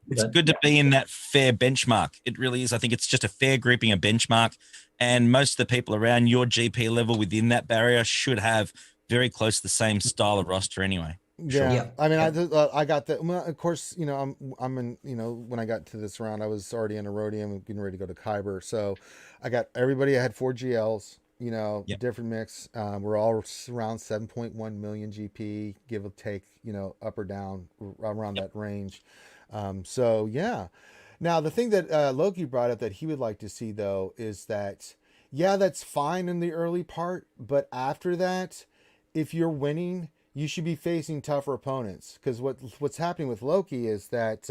that. It's good to be in that fair benchmark. It really is. I think it's just a fair grouping, a benchmark. And most of the people around your GP level within that barrier should have very close to the same style of roster anyway. Yeah. Sure. I mean, I got that. Well, of course, I'm in, when I got to this round, I was already in Erodium and getting ready to go to Kyber. So I got everybody. I had 4 GLs, different mix. We're all around 7.1 million GP, give or take, up or down around that range. So yeah. Now the thing that Loki brought up that he would like to see though is that, that's fine in the early part, but after that, if you're winning, you should be facing tougher opponents. Because what's happening with Loki is that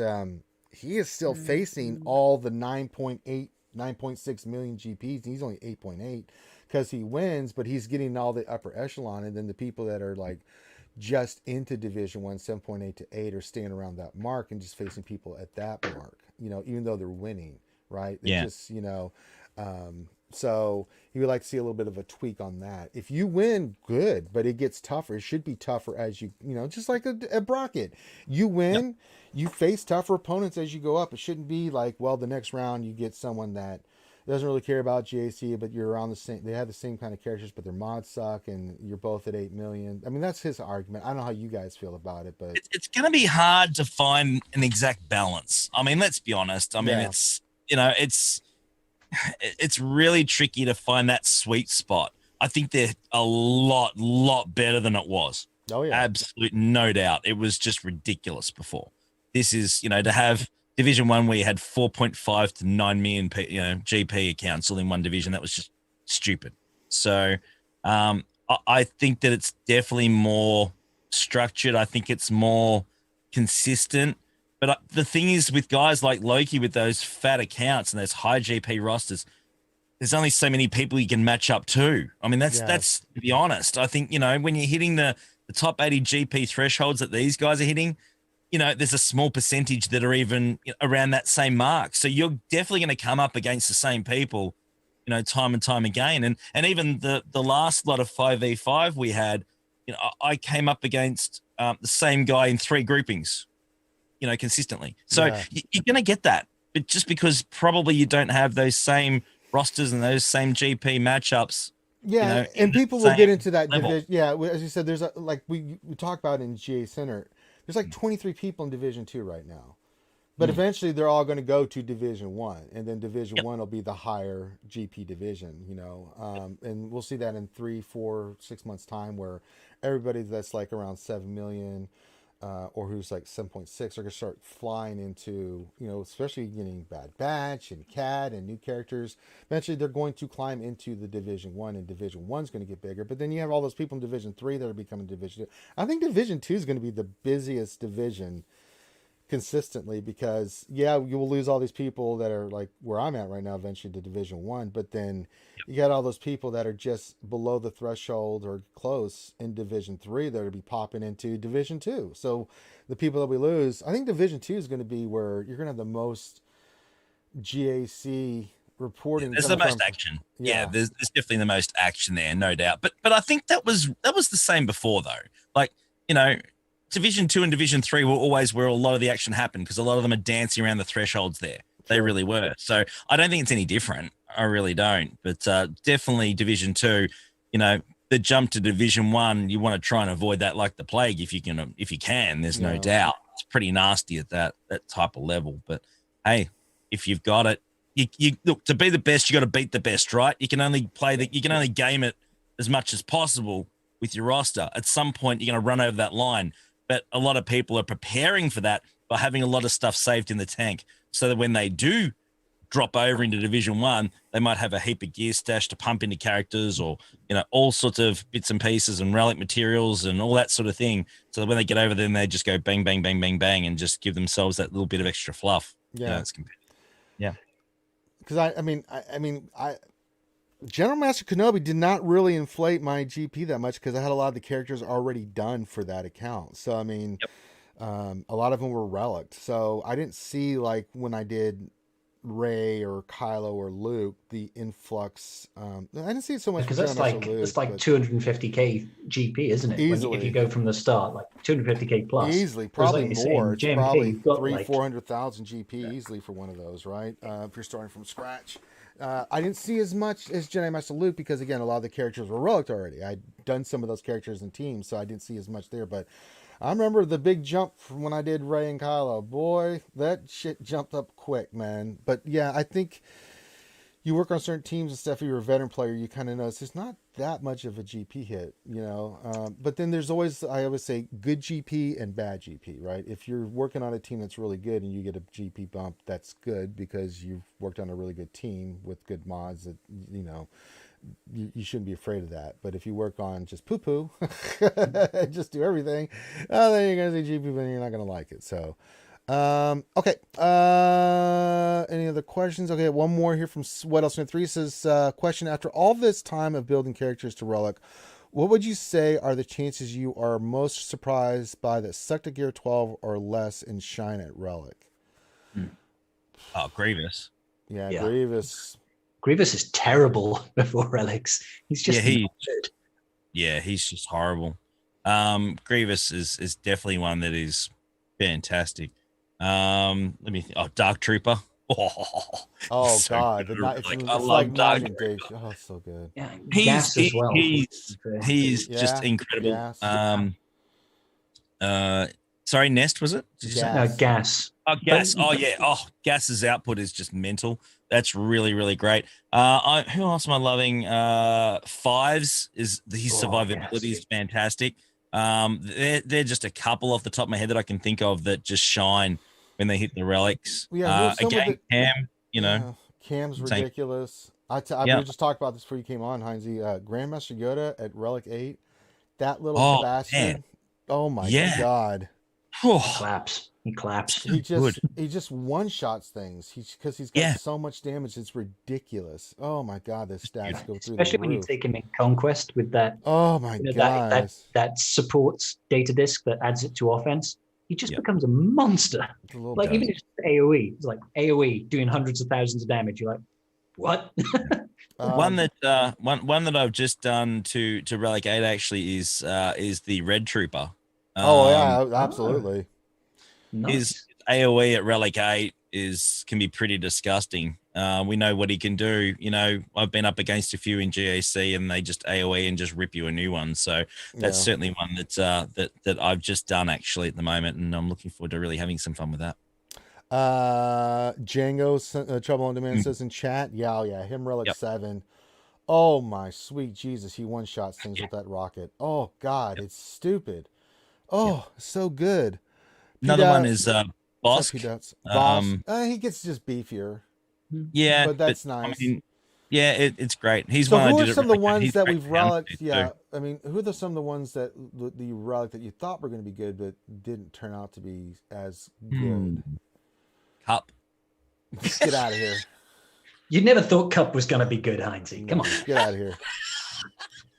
he is still facing all the 9.8, 9.6 million GPs. He's only 8.8 because he wins, but he's getting all the upper echelon. And then the people that are like just into Division 1, 7.8 to 8 are staying around that mark and just facing people at that mark, even though they're winning, right? They just, so he would like to see a little bit of a tweak on that. If you win, good, but it gets tougher. It should be tougher as you, just like a bracket. You win, you face tougher opponents as you go up. It shouldn't be like, well, the next round you get someone that doesn't really care about GAC, but you're around the same. They have the same kind of characters, but their mods suck, and you're both at 8 million. I mean, that's his argument. I don't know how you guys feel about it, but it's going to be hard to find an exact balance. I mean, let's be honest. I mean, it's really tricky to find that sweet spot I think they're a lot better than it was. Oh yeah, Absolute no doubt. It was just ridiculous before. This is, to have Division 1 where you had 4.5 to 9 million, GP accounts all in one division, that was just stupid. So I think that it's definitely more structured. I think it's more consistent. But the thing is, with guys like Loki with those fat accounts and those high GP rosters, there's only so many people you can match up to. I mean, that's to be honest. I think, when you're hitting the top 80 GP thresholds that these guys are hitting, there's a small percentage that are even around that same mark. So you're definitely going to come up against the same people, time and time again. And even the last lot of 5v5 we had, I came up against the same guy in 3 groupings, consistently. So you're going to get that. But just because probably you don't have those same rosters and those same GP matchups. Yeah, and people will get into that division. Yeah, as you said, there's like we talk about in GA Center, there's like 23 people in Division 2 right now. But eventually they're all going to go to Division 1, and then Division 1 will be the higher GP division, and we'll see that in 3, 4, 6 months time, where everybody that's like around 7 million or who's like 7.6 are going to start flying into, especially getting Bad Batch and CAD and new characters. Eventually they're going to climb into the Division 1, and Division 1's going to get bigger. But then you have all those people in Division 3 that are becoming Division 2. I think Division 2 is going to be the busiest division consistently, because you will lose all these people that are like where I'm at right now eventually to Division 1, but then you got all those people that are just below the threshold or close in Division 3 that are be popping into Division 2. So the people that we lose, I think Division 2 is going to be where you're going to have the most GAC reporting. There's the most action. Yeah, there's definitely the most action there, no doubt. But I think that was the same before though. Like, Division 2 and Division 3 were always where a lot of the action happened, because a lot of them are dancing around the thresholds there. They really were. So I don't think it's any different. I really don't. But definitely Division 2, the jump to Division 1, you want to try and avoid that like the plague if you can. There's no doubt. It's pretty nasty at that type of level. But hey, if you've got it, you look, to be the best, you got to beat the best, right? You can only game it as much as possible with your roster. At some point, you're going to run over that line. But a lot of people are preparing for that by having a lot of stuff saved in the tank, so that when they do drop over into Division 1, they might have a heap of gear stash to pump into characters, or, all sorts of bits and pieces and relic materials and all that sort of thing. So that when they get over there, they just go bang, bang, bang, bang, bang, and just give themselves that little bit of extra fluff. Yeah. Yeah. Because I mean, General Master Kenobi did not really inflate my GP that much, because I had a lot of the characters already done for that account. So, I mean, a lot of them were relicked. So I didn't see, like, when I did Rey or Kylo or Luke, the influx. I didn't see it so much because that's like Luke, it's like 250k GP, isn't it? Easily, if you go from the start, like 250k plus. Easily, probably like more. It's probably 300,000-400,000 GP easily for one of those, right? If you're starting from scratch. I didn't see as much as Jedi Master Luke, because again, a lot of the characters were relicked already. I'd done some of those characters in teams, so I didn't see as much there. But I remember the big jump from when I did Rey and Kylo. Boy, that shit jumped up quick, man. But yeah, I think you work on certain teams and stuff. If you're a veteran player, you kind of notice it's not that much of a GP hit, but then there's always, I always say, good GP and bad GP, right? If you're working on a team that's really good and you get a GP bump, that's good, because you've worked on a really good team with good mods that, you shouldn't be afraid of that. But if you work on just poo-poo, just do everything, then you're going to see GP, but you're not going to like it. So, okay. Any other questions? Okay, one more here from What Else 3 says, question: after all this time of building characters to Relic, what would you say are the chances you are most surprised by that sucked a gear 12 or less and shine at Relic? Oh, Grievous. Yeah, Grievous. Grievous is terrible before Relics. He's just he's just horrible. Grievous is definitely one that is fantastic. Let me think. Oh, Dark Trooper. Oh so God, I love Dark Trooper. Oh, so good. Yeah, Gas as well. He's just incredible. Gas. Sorry, Nest, was it? Did you say? Gas. Gas. Oh, Gas. Oh, yeah. Oh, Gas's output is just mental. That's really, really great. Who else am I loving? Fives is his survivability is fantastic. They're just a couple off the top of my head that I can think of that just shine when they hit the relics. Yeah, Again, Cam, Cam's same. ridiculous. We just talked about this before you came on, Heinzie. Grandmaster Yoda at Relic 8, that little bastard. Man. Oh my god. He claps. He just one-shots things. Because he's got so much damage, it's ridiculous. Oh my god, the stats go through especially the when roof. you take him in Conquest with that. Oh my god, that supports data disk that adds it to offense. He just becomes a monster. Like even if it's AOE, it's like AOE doing hundreds of thousands of damage. You're like, what? One that I've just done to Relic 8 actually is the Red Trooper. Absolutely. His AOE at Relic 8 can be pretty disgusting. We know what he can do. I've been up against a few in GAC and they just AOE and just rip you a new one. So that's certainly one that I've just done actually at the moment, and I'm looking forward to really having some fun with that. Django Trouble on Demand says in chat, him Relic 7. Oh my sweet Jesus, he one-shots things with that rocket. Oh god, it's stupid. Oh, so good. Another one is Bosk. He gets just beefier. Yeah, but that's nice. I mean, it's great. He's so one. Who are some of the ones that we've relicked? Yeah, I mean, who are some of the ones that the relic that you thought were going to be good but didn't turn out to be as good? Cup. Get out of here. You never thought Cup was going to be good, Heinzie. Come on, get out of here.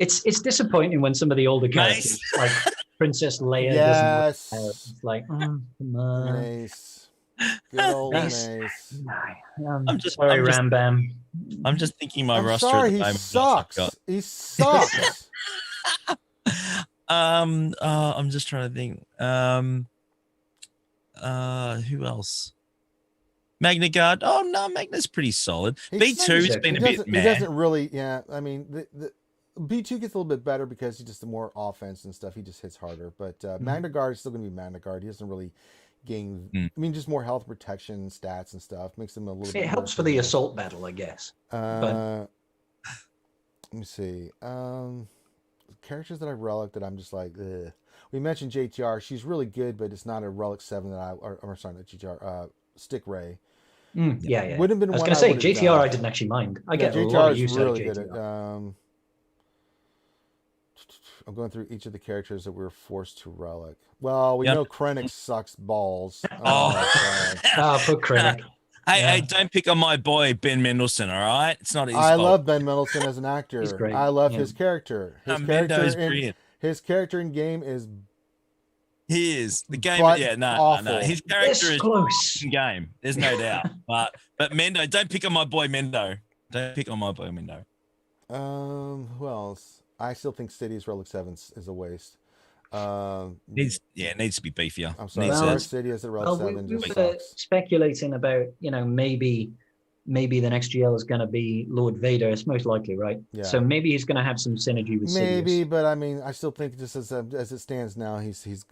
It's disappointing when some of the older characters like Princess Leia doesn't. It's like, come on. Mace. Good old Mace. I'm just sorry, Ram Bam. I'm just thinking my roster. Sorry, he sucks. He sucks. I'm just trying to think. Who else? Magna Guard. Oh no, Magna's pretty solid. B2's been a bit mad. He doesn't really. Yeah, I mean, the B2 gets a little bit better because he just the more offense and stuff. He just hits harder. But Magna Guard is still going to be Magna Guard. He doesn't really gain. I mean, just more health protection stats and stuff makes him a little bit. It helps for the assault battle, I guess. Let me see. Characters that I relic that I'm just like, ugh. We mentioned JTR. She's really good, but it's not a Relic 7 that I'm sorry, not JTR. Stick Ray. Yeah. Would have been. I was going to say JTR. I didn't actually mind. I get a lot of use out of JTR. I'm going through each of the characters that we were forced to relic. Well, we know Krennic sucks balls. Poor Krennic. Hey, don't pick on my boy Ben Mendelsohn. All right, it's not his fault. I love Ben Mendelsohn as an actor. He's great. I love his character. His character in game is. He is the game. Awful. No. His character is close in game. There's no doubt. But Mendo, don't pick on my boy Mendo. Don't pick on my boy Mendo. Who else? I still think City's Relic 7 is a waste. It needs to be beefier. I'm sorry. City as a Relic 7 we just were sucks. speculating about, maybe the next GL is going to be Lord Vader. It's most likely, right? Yeah. So maybe he's going to have some synergy with Sidious. Maybe, but I mean, I still think just as it stands now, he's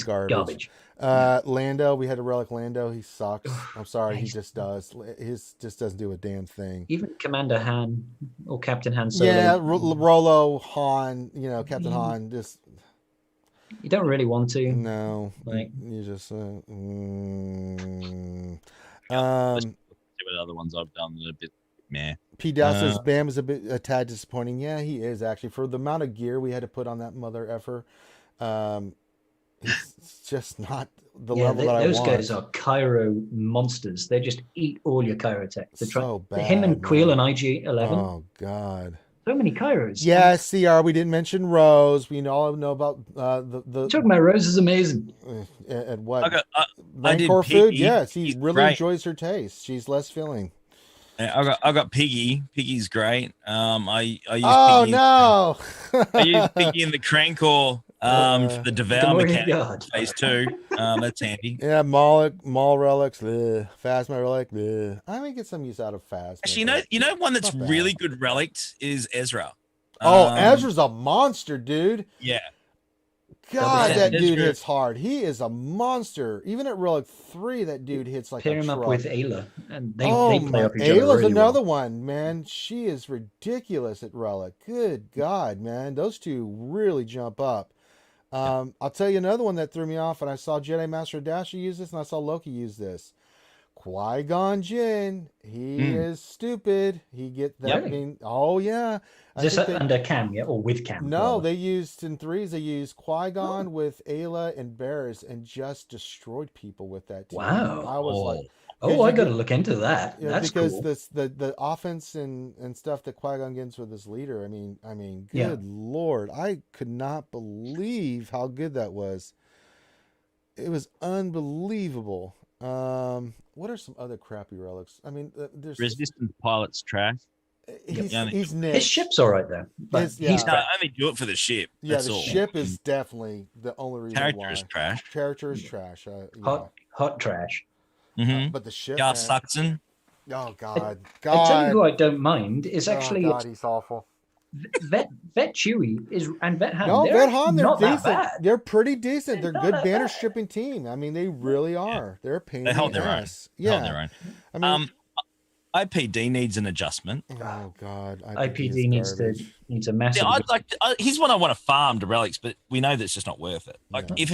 garbage. Lando, we had a Relic Lando. He sucks. I'm sorry, he just does. He just doesn't do a damn thing. Even Commander Han or Captain Han Solo. Yeah, Rolo, Han, Captain Han, just. You don't really want to. No, you just. What other ones I've done that are a bit meh. P. Dow says Bam is a tad disappointing. Yeah, he is actually for the amount of gear we had to put on that mother effer. He's just not the level that I want. Those guys are Cairo monsters. They just eat all your Cairo tech. So bad. Him and Queel and IG-11. Oh God. So many Kairos. Yeah, CR. We didn't mention Rose. We all know about the. Talking about Rose is amazing. At what? Rancor food. Yes, he really enjoys her taste. She's less filling. I got Piggy. Piggy's great. I use Piggy. No! I use Piggy in the Crankor for the Devour mechanic phase 2. That's handy. Yeah, Maul relics, Phasma relic. I may get some use out of Phasma. Actually, you know one that's really good relic is Ezra. Ezra's a monster, dude. Yeah. God, that There's dude your- hits hard. He is a monster. Even at Relic 3, that dude hits like Pair a him up truck. with Ayla, and they Oh play my, off each other Ayla's really another well. one, man. She is ridiculous at Relic. Good God, man. Those two really jump up. I'll tell you another one that threw me off, and I saw Jedi Master Dasher use this, and I saw Loki use this. Qui-Gon Jinn, he is stupid. He get that. Really? Mean, oh yeah. I Is this think under Cam, yeah, or with Cam? no, rather? they used in threes. They used Qui-Gon with Ayla and Barris, and just destroyed people with that team. Wow. I was like, Oh, I you got to get- look into that. yeah, That's because cool. the offense and stuff that Qui-Gon gets with his leader. I mean, good Yeah. Lord, I could not believe how good that was. It was unbelievable. What are some other crappy relics? I mean, there's Resistance pilot's trash. he's niche. His ship's all right though. But His- he's No, I only do it for the ship. Yeah, That's the all. ship is definitely the only reason Character why. is trash. Character is trash. hot trash. But the ship. Garth Man, Saxon. oh God, I tell you who I don't mind is actually oh God, he's awful. Vet Chewie and Vet Han. No, they're Vet Han, they're not that decent. bad. They're pretty decent. They're They're not good that banner bad. shipping team. I mean, they really are. They're a pain They in hold the their own. ass. Hold Yeah. their own. I mean, IPD needs an adjustment. oh God, IPD needs a massive. Yeah, he's one I want to farm to relics, but we know that's just not worth it. Like Yeah.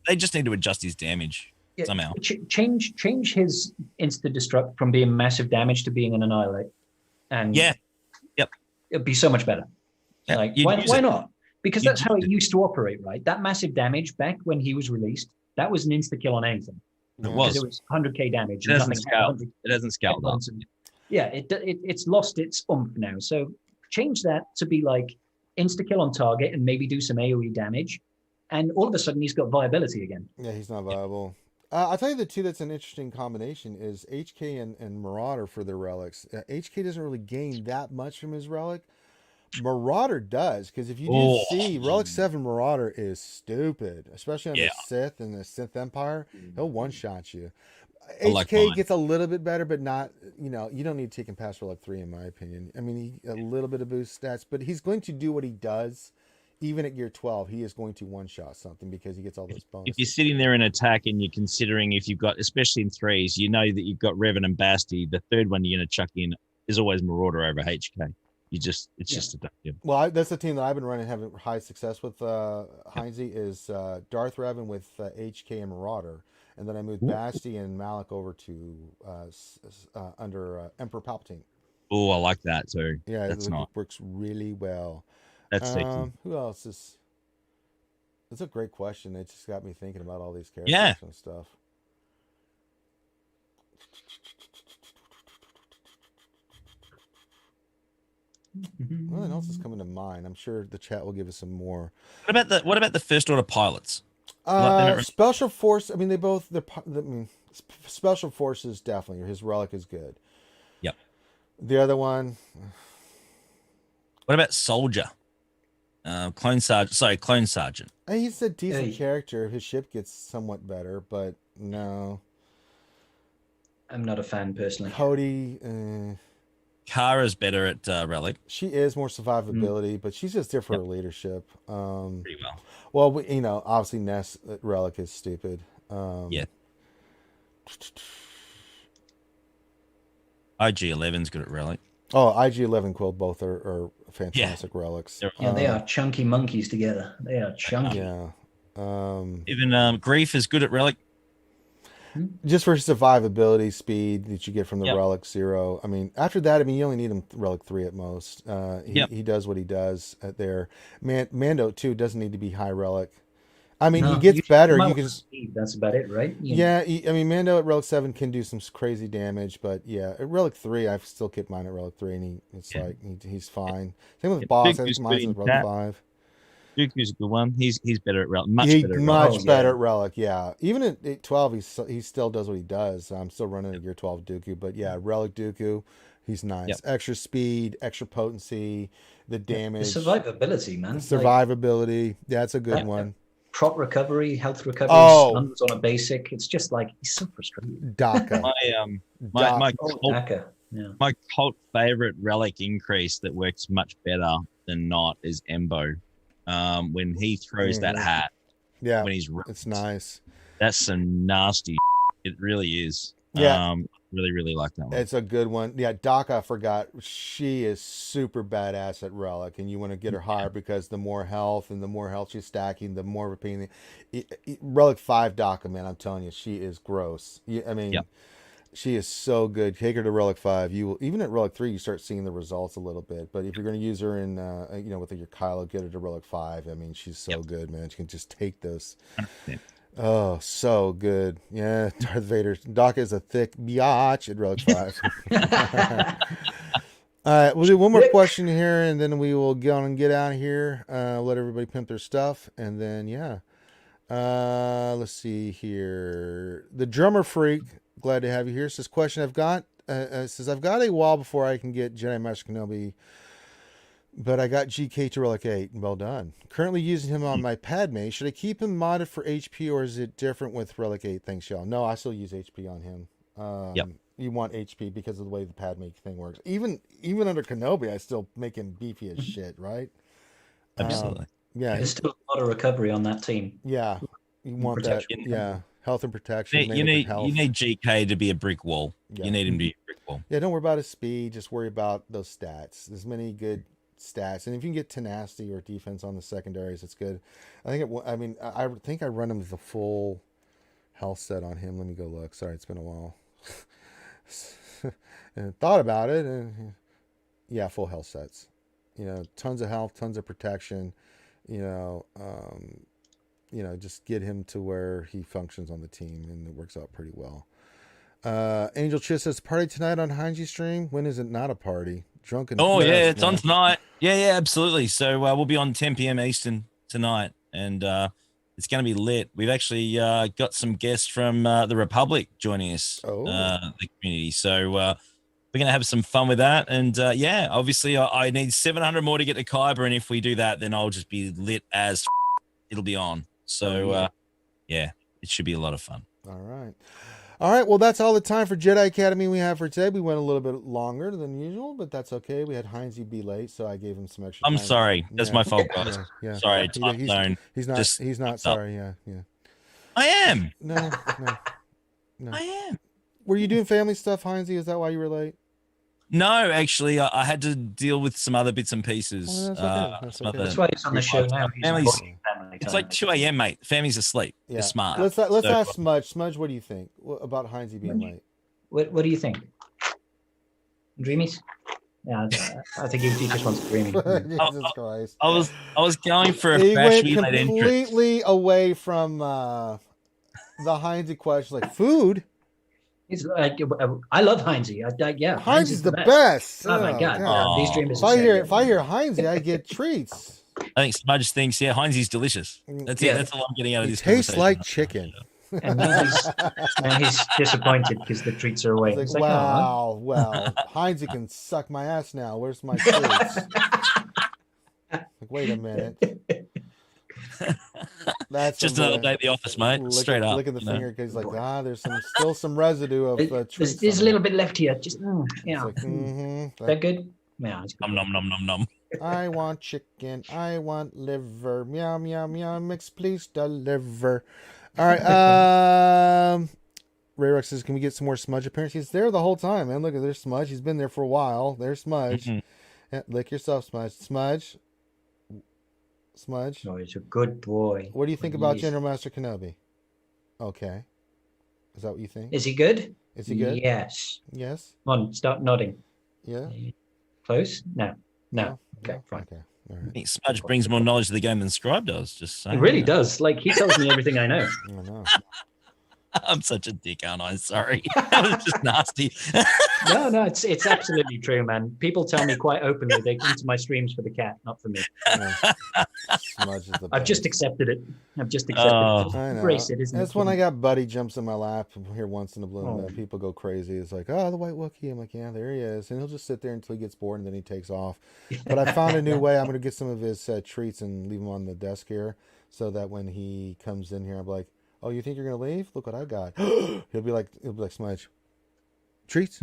they just need to adjust his damage somehow. Change his insta destruct from being massive damage to being an annihilate, and Yeah. Yep. it'd be so much better. Yeah, Like you'd use why it. not? Because You'd that's how use it used to operate, right? That massive damage back when he was released, that was an insta kill on anything. It Because was. it was 100k damage. It and hasn't nothing had scaled. 100 It hasn't scaled up. and- yeah, it's lost its oomph now. So change that to be like insta kill on target and maybe do some AoE damage, and all of a sudden he's got viability again. Yeah, he's not viable. I'll tell you the two that's an interesting combination is HK and Marauder for their relics. HK doesn't really gain that much from his relic. Marauder does, because if you do see, Relic 7 Marauder is stupid, especially on the Sith and the Sith Empire. He'll one-shot you. HK gets a little bit better, but not, you don't need to take him past Relic 3 in my opinion. I mean, a little bit of boost stats, but he's going to do what he does. Even at gear 12, he is going to one-shot something because he gets all those bonuses. If you're sitting there in attack and you're considering if you've got, especially in threes, you know that you've got Revan and Basti. The third one you're going to chuck in is always Marauder over HK. It's just a done deal. Well, that's the team that I've been running, having high success with. Heinze is Darth Revan with HK and Marauder, and then I moved Basti and Malik over to under Emperor Palpatine. Oh, I like that too. Yeah, that's it works really well. That's sexy. Who else is? That's a great question. It just got me thinking about all these characters and stuff. Nothing else is coming to mind. I'm sure the chat will give us some more. What about the first order pilots? Special force. I mean, special forces definitely. His relic is good. Yep. The other one. What about soldier? Clone sergeant. He's a decent character. His ship gets somewhat better, but no. I'm not a fan personally. Cody. Kara's better at relic. She is more survivability, but she's just different for leadership. Pretty well. Well, obviously Ness at relic is stupid. Yeah. IG-11's good at relic. Oh, IG-11 Quill both are fantastic relics. Yeah, they are chunky monkeys together. They are chunky. Yeah. Even Grief is good at relic. Just for survivability speed that you get from the Relic 0. I mean, after that, you only need him Relic 3 at most. He does what he does there. Mando, too, doesn't need to be high Relic. I mean, he gets better. You can. That's about it, right? Yeah, Mando at Relic 7 can do some crazy damage, but yeah, at Relic 3, I still keep mine at Relic 3, and he's fine. Same with Boss. I think mine's at Relic 5. Dooku's a good one. He's better at relic. Much better at relic. Yeah, even at 12, he still does what he does. I'm still running a gear 12 Dooku, but yeah, relic Dooku, he's nice. Yep. Extra speed, extra potency, the damage, the survivability, man. Survivability. That's a good one. Prop recovery, health recovery, stuns on a basic. It's just like he's so frustrating. DACA. My cult favorite relic increase that works much better than not is Embo. When he throws that hat, Yeah, when he's ripped. it's nice. That's some nasty. It really is. Yeah. Really like that one. It's a good one. Yeah, Doc, I forgot. She is super badass at Relic, and you want to get her higher because the more health she's stacking, the more of a pain. Relic 5 Doc, man, I'm telling you, she is gross. I mean, she is so good. Take her to Relic 5. You will, even at Relic 3, you start seeing the results a little bit. But if you're going to use her in, with your Kylo, get her to Relic 5. I mean, she's so good, man. She can just take those. 100%. Oh, so good. Yeah, Darth Vader. Doc is a thick biatch at Relic 5. All right, we'll do one more question here, and then we will go on and get out of here. Let everybody pimp their stuff, and then, let's see here. The Drummer Freak, glad to have you here. Says, question I've got, says, I've got a while before I can get Jedi Master Kenobi, but I got GK to Relic 8. Well done. Currently using him on my Padme. Should I keep him modded for HP, or is it different with Relic 8? Thanks, y'all. No, I still use HP on him. You want HP because of the way the Padme thing works. Even under Kenobi, I still make him beefy as shit, right? Absolutely. There's still a lot of recovery on that team. Yeah. You want protection. That. Yeah. Health and protection. You need GK to be a brick wall. Yeah. You need him to be a brick wall. Yeah, don't worry about his speed. Just worry about those stats. There's many good stats, and if you can get tenacity or defense on the secondaries, it's good. I think I run him the full health set on him. Let me go look. Sorry, it's been a while. And thought about it, and full health sets. Tons of health, tons of protection. Just get him to where he functions on the team, and it works out pretty well. Angel Chiss says, party tonight on Heinzie stream. When is it not a party? Drunken. It's on tonight. Yeah, absolutely. So we'll be on 10 p.m. Eastern tonight, and it's going to be lit. We've actually got some guests from the Republic joining us, the community. So we're going to have some fun with that. And obviously I need 700 more to get to Kyber, and if we do that, then I'll just be lit as it'll be on. So it should be a lot of fun. All right, well, that's all the time for Jedi Academy we have for today. We went a little bit longer than usual, but that's okay. We had Heinzie be late, so I gave him some extra time. I'm sorry. That's my fault, guys. Sorry, time zone. He's not sorry. Yeah. I am. No. I am. Were you doing family stuff, Heinzie? Is that why you were late? No, actually, I had to deal with some other bits and pieces. That's okay. That's why he's on the show now. It's like 2 a.m., mate. Family's asleep. Yeah. They're smart. Let's ask Smudge. Smudge, what do you think about Heinzie being late? What do you think? Dreamies? Yeah, I think he just wants to dreamy. Jesus Christ. I was going for a he went late entrance. Completely away from the Heinzie question, like food. He's like, I love Heinzie. Heinzie's the best. Oh my god. These dreamers. If I hear Heinzie, I get treats. I think Smudge thinks, Heinzie's delicious. That's it. That's all I'm getting out of this. Tastes like chicken. And now he's disappointed because the treats are away. It's like, wow, Heinzie can suck my ass now. Where's my treats? Like, wait a minute. That's just another day at the office, mate. Straight up. Look at the finger because he's like, there's still some residue of treats. There's a little bit left here. Just like, Is that good? Yeah. Nom. I want chicken. I want liver. Meow meow meow. Mix, please deliver. All right. Ray Rex says, can we get some more Smudge appearances? He's there the whole time, man. Look at there's Smudge. He's been there for a while. There's Smudge. Mm-hmm. Yeah, lick yourself, Smudge. Smudge. Oh, he's a good boy. What do you think about General Master Kenobi? Okay. Is that what you think? Is he good? Is he good? Yes. Yes. Come on, start nodding. Yeah. Close? No. Okay, fine. Okay. All right. I think Smudge brings more knowledge to the game than Scribe does. Just saying. He really does. Like, he tells me everything I know. I know. I'm such a dick, aren't I? Sorry. That was just nasty. No, it's absolutely true, man. People tell me quite openly they come to my streams for the cat, not for me. I've just accepted it. I've just accepted it. I know. Embrace it, isn't it? That's when I got Buddy jumps in my lap here once in a blue moon. People go crazy. It's like, the White Wookiee. I'm like, yeah, there he is. And he'll just sit there until he gets bored and then he takes off. But I found a new way. I'm going to get some of his treats and leave them on the desk here so that when he comes in here, I'm like, oh, you think you're gonna leave? Look what I got. He'll be like Smudge. Treats.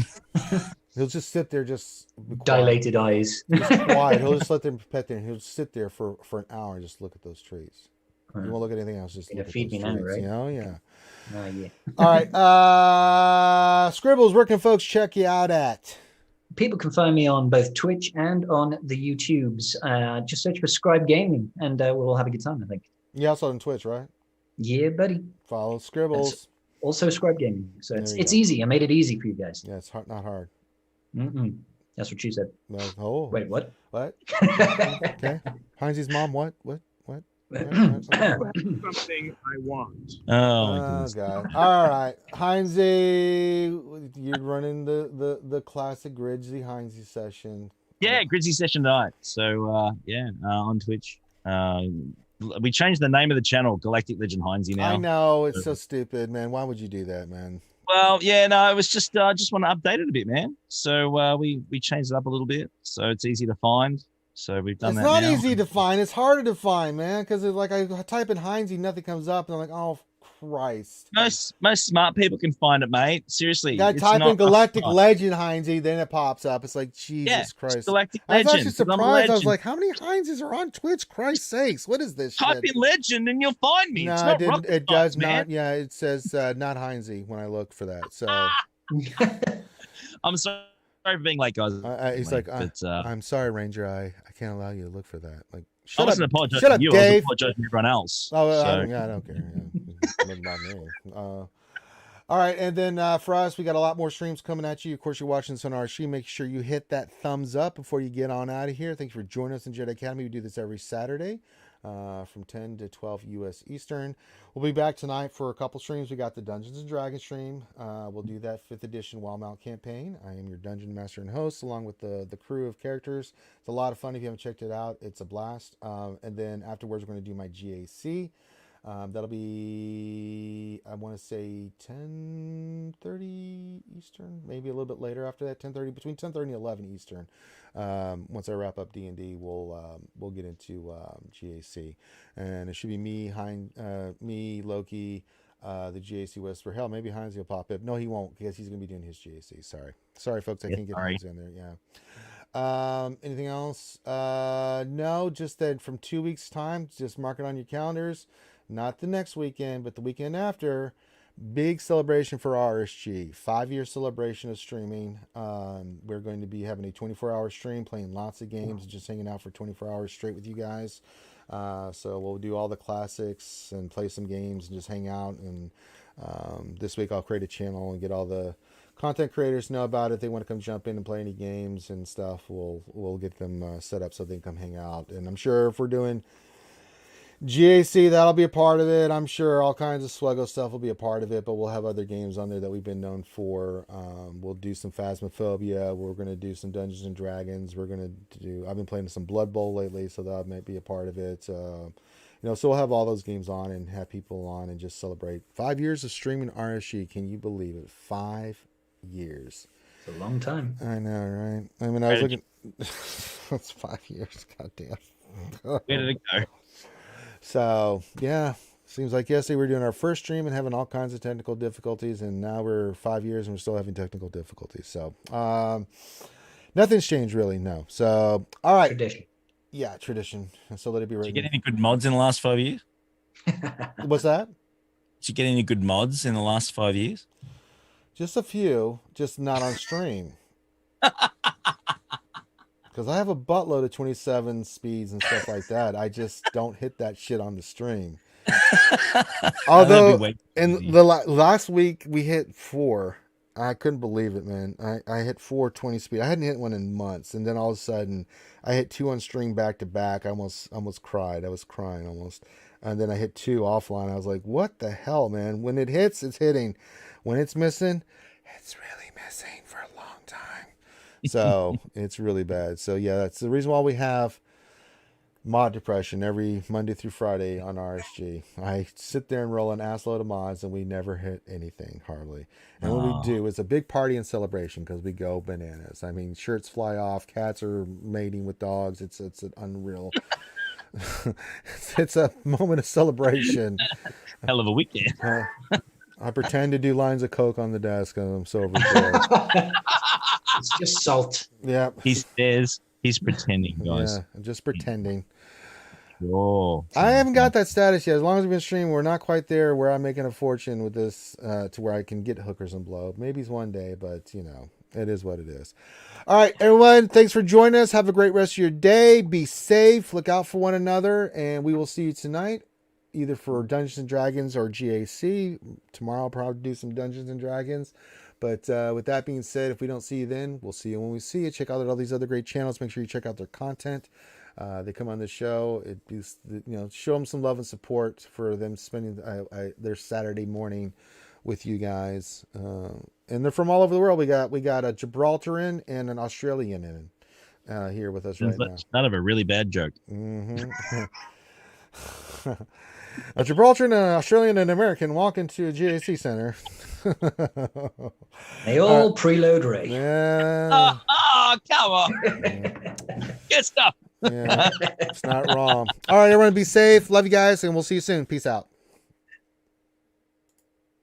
He'll just sit there, just dilated eyes. Just quiet. He'll just let them pet there, and he'll just sit there for an hour and just look at those treats. You won't look at anything else. Just You're look gonna at feed those me now, tweets, right? You know, yeah. Oh, yeah. All right. Scribbles, where can folks check you out at? People can find me on both Twitch and on the YouTubes. Just search for Scribe Gaming, and we'll all have a good time, I think. You also on Twitch, right? Yeah, buddy. Follow Scribbles. That's also Scribe Gaming. So There you it's go. easy. I made it easy for you guys. Yeah, it's hard, not hard. That's what she said. No, oh. Wait, what? What? Okay. Heinz's mom, what? Something I want. Oh, God. All right. Heinzie, you're running the classic Gridsy Heinzie session. yeah, Grizzly session tonight. So on Twitch. We changed the name of the channel, Galactic Legend Heinzie now. I know, it's so stupid, man. Why would you do that, man? Well, yeah, no, it was just just want to update it a bit, man. So we changed it up a little bit, so it's easy to find. So we've done It's that. not now. easy to find. It's harder to find, man, because it's like I type in Heinzie, nothing comes up, and I'm like, oh Christ. Most smart people can find it, mate. Seriously, You gotta it's type in not Galactic hard. Legend Heinzie, then it pops up. It's like Jesus Christ. It's Galactic I was Legend. actually 'cause I'm a surprised. I was legend. like, how many Heinzes are on Twitch? Christ's sakes, what is this Type shit? in legend and you'll find me. No, It's it not didn't. rocket It does science, not. man. Yeah, it says not Heinzie when I look for that. So I'm sorry for being late, guys. he's Late, like, but, I'm sorry, Ranger. I can't allow you to look for that. Like, I shut wasn't up. apologizing Shut to up, you. I was Dave. apologizing to everyone else. Oh, so. I don't care. Yeah. Doesn't bother me. All right, and then for us, we got a lot more streams coming at you. Of course, you're watching this on our stream. Make sure you hit that thumbs up before you get on out of here. Thanks for joining us in Jedi Academy. We do this every Saturday from 10 to 12 U.S. Eastern. We'll be back tonight for a couple streams. We got the Dungeons and Dragons stream. We'll do that 5th edition Wild Mount campaign. I am your dungeon master and host, along with the crew of characters. It's a lot of fun. If you haven't checked it out, it's a blast. And then afterwards, we're going to do my GAC. That'll be, I want to say 10:30 Eastern, maybe a little bit later after that, 10:30, between 10:30 and 11 Eastern. Once I wrap up D&D, we'll get into GAC, and it should be me, me, Loki, the GAC Whisper. Hell, maybe Heinz will pop up. No, he won't, because he's gonna be doing his GAC. Sorry, folks, I can't get Heinz in there. Yeah. Anything else? No, just that from 2 weeks time, just mark it on your calendars. Not the next weekend, but the weekend after. Big celebration for RSG. 5-year celebration of streaming. We're going to be having a 24-hour stream, playing lots of games, just hanging out for 24 hours straight with you guys. So we'll do all the classics and play some games and just hang out. And this week I'll create a channel and get all the content creators to know about it. If they want to come jump in and play any games and stuff, we'll get them set up so they can come hang out. And I'm sure if we're doing GAC, that'll be a part of it. I'm sure all kinds of SWGOH stuff will be a part of it, but we'll have other games on there that we've been known for. We'll do some Phasmophobia. We're going to do some Dungeons and Dragons. I've been playing some Blood Bowl lately, so that might be a part of it. So we'll have all those games on and have people on and just celebrate 5 years of streaming RSG. Can you believe it? 5 years. It's a long time. I know, right? I mean, I was looking. That's 5 years. Goddamn. Where did it go? So, yeah, seems like yesterday we were doing our first stream and having all kinds of technical difficulties, and now we're 5 years and we're still having technical difficulties. So, nothing's changed really, no. So, all right. Tradition. Yeah, tradition. So let it be written. Did you get any good mods in the last 5 years? What's that? Did you get any good mods in the last 5 years? Just a few, just not on stream. Because I have a buttload of 27 speeds and stuff like that. I just don't hit that shit on the stream. Although, in the last week, we hit 4. I couldn't believe it, man. I hit 4 20 speed. I hadn't hit one in months. And then all of a sudden, I hit 2 on stream back to back. I almost cried. I was crying almost. And then I hit 2 offline. I was like, what the hell, man? When it hits, it's hitting. When it's missing, it's really missing for a long time. So it's really bad. So yeah, that's the reason why we have mod depression every Monday through Friday on RSG. I sit there and roll an ass load of mods and we never hit anything hardly. And when we do, it's a big party and celebration because we go bananas. I mean, shirts fly off, cats are mating with dogs. It's an unreal. It's a moment of celebration. Hell of a weekend. I pretend to do lines of coke on the desk and I'm so overjoyed. It's just salt. Yeah. He says he's pretending, guys. Yeah, I'm just pretending. Sure. I haven't got that status yet. As long as we've been streaming, we're not quite there where I'm making a fortune with this to where I can get hookers and blow. Maybe it's one day, but it is what it is. All right, everyone. Thanks for joining us. Have a great rest of your day. Be safe. Look out for one another. And we will see you tonight, either for Dungeons and Dragons or GAC. Tomorrow I'll probably do some Dungeons and Dragons. But with that being said, if we don't see you then, we'll see you when we see you. Check out all these other great channels. Make sure you check out their content. They come on the show. Show them some love and support for them spending their Saturday morning with you guys. And they're from all over the world. We got a Gibraltaran and an Australian here with us right now. Start of a really bad joke. Mm-hmm. A Gibraltaran, an Australian, and an American walk into a GAC center. They all preload Ray. Yeah. Come on. Good stuff. Yeah, it's not wrong. All right, everyone, be safe. Love you guys, and we'll see you soon. Peace out.